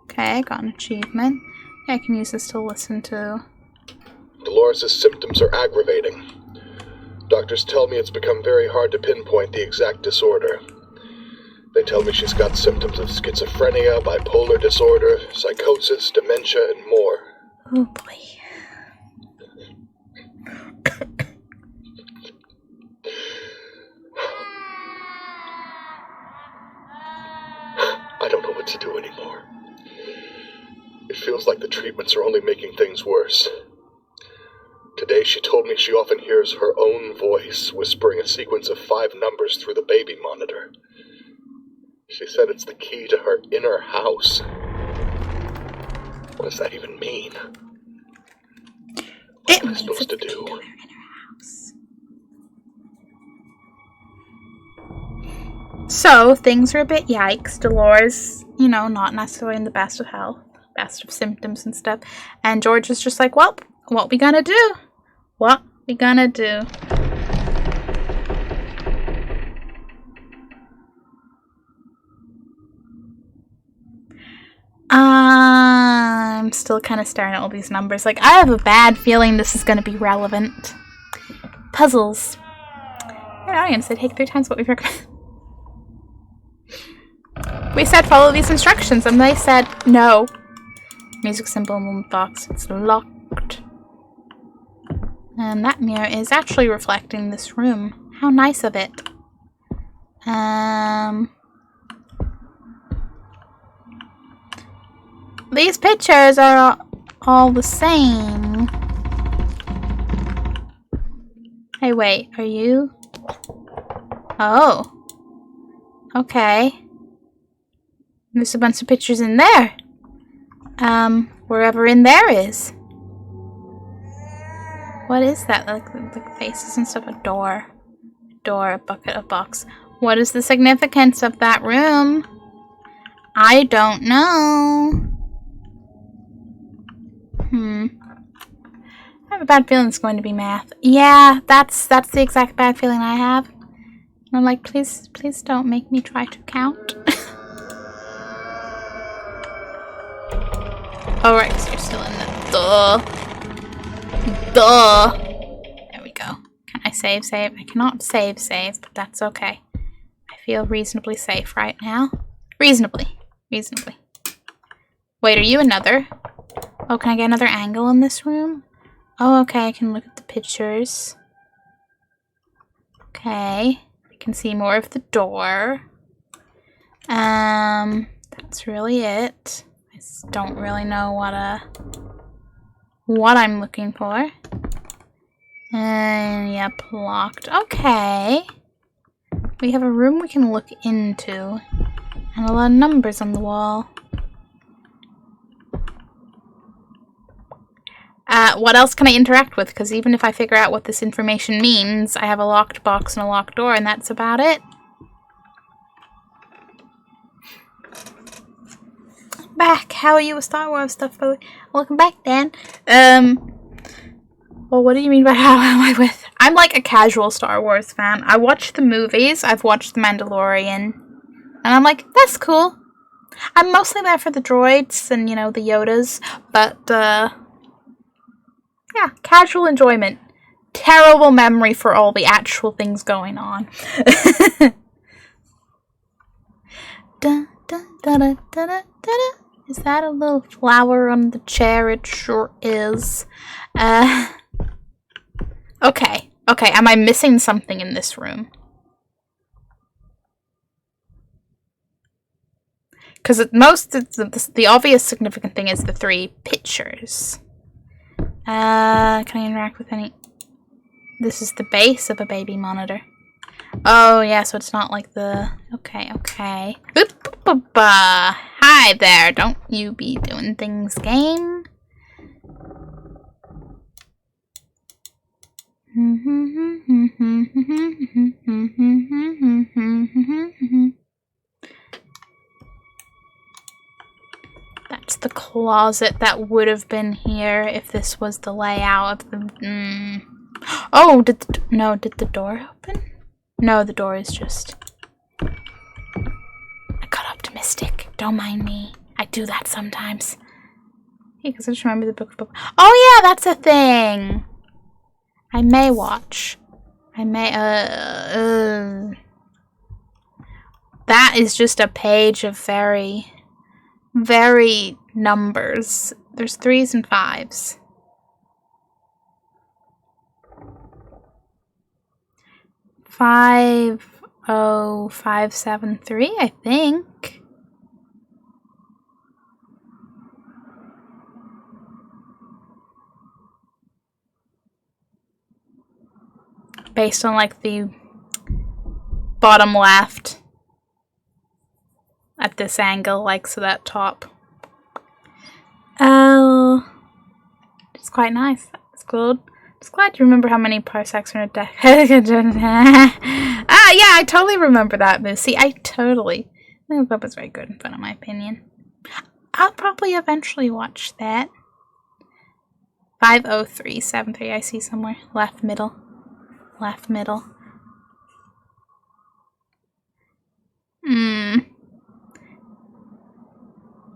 Speaker 1: Okay, got an achievement. Yeah, I can use this to listen to.
Speaker 6: Delores' symptoms are aggravating. Doctors tell me it's become very hard to pinpoint the exact disorder. They tell me she's got symptoms of schizophrenia, bipolar disorder, psychosis, dementia, and more.
Speaker 1: Oh boy.
Speaker 6: I don't know what to do anymore. It feels like the treatments are only making things worse. Today she told me she often hears her own voice whispering a sequence of 5 numbers through the baby monitor. She said it's the key to her inner house. What does that even mean? What am I supposed to do?
Speaker 1: So, things are a bit yikes. Delores, not necessarily in the best of health, best of symptoms and stuff. And George is just like, well, what we gonna do? What we gonna do? I'm still kind of staring at all these numbers. Like, I have a bad feeling this is gonna be relevant. Puzzles. Our audience, they take 3 times what we've recommended. We said follow these instructions, and they said no. Music symbol in the box. It's locked. And that mirror is actually reflecting this room. How nice of it. These pictures are all the same. Hey, wait. Are you? Oh. Okay. There's a bunch of pictures in there. Wherever in there is. What is that? Like faces and stuff. A door. A bucket, a box. What is the significance of that room? I don't know. I have a bad feeling it's going to be math. Yeah, that's the exact bad feeling I have. And I'm like, please don't make me try to count. Oh, right, because you're still in the... Duh. There we go. Can I save? I cannot save, but that's okay. I feel reasonably safe right now. Reasonably. Wait, are you another? Oh, can I get another angle in this room? Oh, okay, I can look at the pictures. Okay. I can see more of the door. That's really it. I just don't really know what I'm looking for. And yep, locked. Okay. We have a room we can look into. And a lot of numbers on the wall. What else can I interact with? Because even if I figure out what this information means, I have a locked box and a locked door, and that's about it. Back. How are you with Star Wars stuff? Welcome back, Dan. Well, what do you mean by how am I with? I'm like a casual Star Wars fan. I watch the movies. I've watched The Mandalorian. And I'm like, that's cool. I'm mostly there for the droids and, the Yodas. But, yeah, casual enjoyment. Terrible memory for all the actual things going on. Da, da, da, da, da, da, da. Is that a little flower on the chair? It sure is. Okay. Am I missing something in this room? Because the obvious significant thing is the 3 pictures. Can I interact with any? This is the base of a baby monitor. Oh, yeah, so it's not like the... Okay. Hi there, don't you be doing things, game. That's the closet that would have been here if this was the layout of the... Oh, did the door open? No, the door is just... I got optimistic. Don't mind me. I do that sometimes. Hey, because I just remember the book. Oh yeah, that's a thing! I may watch. I may, That is just a page of very, very numbers. There's 3s and 5s. 50573, I think. Based on like the bottom left at this angle, like so that top. Oh, it's quite nice. It's good. Just glad you remember how many parsecs are in a deck. Yeah, I totally remember that, Moosey. I think that was very good, in my opinion. I'll probably eventually watch that. 50373, I see somewhere. Left middle. Left middle.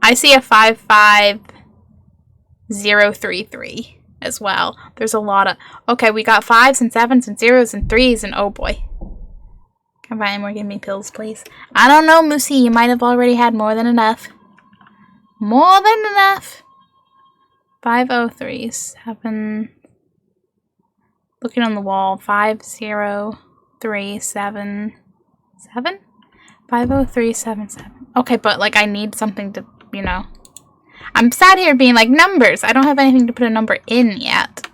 Speaker 1: I see a 55033 as well. There's a lot of... Okay, we got 5s and 7s and 0s and 3s and oh boy. Can I find more? Give me pills, please. I don't know, Moosey. You might have already had more than enough. More than enough. 50377. Looking on the wall. 50377. 50377. Okay, but like I need something to, you know. I'm sat here being like numbers. I don't have anything to put a number in yet.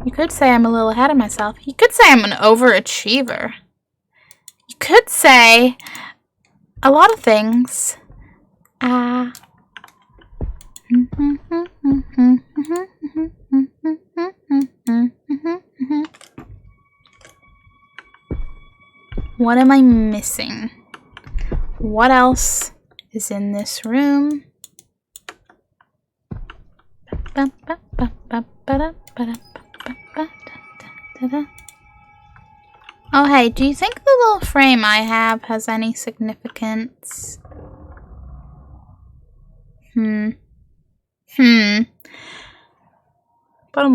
Speaker 1: You could say I'm a little ahead of myself. You could say I'm an overachiever. You could say a lot of things. What am I missing? What else is in this room? Oh, hey, do you think the little frame I have has any significance? Bottom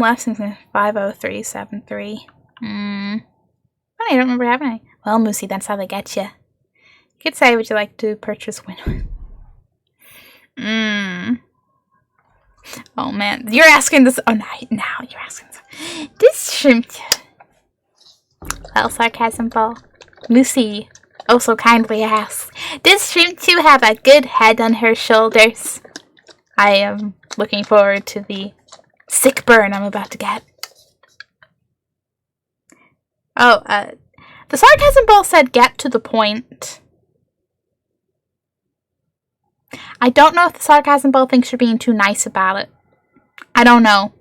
Speaker 1: left since 50373. Funny, I don't remember having any. Well, Moosey, that's how they get you. You could say, would you like to purchase Win? Oh man, you're asking this. Oh, now you're asking this. This shrimp. Well, sarcasm ball. Moosey also kindly asks, does shrimp 2 have a good head on her shoulders? I am looking forward to the sick burn I'm about to get. Oh, the sarcasm ball said get to the point. I don't know if the sarcasm ball thinks you're being too nice about it. I don't know.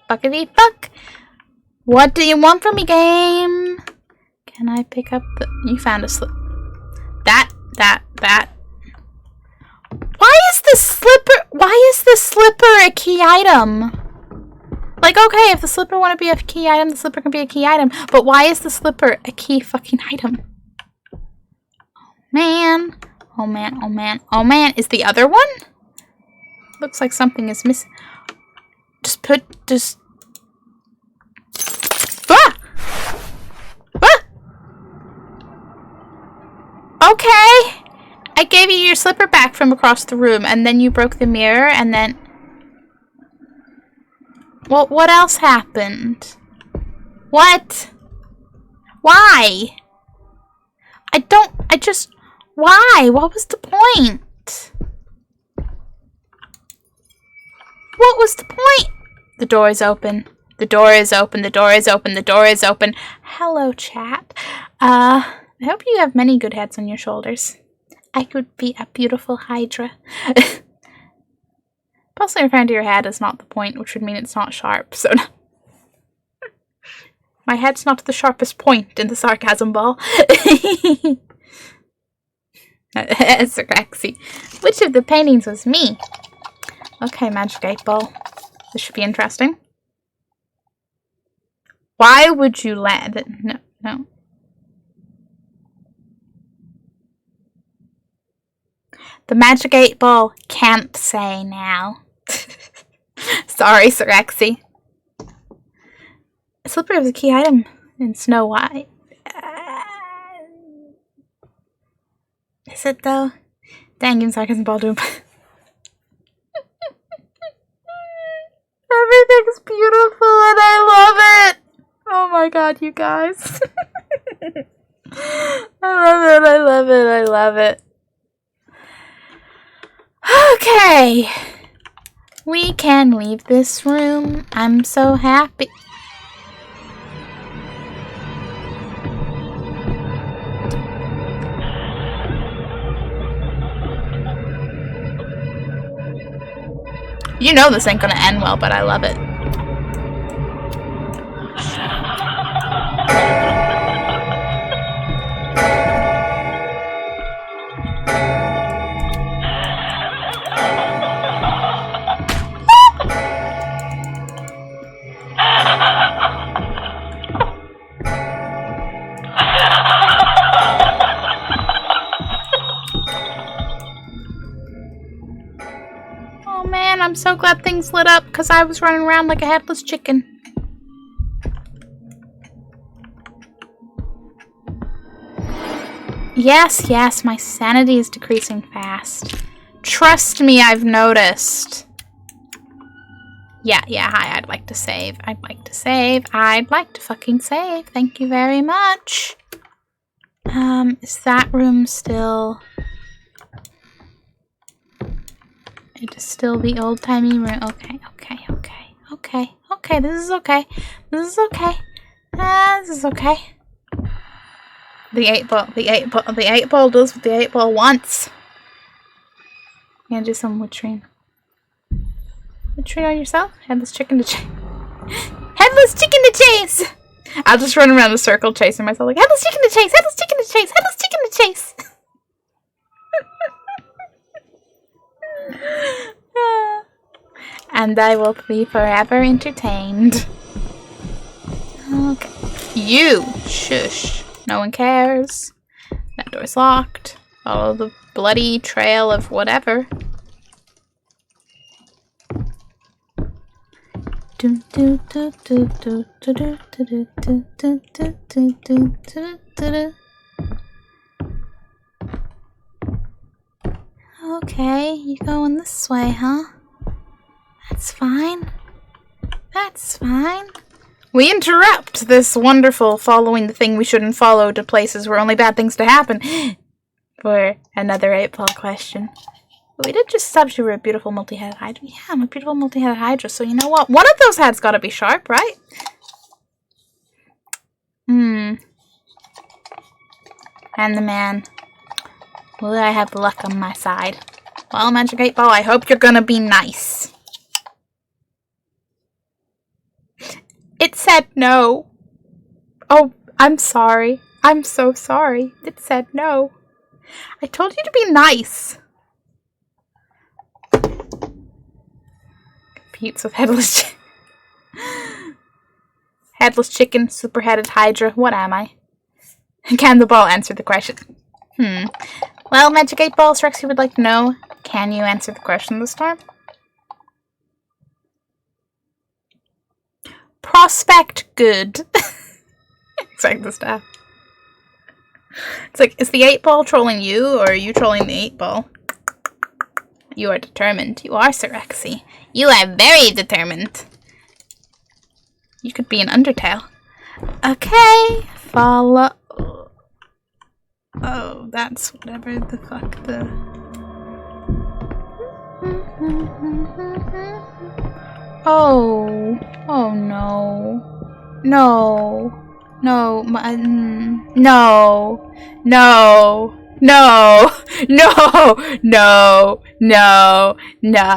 Speaker 1: Buckety fuck. What do you want from me, game? Can I pick up the... You found a slip. That. Why is the slipper a key item? Like, okay, if the slipper want to be a key item, the slipper can be a key item. But why is the slipper a key fucking item? Man. Oh man, oh man, oh man. Is the other one? Looks like something is missing. Ah! Ah! Okay. I gave you your slipper back from across the room, and then you broke the mirror, and then... Well, what else happened? What? Why? Why? What was the point? What was the point? The door is open. The door is open. The door is open. The door is open. Hello, chat. I hope you have many good heads on your shoulders. I could be a beautiful Hydra. Possibly referring to your head is not the point, which would mean it's not sharp, so... My head's not the sharpest point in the sarcasm ball. Sirexy. Which of the paintings was me? Okay, Magic 8 Ball. This should be interesting. Why would you land? No. The magic 8-ball can't say now. Sorry, Sirexi. A slipper is a key item in Snow White. Is it though? Dang, even sarcasm ball doom. Everything's beautiful and I love it! Oh my god, you guys. I love it, I love it, I love it. Okay. We can leave this room. I'm so happy. You know this ain't gonna end well, but I love it. I'm so glad things lit up because I was running around like a headless chicken. Yes, yes, my sanity is decreasing fast. Trust me, I've noticed. Yeah, hi, I'd like to save. I'd like to save. I'd like to fucking save. Thank you very much. Is that room still... It is still the old-timey room. Okay. This is okay. This is okay. This is okay. The 8-ball does what the 8-ball wants. You gonna do some latrine. Latrine on yourself? Headless chicken to chase. Headless chicken to chase! I'll just run around the circle chasing myself like, headless chicken to chase! Headless chicken to chase! Headless chicken to chase! And I will be forever entertained. Okay. You! Shush. No one cares. That door's locked. Follow the bloody trail of whatever. Okay, you going this way, huh? That's fine. That's fine. We interrupt this wonderful following the thing we shouldn't follow to places where only bad things to happen for another 8-ball question. But we did just sub to a beautiful multi-headed hydra. Yeah, I'm a beautiful multi-headed hydra, so you know what? One of those heads gotta be sharp, right? And the man. Will I have luck on my side? Well, Magic 8-ball, I hope you're gonna be nice. It said no. Oh, I'm sorry. I'm so sorry. It said no. I told you to be nice. Competes with headless chicken. Headless chicken, super-headed hydra. What am I? Can the ball answer the question? Well, Magic 8-ball, Rexy would like to know, can you answer the question this time? Prospect good. It's like the staff. It's like, is the 8-ball trolling you, or are you trolling the 8-ball? You are determined. You are Sirexy. You are very determined. You could be an Undertale. Okay, follow. Oh, that's whatever the fuck the... Oh no. No. No, my, no. No. No. No. No. No. No.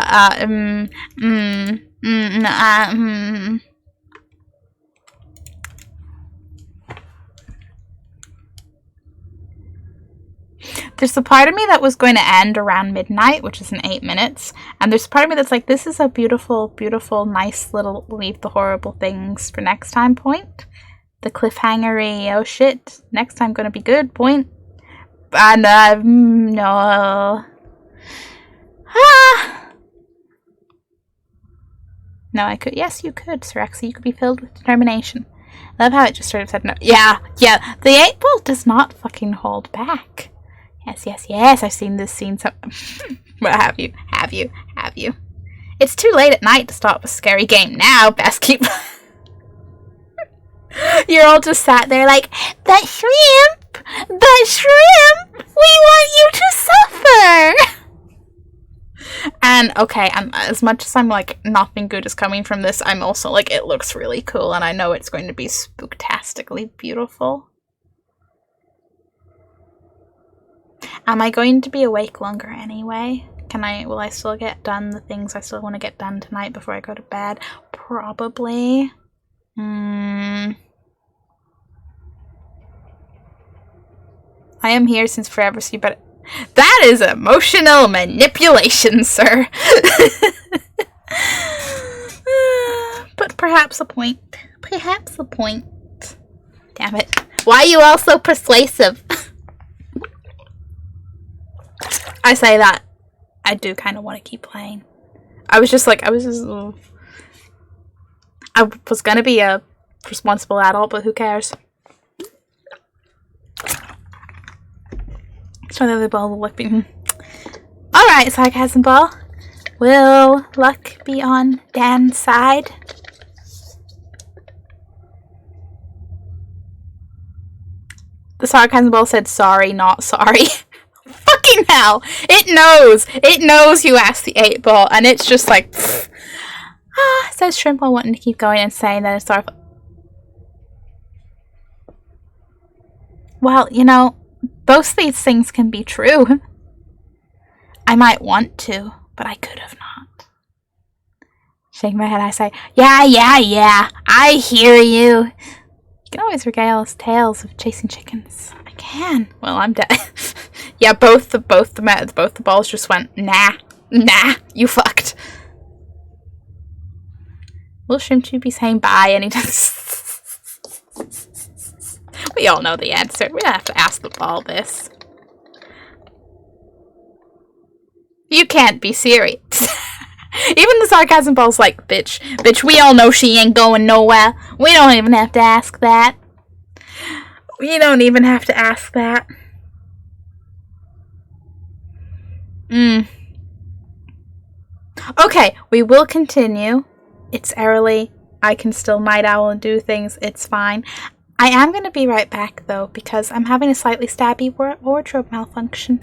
Speaker 1: There's a part of me that was going to end around midnight, which is in 8 minutes. And there's a part of me that's like, this is a beautiful, beautiful, nice little leave the horrible things for next time point. The cliffhangery, oh shit, next time gonna be good point. And, no. Ah! No, I could. Yes, you could, Sirexia. You could be filled with determination. I love how it just sort of said no. Yeah. The 8-ball does not fucking hold back. Yes. I've seen this scene. So, what have you? It's too late at night to start a scary game now. Best keep. You're all just sat there like, that shrimp. We want you to suffer. And okay, as much as I'm like nothing good is coming from this, I'm also like, it looks really cool, and I know it's going to be spooktastically beautiful. Am I going to be awake longer anyway? Will I still get done the things I still want to get done tonight before I go to bed? Probably. I am here since forever, so you better. That is emotional manipulation, sir. But perhaps a point. Damn it. Why are you all so persuasive? I say that. I do kind of want to keep playing. I was gonna be a responsible adult, but who cares? So the other ball will look be. Alright, sarcasm ball. Will luck be on Dan's side? The sarcasm ball said sorry, not sorry. Fucking hell! It knows you asked the 8-ball, and it's just like, says Shrimp while wanting to keep going and saying that it's sorry. Well, you know, both these things can be true. I might want to, but I could have not. Shake my head, I say, yeah, I hear you. You can always regale us tales of chasing chickens. I can. Well, I'm dead. Yeah, both the balls just went, nah, you fucked. Will Shrimp be saying bye and he does. We all know the answer. We don't have to ask the ball this. You can't be serious. Even the sarcasm ball's like, bitch, we all know she ain't going nowhere. We don't even have to ask that. Okay, we will continue. It's early. I can still night owl and do things. It's fine. I am going to be right back, though, because I'm having a slightly stabby wardrobe malfunction.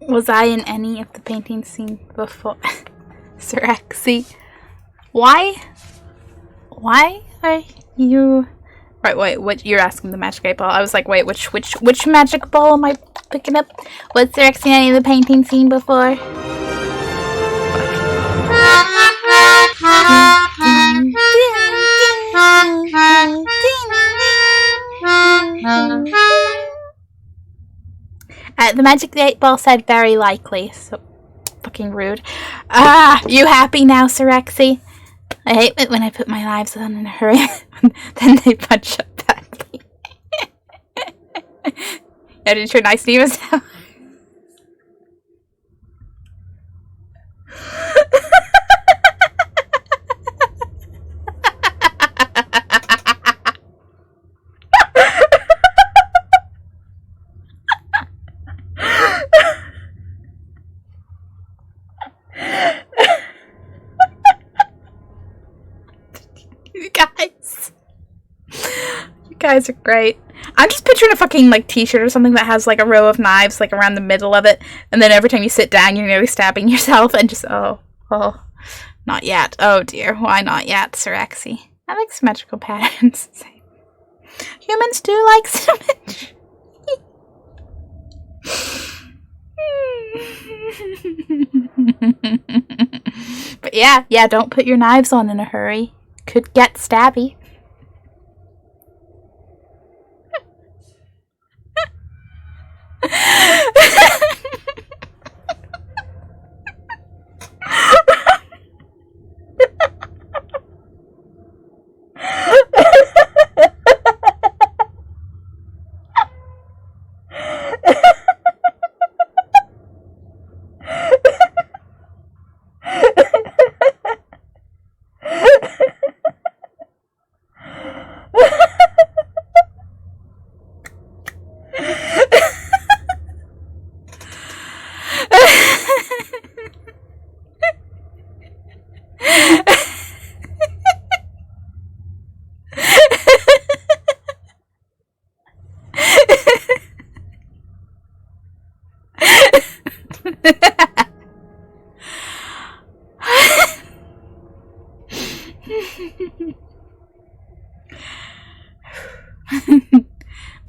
Speaker 1: Was I in any of the painting scene before? Sirexi. Why are you... Right, wait, what, you're asking the magic 8 ball. I was like, wait, which magic ball am I picking up? Was Sirexi in any of the painting scene before? The magic 8 ball said very likely, so fucking rude. You happy now, Sirexi? I hate it when I put my knives on in a hurry, then they punch up badly. Yeah, did your nice demons now? You guys are great. I'm just picturing a fucking like t-shirt or something that has like a row of knives like around the middle of it, and then every time you sit down you're nearly stabbing yourself, and just oh not yet. Oh dear, why not yet, Sirexi? I like symmetrical patterns. Humans do like symmetry. But yeah, don't put your knives on in a hurry. Could get stabby.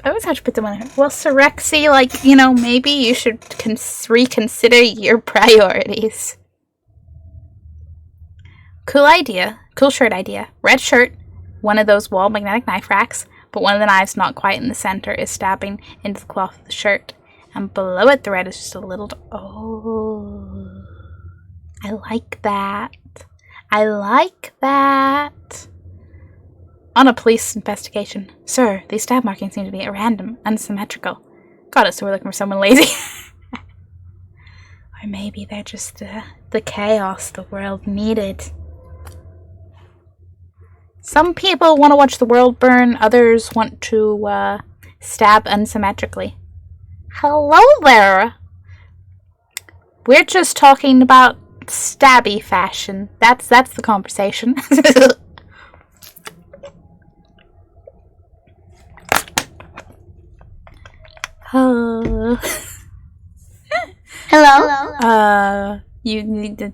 Speaker 1: I always have to put them on. Well, Sirexi, like, you know, maybe you should reconsider your priorities. Cool idea. Cool shirt idea. Red shirt, one of those wall magnetic knife racks, but one of the knives not quite in the center is stabbing into the cloth of the shirt. And below it, the red is just a little... Oh. I like that. I like that. On a police investigation. Sir, these stab markings seem to be at random, unsymmetrical. Got it, so we're looking for someone lazy. Or maybe they're just the chaos the world needed. Some people want to watch the world burn, others want to stab unsymmetrically. Hello there! We're just talking about stabby fashion. That's the conversation. Hello. You need to...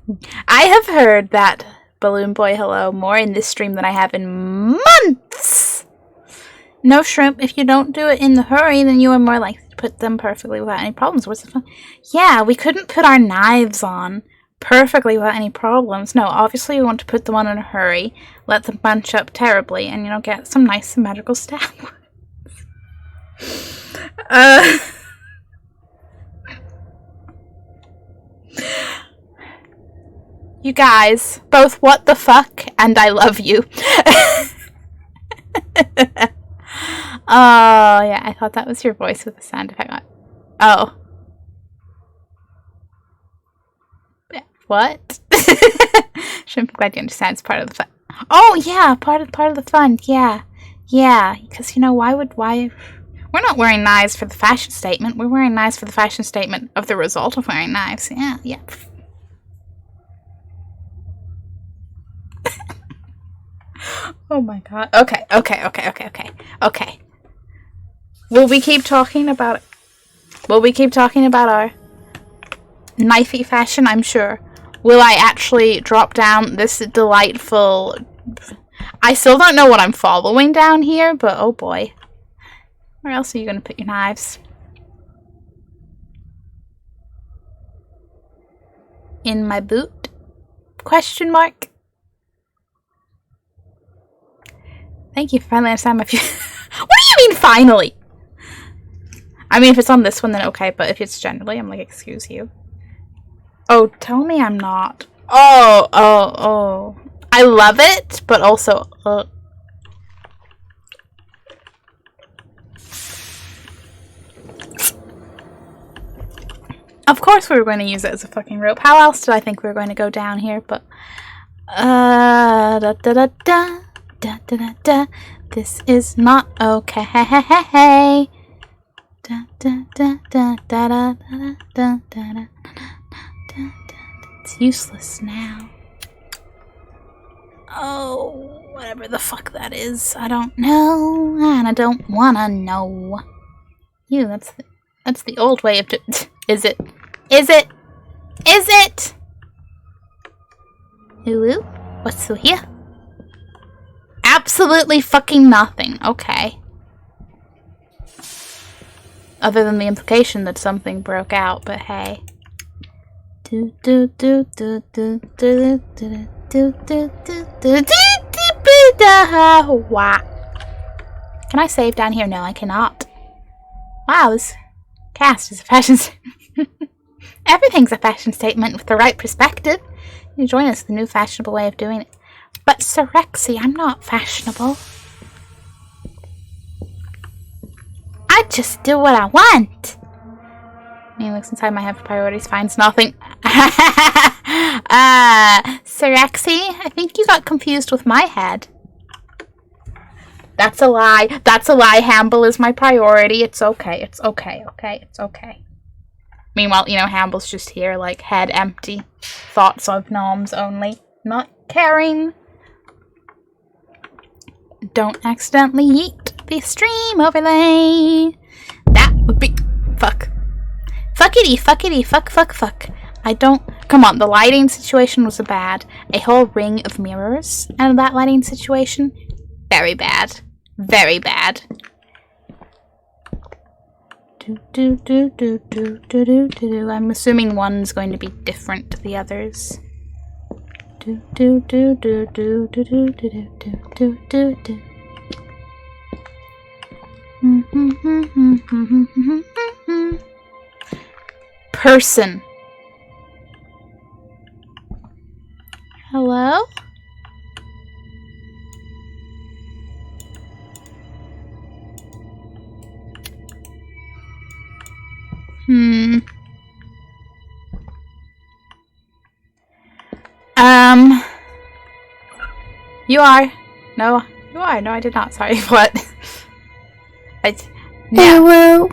Speaker 1: I have heard that Balloon Boy hello more in this stream than I have in months! No, Shrimp, if you don't do it in the hurry, then you are more likely to put them perfectly without any problems. What's the fun? Yeah, we couldn't put our knives on perfectly without any problems. No, obviously we want to put them on in a hurry, let them bunch up terribly, and, you know, get some nice symmetrical stab. You guys, both what the fuck and I love you. Oh, yeah, I thought that was your voice with the sound effect on. Oh. What? Shouldn't be glad you understand it's part of the fun. Oh, yeah, part of the fun, yeah. Yeah, because, you know, why... We're not wearing knives for the fashion statement. We're wearing knives for the fashion statement of the result of wearing knives. Yeah. Oh my god. Okay. Will we keep talking about it? Will we keep talking about knifey fashion, I'm sure. Will I actually drop down this delightful... I still don't know what I'm following down here, but oh boy. Where else are you going to put your knives? In my boot? Question mark? Thank you for finally understanding my What do you mean, finally? I mean, if it's on this one, then okay, but if it's generally, I'm like, excuse you. Oh, tell me I'm not. Oh. I love it, but also, Of course we were going to use it as a fucking rope. How else did I think we were going to go down here? But, This is not okay. It's useless now. Oh, whatever the fuck that is. I don't know, and I don't wanna know. Ew, that's the old way of Is it? Is it? Is it? Ooh, what's through here? Absolutely fucking nothing. Okay. Other than the implication that something broke out, but hey. Can I save down here? No, I cannot. Wow, this cast is a fashion Everything's a fashion statement with the right perspective. You join us, the new fashionable way of doing it. But Sirexi, I'm not fashionable. I just do what I want. He looks inside my head for priorities, finds nothing. Sirexi, I think you got confused with my head. That's a lie. That's a lie. Hamble is my priority. It's okay. It's okay. Okay. It's okay. Meanwhile, you know, Hamble's just here, like, head empty. Thoughts of gnomes only. Not caring. Don't accidentally yeet the stream overlay. That would be... Fuck. Fuckity, fuckity, fuck. I don't... Come on, the lighting situation was bad. A whole ring of mirrors out of that lighting situation? Very bad. Very bad. I'm assuming one's going to be different to the others. Person. Hello? You are. No, you are. No, I did not. Sorry, what? Hello.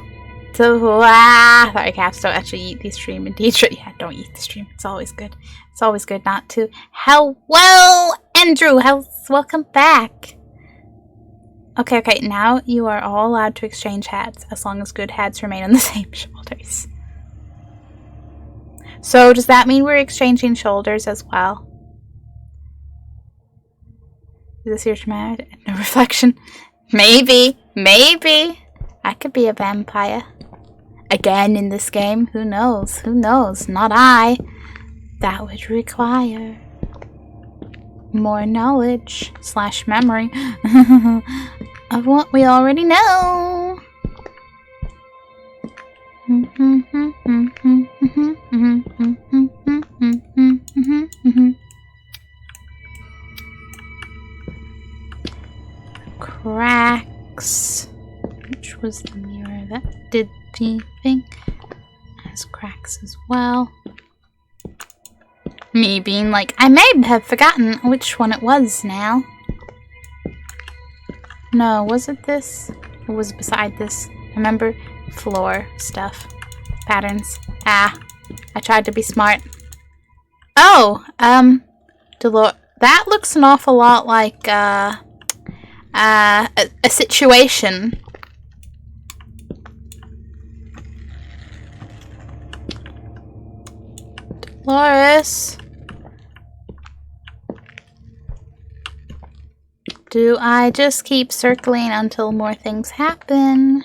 Speaker 1: So, sorry, cats, don't actually eat the stream. Indeed, yeah, don't eat the stream. It's always good. It's always good not to. Hello, Andrew. Welcome back. Okay, now you are all allowed to exchange heads, as long as good heads remain on the same shoulders. So, does that mean we're exchanging shoulders as well? Is this your dramatic? No reflection? Maybe. I could be a vampire. Again in this game. Who knows? Not I. That would require more knowledge / memory of what we already know. Cracks. Which was the mirror that did the thing? Has cracks as well. Me being like, I may have forgotten which one it was now. No, was it this? Or was it beside this? Remember? Floor stuff. Patterns. I tried to be smart. Oh, Delores. That looks an awful lot like, a situation. Delores. Do I just keep circling until more things happen?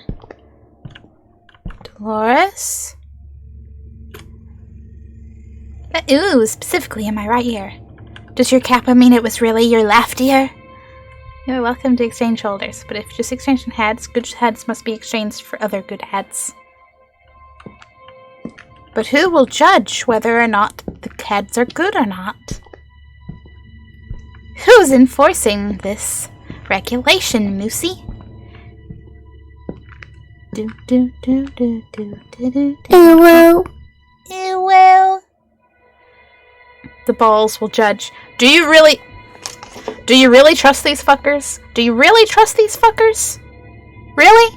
Speaker 1: Delores? Ooh, specifically in my right ear. Does your kappa mean it was really your left ear? You're welcome to exchange shoulders, but if just exchanging heads, good heads must be exchanged for other good heads. But who will judge whether or not the heads are good or not? Who's enforcing this regulation, Moosey? Ew. The balls will judge. Do you really trust these fuckers? Do you really trust these fuckers? Really?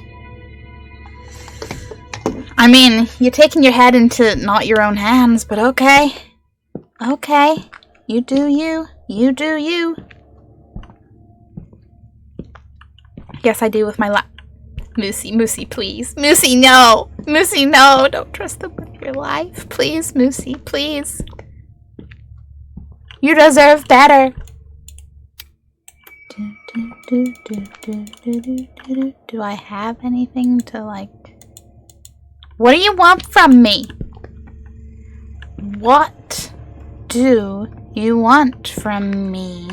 Speaker 1: I mean, you're taking your head into not your own hands, but okay. Okay. You do you. You do you. Yes, I do with my Moosey, please. Moosey, no! Moosey, no! Don't trust them with your life. Please, Moosey, please. You deserve better. Do I have anything to, like... What do you want from me? What do you want from me?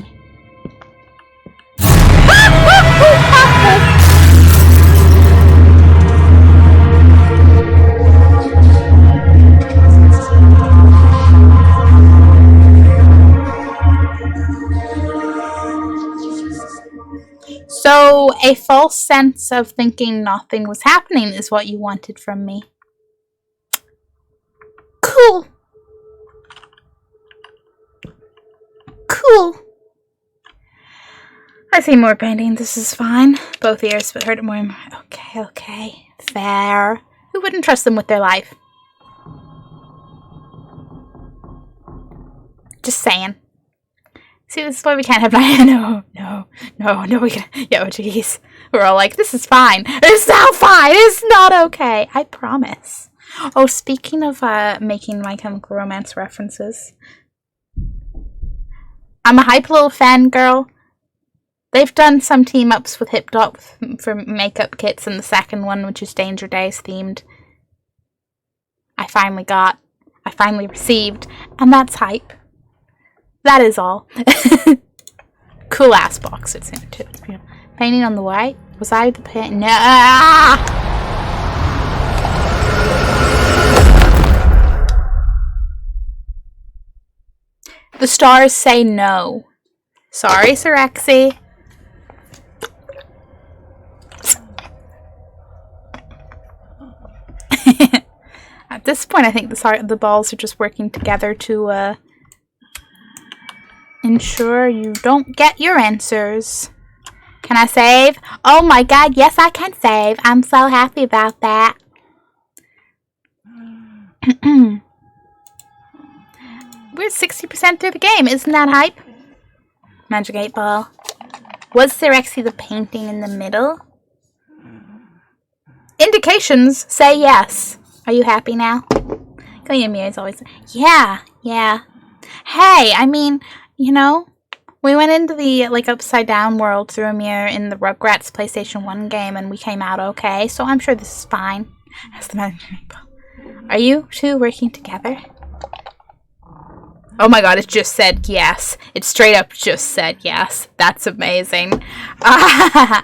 Speaker 1: So, a false sense of thinking nothing was happening is what you wanted from me. Cool. Cool. I see more painting. This is fine. Both ears, but hurt it more and more. Okay. Fair. Who wouldn't trust them with their life? Just saying. See, this is why we can't have no, we can. Yo, jeez. We're all like, this is fine. It's not fine. It's not okay. I promise. Oh, speaking of making My Chemical Romance references, I'm a hype little fangirl. They've done some team-ups with HipDot for makeup kits, and the second one, which is Danger Days themed, I finally received, and that's hype. That is all. Cool ass box it's in too. Painting on the white? Was I the paint? No! The stars say no. Sorry, Sirexi. At this point, I think the balls are just working together to ensure you don't get your answers. Can I save? Oh my god, yes I can save. I'm so happy about that. We're 60% through the game. Isn't that hype? Magic 8 Ball. Was Sirexi the painting in the middle? Indications say yes. Are you happy now? Guillermo is always... Yeah. Hey, I mean... You know, we went into the, upside down world through a mirror in the Rugrats PlayStation 1 game, and we came out okay, so I'm sure this is fine. That's the magic rainbow. Are you two working together? Oh my god, it just said yes. It straight up just said yes. That's amazing. I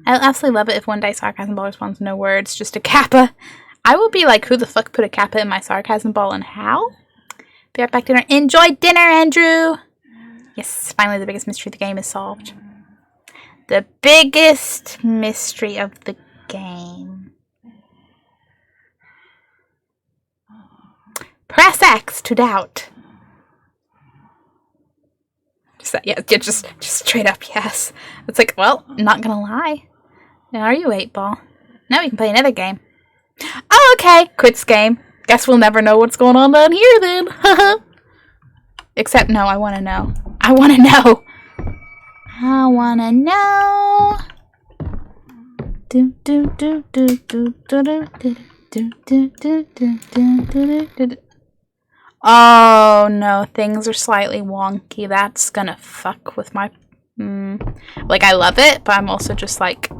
Speaker 1: absolutely love it if one day Sarcasm Ball responds no words, just a kappa. I will be like, who the fuck put a kappa in my Sarcasm Ball and how? Be right back, dinner. Enjoy dinner, Andrew! Yes, finally the biggest mystery of the game is solved. The biggest mystery of the game. Press X to doubt. Just straight up yes. It's like, well, not gonna lie. Now are you 8-Ball? Now we can play another game. Oh, okay. Quits game. Guess we'll never know what's going on down here then. Except, no, I want to know. I want to know. I want to know. Oh no, things are slightly wonky. That's gonna fuck with my... Like, I love it, but I'm also just like...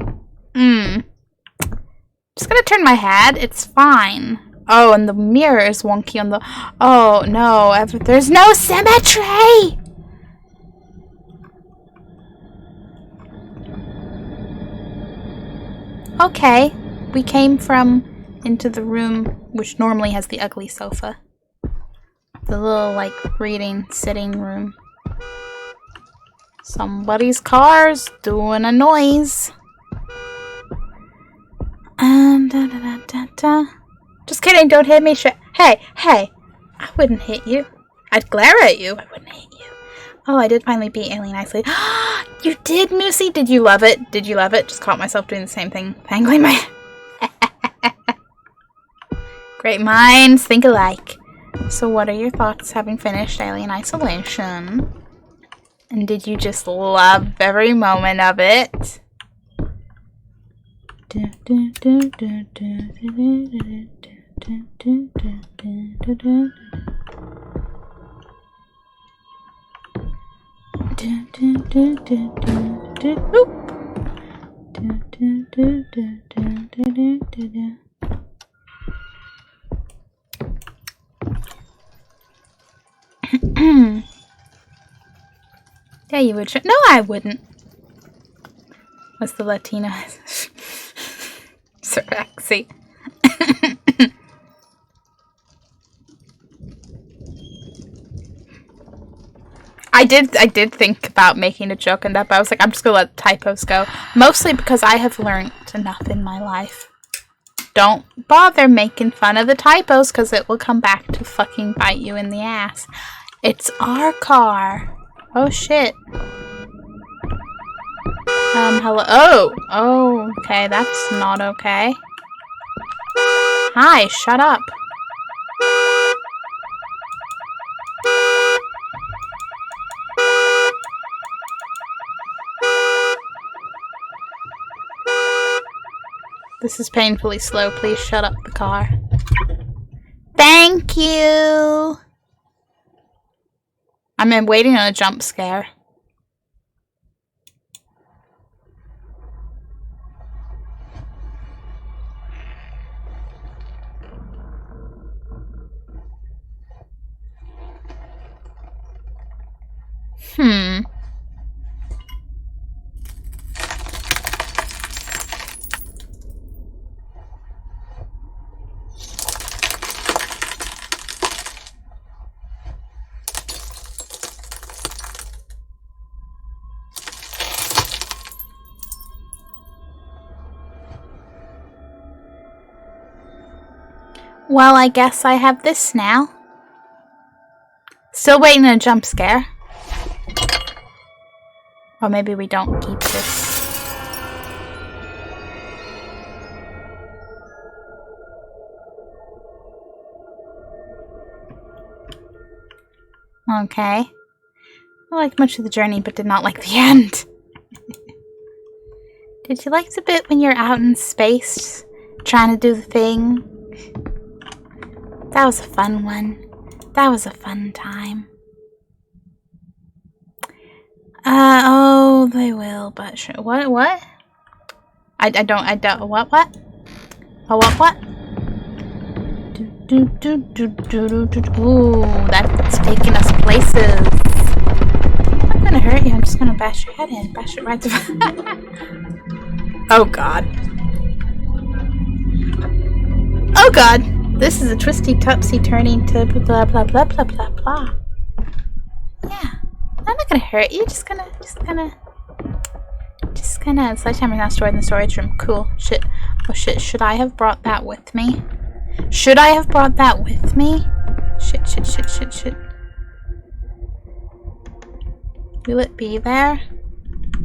Speaker 1: Just gonna turn my head. It's fine. Oh, and the mirror is wonky on the... Oh no, there's no symmetry! Okay, we came from into the room which normally has the ugly sofa. The little, like, reading, sitting room. Somebody's car's doing a noise. Just kidding, don't hit me, Hey, I wouldn't hit you. I'd glare at you, I wouldn't hit you. Oh, I did finally beat Alien Isolate. You did, Moosey? Did you love it? Did you love it? Just caught myself doing the same thing. Tangling my... Great minds think alike. So what are your thoughts having finished Alien Isolation? And did you just love every moment of it? Yeah, you would. No, I wouldn't. What's the Latina? Seraxi. I did think about making a joke on that, but I was like, I'm just gonna let typos go. Mostly because I have learned enough in my life. Don't bother making fun of the typos, because it will come back to fucking bite you in the ass. It's our car. Oh shit. Hello. Oh, okay, that's not okay. Hi, shut up. This is painfully slow. Please shut up the car. Thank you. I'm waiting on a jump scare. Well, I guess I have this now. Still waiting on a jump scare. Or maybe we don't keep this. Okay. I liked much of the journey, but did not like the end. Did you like the bit when you're out in space, trying to do the thing? That was a fun one. That was a fun time. Oh, they will, but sure. What? I don't, what? Oh, what? Ooh, that's taking us places. I'm not gonna hurt you, I'm just gonna bash your head in. Bash it right to... Oh, God. Oh, God. This is a twisty topsy turning to blah blah blah blah blah blah. Yeah, I'm not gonna hurt you. Just gonna. Sledgehammer's now stored in the storage room. Cool. Shit. Oh shit. Should I have brought that with me? Shit. Will it be there?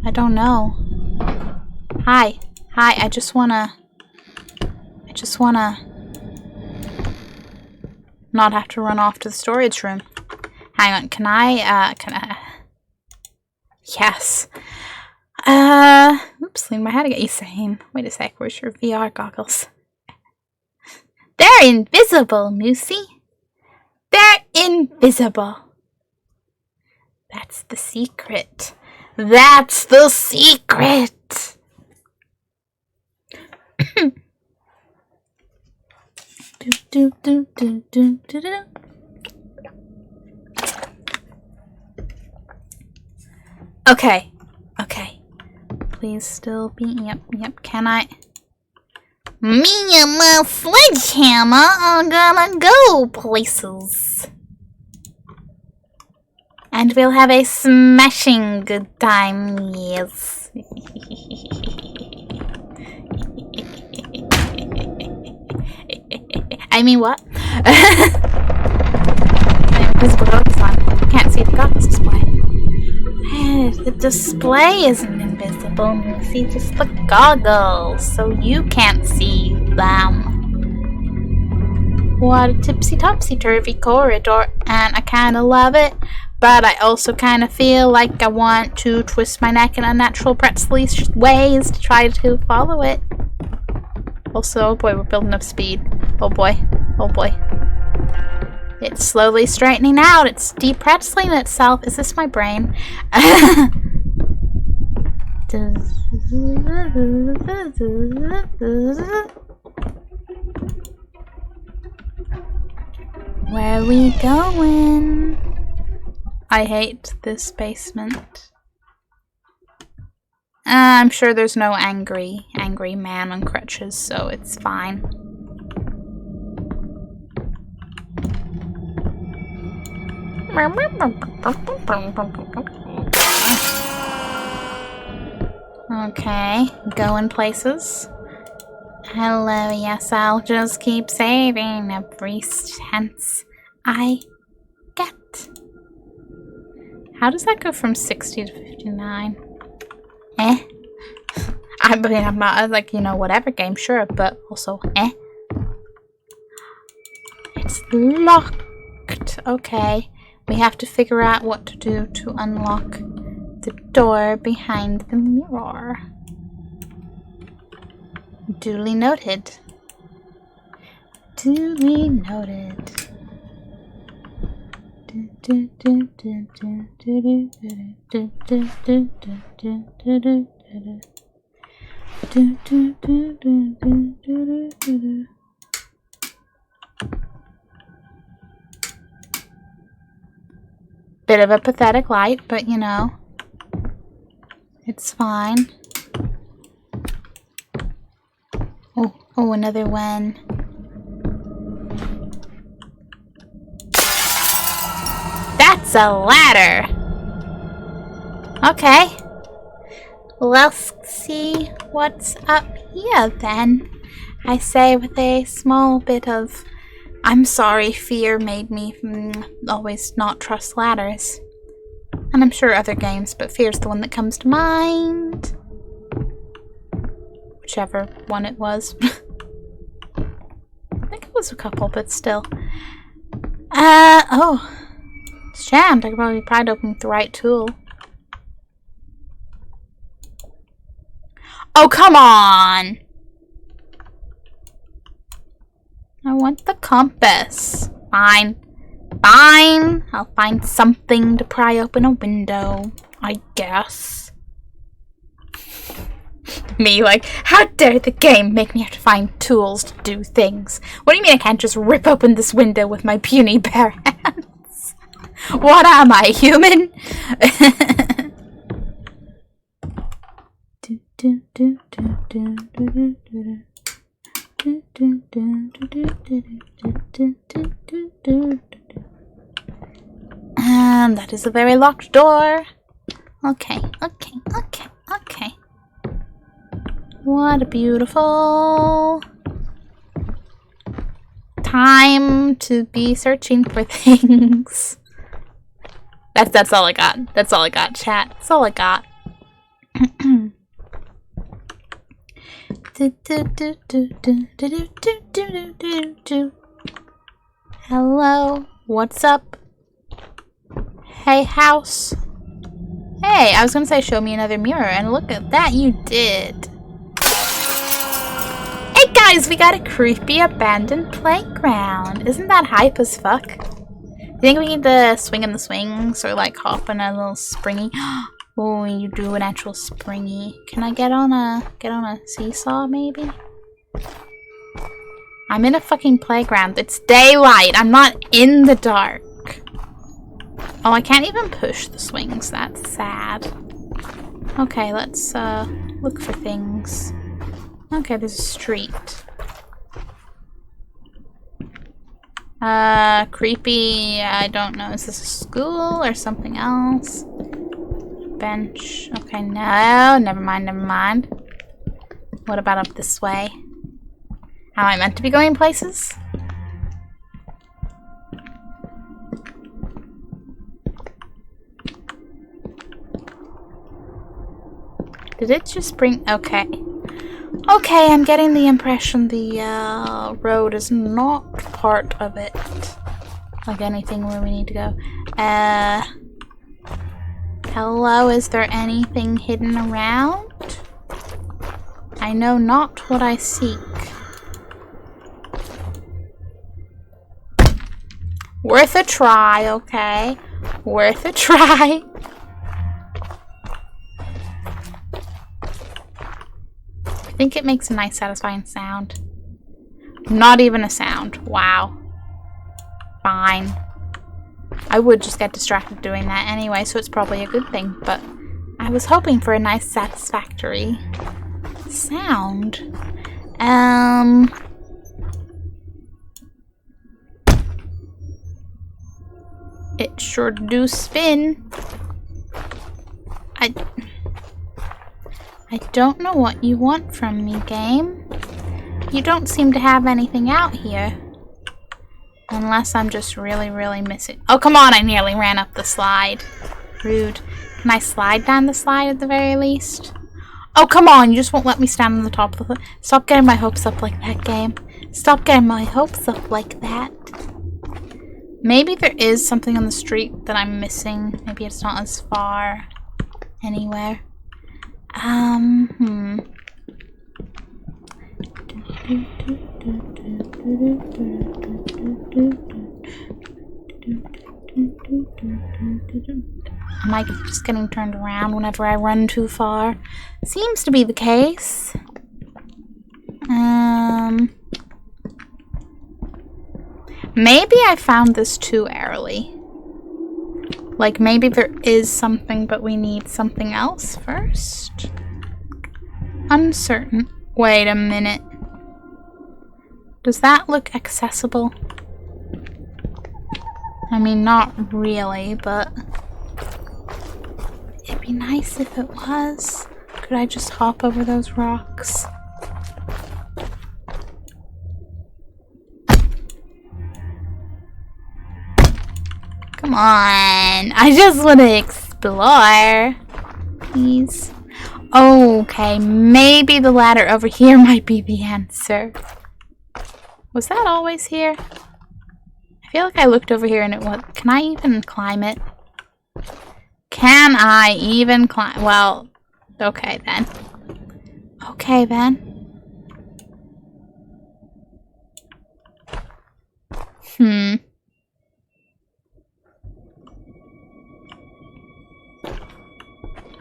Speaker 1: I don't know. Hi. I just wanna. Not have to run off to the storage room. Hang on, can I? Yes. Oops, lean my head again. You saying? Wait a sec, where's your VR goggles? They're invisible, Moosey. They're invisible. That's the secret. That's the secret. do, do, do, do, do, do. Okay. Okay. Please still be. Yep. Can I? Me and my sledgehammer are gonna go places. And we'll have a smashing good time, yes. I mean, what? The invisible focus on. Can't see the goggles display. The display isn't invisible. You see just the goggles, so you can't see them. What a tipsy-topsy-turvy corridor, and I kinda love it, but I also kinda feel like I want to twist my neck in unnatural pretzely ways to try to follow it. Also, oh boy, we're building up speed. Oh boy. Oh boy. It's slowly straightening out. It's de-pretzeling itself. Is this my brain? Where are we going? I hate this basement. I'm sure there's no angry man on crutches, so it's fine. Okay, going places. Hello, yes, I'll just keep saving every chance I get. How does that go from 60 to 59? I mean, I'm not like, you know, whatever game, sure, but also, It's locked. Okay. We have to figure out what to do to unlock the door behind the mirror. Duly noted. Duly noted. Bit of a pathetic light, but you know, it's fine. Oh, another one. That's a ladder. Okay. Let's see what's up here then. I say with a small bit of I'm sorry, fear made me always not trust ladders. And I'm sure other games, but fear's the one that comes to mind. Whichever one it was. I think it was a couple, but still. Oh. It's jammed. I could probably pried open with the right tool. Oh, come on! I want the compass. Fine. Fine. I'll find something to pry open a window, I guess. Me, like, how dare the game make me have to find tools to do things? What do you mean I can't just rip open this window with my puny bare hands? What am I, human? And that is a very locked door. Okay. What a beautiful time to be searching for things. That's all I got. That's all I got, chat. That's all I got. Hello, what's up? Hey, house. Hey, I was gonna say show me another mirror, and look at that, you did. Hey guys, we got a creepy abandoned playground. Isn't that hype as fuck? I think we need to swing in the swings or like hop on a little springy. Oh, you do an actual springy. Can I get on a seesaw maybe? I'm in a fucking playground. It's daylight. I'm not in the dark. Oh, I can't even push the swings. That's sad. Okay, let's look for things. Okay, there's a street. Creepy. I don't know. Is this a school or something else? Bench. Okay, no. Never mind, never mind. What about up this way? Am I meant to be going places? Did it just bring... Okay. Okay, I'm getting the impression the road is not part of it. Like anything where we need to go. Hello, is there anything hidden around? I know not what I seek. Worth a try, okay? Worth a try. I think it makes a nice, satisfying sound. Not even a sound. Wow. Fine. I would just get distracted doing that anyway, so it's probably a good thing, but I was hoping for a nice, satisfactory sound. It sure do spin. I don't know what you want from me, game. You don't seem to have anything out here. Unless I'm just really, really missing. Oh, come on, I nearly ran up the slide. Rude. Can I slide down the slide at the very least? Oh, come on, you just won't let me stand on the top of the... Stop getting my hopes up like that, game. Stop getting my hopes up like that. Maybe there is something on the street that I'm missing. Maybe it's not as far anywhere. Am I just getting turned around whenever I run too far? Seems to be the case. Maybe I found this too early. Like, maybe there is something, but we need something else first? Uncertain. Wait a minute. Does that look accessible? I mean, not really, but... It'd be nice if it was. Could I just hop over those rocks? Come on, I just want to explore, please. Okay, maybe the ladder over here might be the answer. Was that always here? I feel like I looked over here and it was... Can I even climb it? Can I even climb? Well, okay then. Okay then.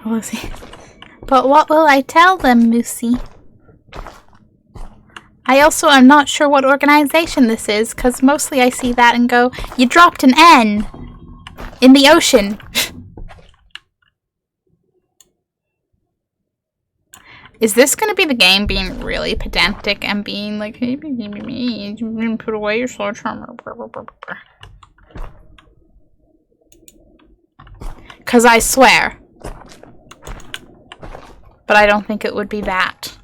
Speaker 1: We'll see. But what will I tell them, Moosey? I also am not sure what organization this is, because mostly I see that and go, you dropped an N in the ocean. Is this going to be the game being really pedantic and being like, hey, you didn't put away your sledgehammer. Because I swear. But I don't think it would be that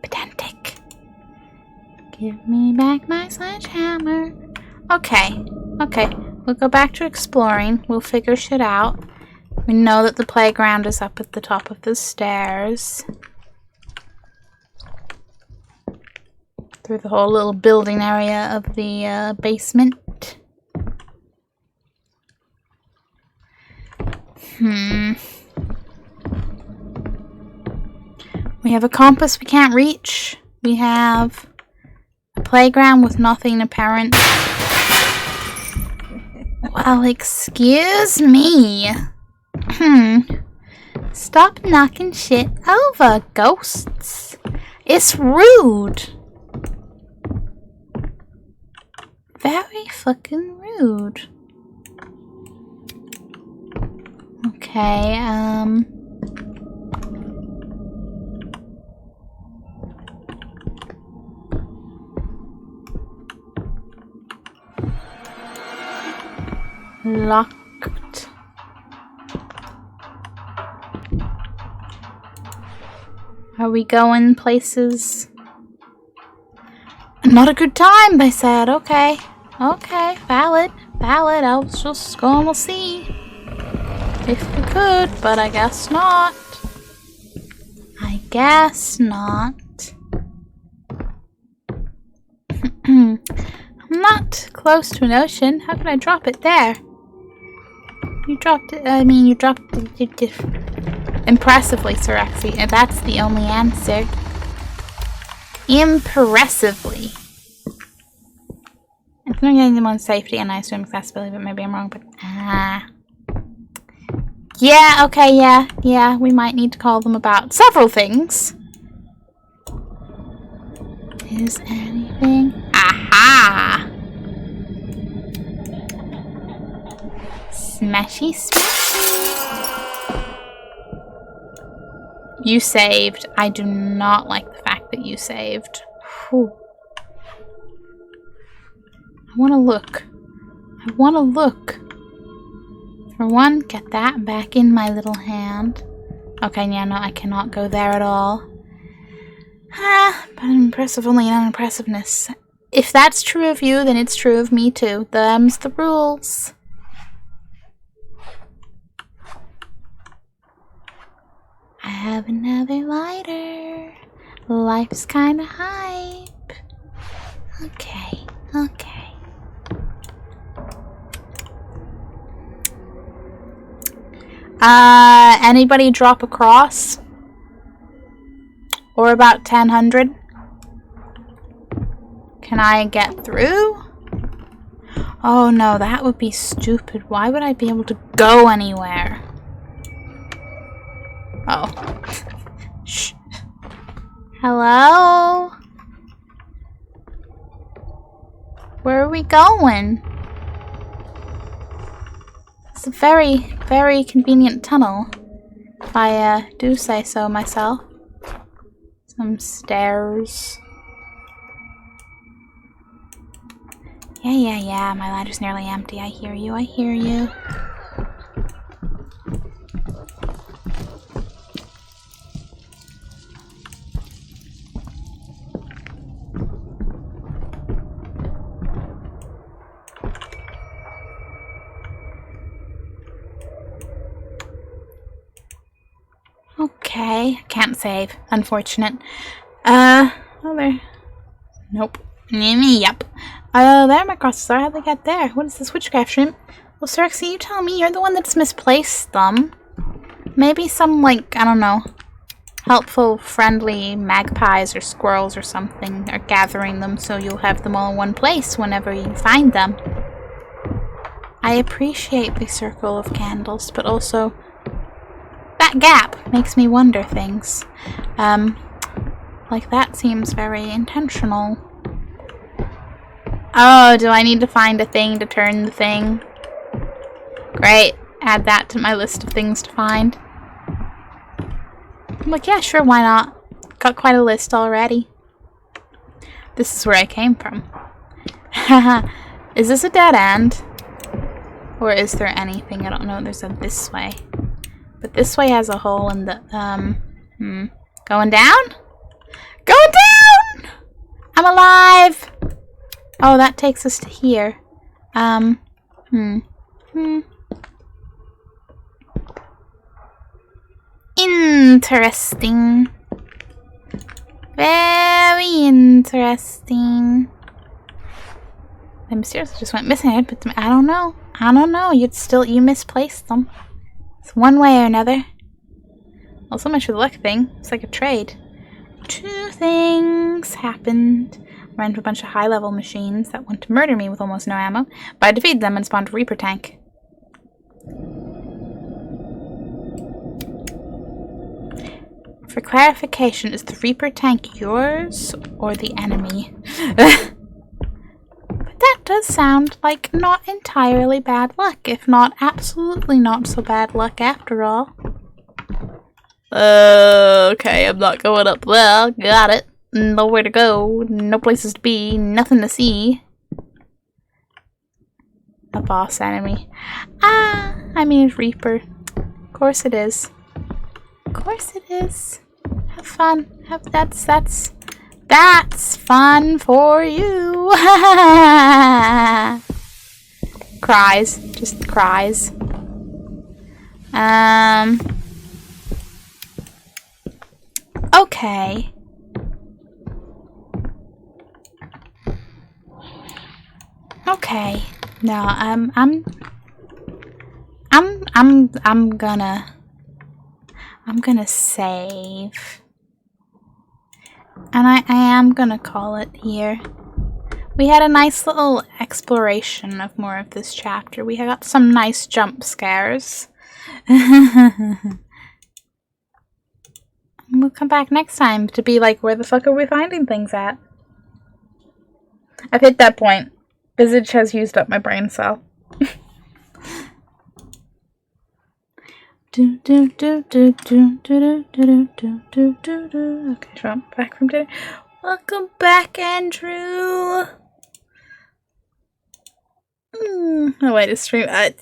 Speaker 1: pedantic. Give me back my sledgehammer. Okay. Okay. We'll go back to exploring. We'll figure shit out. We know that the playground is up at the top of the stairs. Through the whole little building area of the basement. We have a compass we can't reach. We have a playground with nothing apparent. Well, excuse me. Stop knocking shit over, ghosts. It's rude. Very fucking rude. Okay, locked. Are we going places? Not a good time, they said. Okay. Okay, valid. Valid. I'll just go and we'll see. If we could, but I guess not. I guess not. I'm not close to an ocean. How can I drop it there? You dropped it. I mean, you dropped it impressively, Sirexi. And that's the only answer. Impressively. I'm not getting them on safety and I assume accessibility, but maybe I'm wrong. But yeah. Okay. Yeah. We might need to call them about several things. Is anything? Aha! Smashy, smashy. You saved. I do not like the fact that you saved. Whew. I want to look. I want to look. For one, get that back in my little hand. Okay, yeah, no, I cannot go there at all. But impressive only in unimpressiveness. If that's true of you, then it's true of me too. Them's the rules. I have another lighter. Life's kinda hype. Okay. Anybody drop a cross? Or about 1000? Can I get through? Oh no, that would be stupid. Why would I be able to go anywhere? Oh. Shh. Hello? Where are we going? It's a very, very convenient tunnel, if I do say so myself. Some stairs. Yeah, my ladder's nearly empty. I hear you. Okay, can't save. Unfortunate. Oh, there. Nope. Yep. There my crosses are. How'd they get there? What is this witchcraft shrimp? Well, Sirexi, you tell me. You're the one that's misplaced them. Maybe some, like, I don't know, helpful, friendly magpies or squirrels or something are gathering them so you'll have them all in one place whenever you find them. I appreciate the circle of candles, but also that gap makes me wonder things. Like that seems very intentional. Oh, do I need to find a thing to turn the thing? Great. Add that to my list of things to find. I'm like, yeah, sure, why not? Got quite a list already. This is where I came from. Haha. Is this a dead end? Or is there anything? I don't know. There's a this way. But this way has a hole in the, Going down? Going down! I'm alive! Oh, that takes us to here. Interesting. Very interesting. Them seriously just went missing. I put them. I don't know. You misplaced them. It's one way or another. Well, so much for the luck thing. It's like a trade. 2 things happened. Ran into a bunch of high-level machines that want to murder me with almost no ammo, but I defeated them and spawned a Reaper tank. For clarification, is the Reaper tank yours or the enemy? But that does sound like not entirely bad luck, if not absolutely not so bad luck after all. Okay, I'm not going up there. Got it. Nowhere to go. No places to be. Nothing to see. A boss enemy. I mean Reaper. Of course it is. Of course it is. Have fun. That's fun for you. Cries. Just cries. Okay. Okay. No, I'm gonna save. And I am gonna call it here. We had a nice little exploration of more of this chapter. We got some nice jump scares. We'll come back next time to be like, where the fuck are we finding things at? I've hit that point. Visage has used up my brain cell. Okay, so I'm back from dinner. Welcome back, Andrew. Oh, wait, to stream. A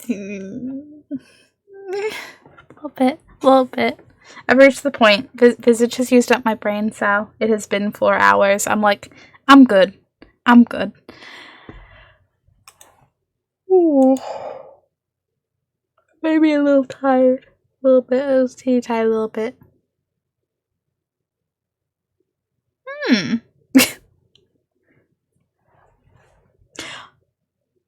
Speaker 1: little bit. I've reached the point. Visage has used up my brain cell. It has been 4 hours. I'm like, I'm good. Ooh. Maybe a little tired. A little bit. I was teeny tired a little bit.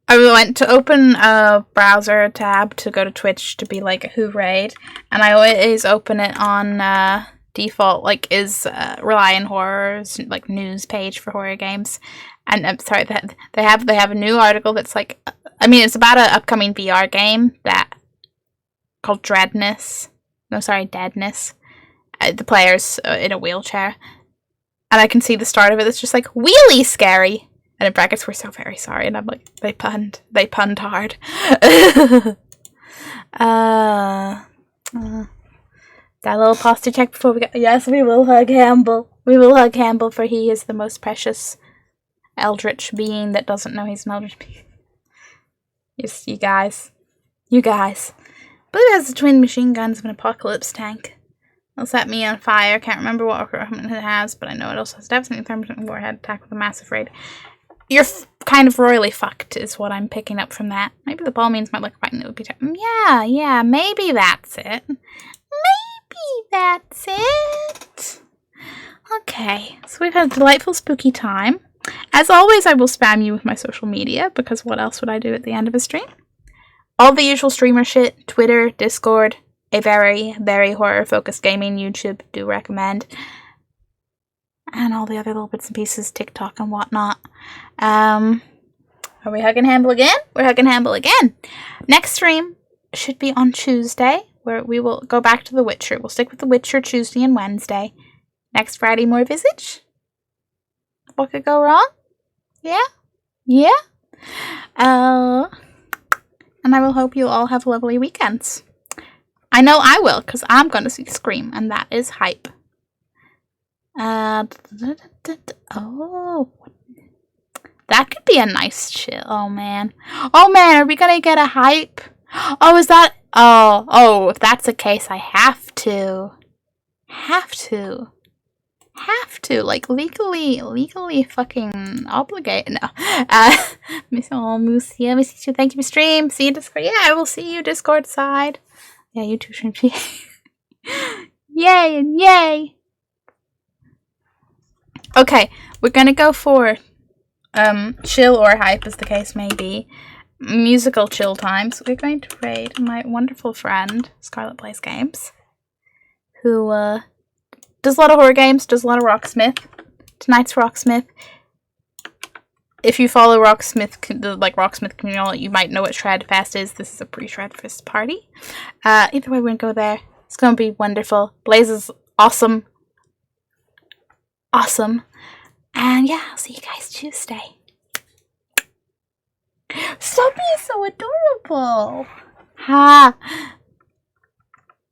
Speaker 1: I went to open a browser tab to go to Twitch to be like, who raid? And I always open it on default, like, is Rely on Horror's like news page for horror games. And I'm sorry, that they have a new article that's like, I mean, it's about an upcoming VR game that called Deadness. The player's in a wheelchair, and I can see the start of it. It's just like wheelie scary. And in brackets, we're so very sorry. And I'm like, they punned hard. That little posture check before we go. Yes, we will hug Hamble. We will hug Hamble, for he is the most precious eldritch being that doesn't know he's an eldritch being. Yes, you guys. I believe it has the twin machine guns of an apocalypse tank. It'll set me on fire. Can't remember what equipment it has, but I know it also has devastating thermal warhead attack with a massive raid. You're kind of royally fucked, is what I'm picking up from that. Maybe the ball means my luck fighting it would be yeah, maybe that's it. Okay, so we've had a delightful, spooky time. As always, I will spam you with my social media, because what else would I do at the end of a stream? All the usual streamer shit, Twitter, Discord, a very, very horror-focused gaming YouTube, do recommend. And all the other little bits and pieces, TikTok and whatnot. Are we hugging Hamble again? We're hugging Hamble again. Next stream should be on Tuesday, where we will go back to The Witcher. We'll stick with The Witcher Tuesday and Wednesday. Next Friday, more Visage. What could go wrong? Yeah? And I will hope you all have lovely weekends. I know I will, because I'm going to see Scream, and that is hype. Oh, that could be a nice chill. Oh man, are we gonna get a hype? Oh, is that? Oh, if that's the case, I have to, like legally fucking obligate. No, miss you. Thank you for stream. See you Discord. Yeah, I will see you Discord side. Yeah, YouTube stream. Yay and yay. Okay, we're gonna go for chill or hype, as the case may be. Musical chill time. So we're going to raid my wonderful friend, Scarlet Plays Games, who does a lot of horror games, does a lot of Rocksmith. Tonight's Rocksmith. if you follow Rocksmith, the Rocksmith community, you might know what Shredfest is. This is a pre-Shredfest party. Either way, we're gonna go there. It's gonna be wonderful. Blaze is awesome. Awesome. And yeah, I'll see you guys Tuesday. Stop being so adorable. Ha.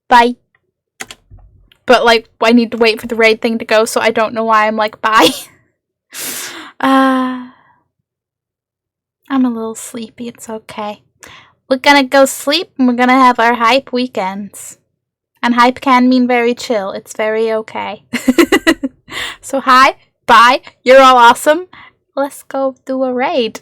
Speaker 1: Bye. But like, I need to wait for the raid thing to go, so I don't know why I'm like, bye. I'm a little sleepy. It's okay. We're gonna go sleep and we're gonna have our hype weekends. And hype can mean very chill. It's very okay. So hi, bye. You're all awesome. Let's go do a raid.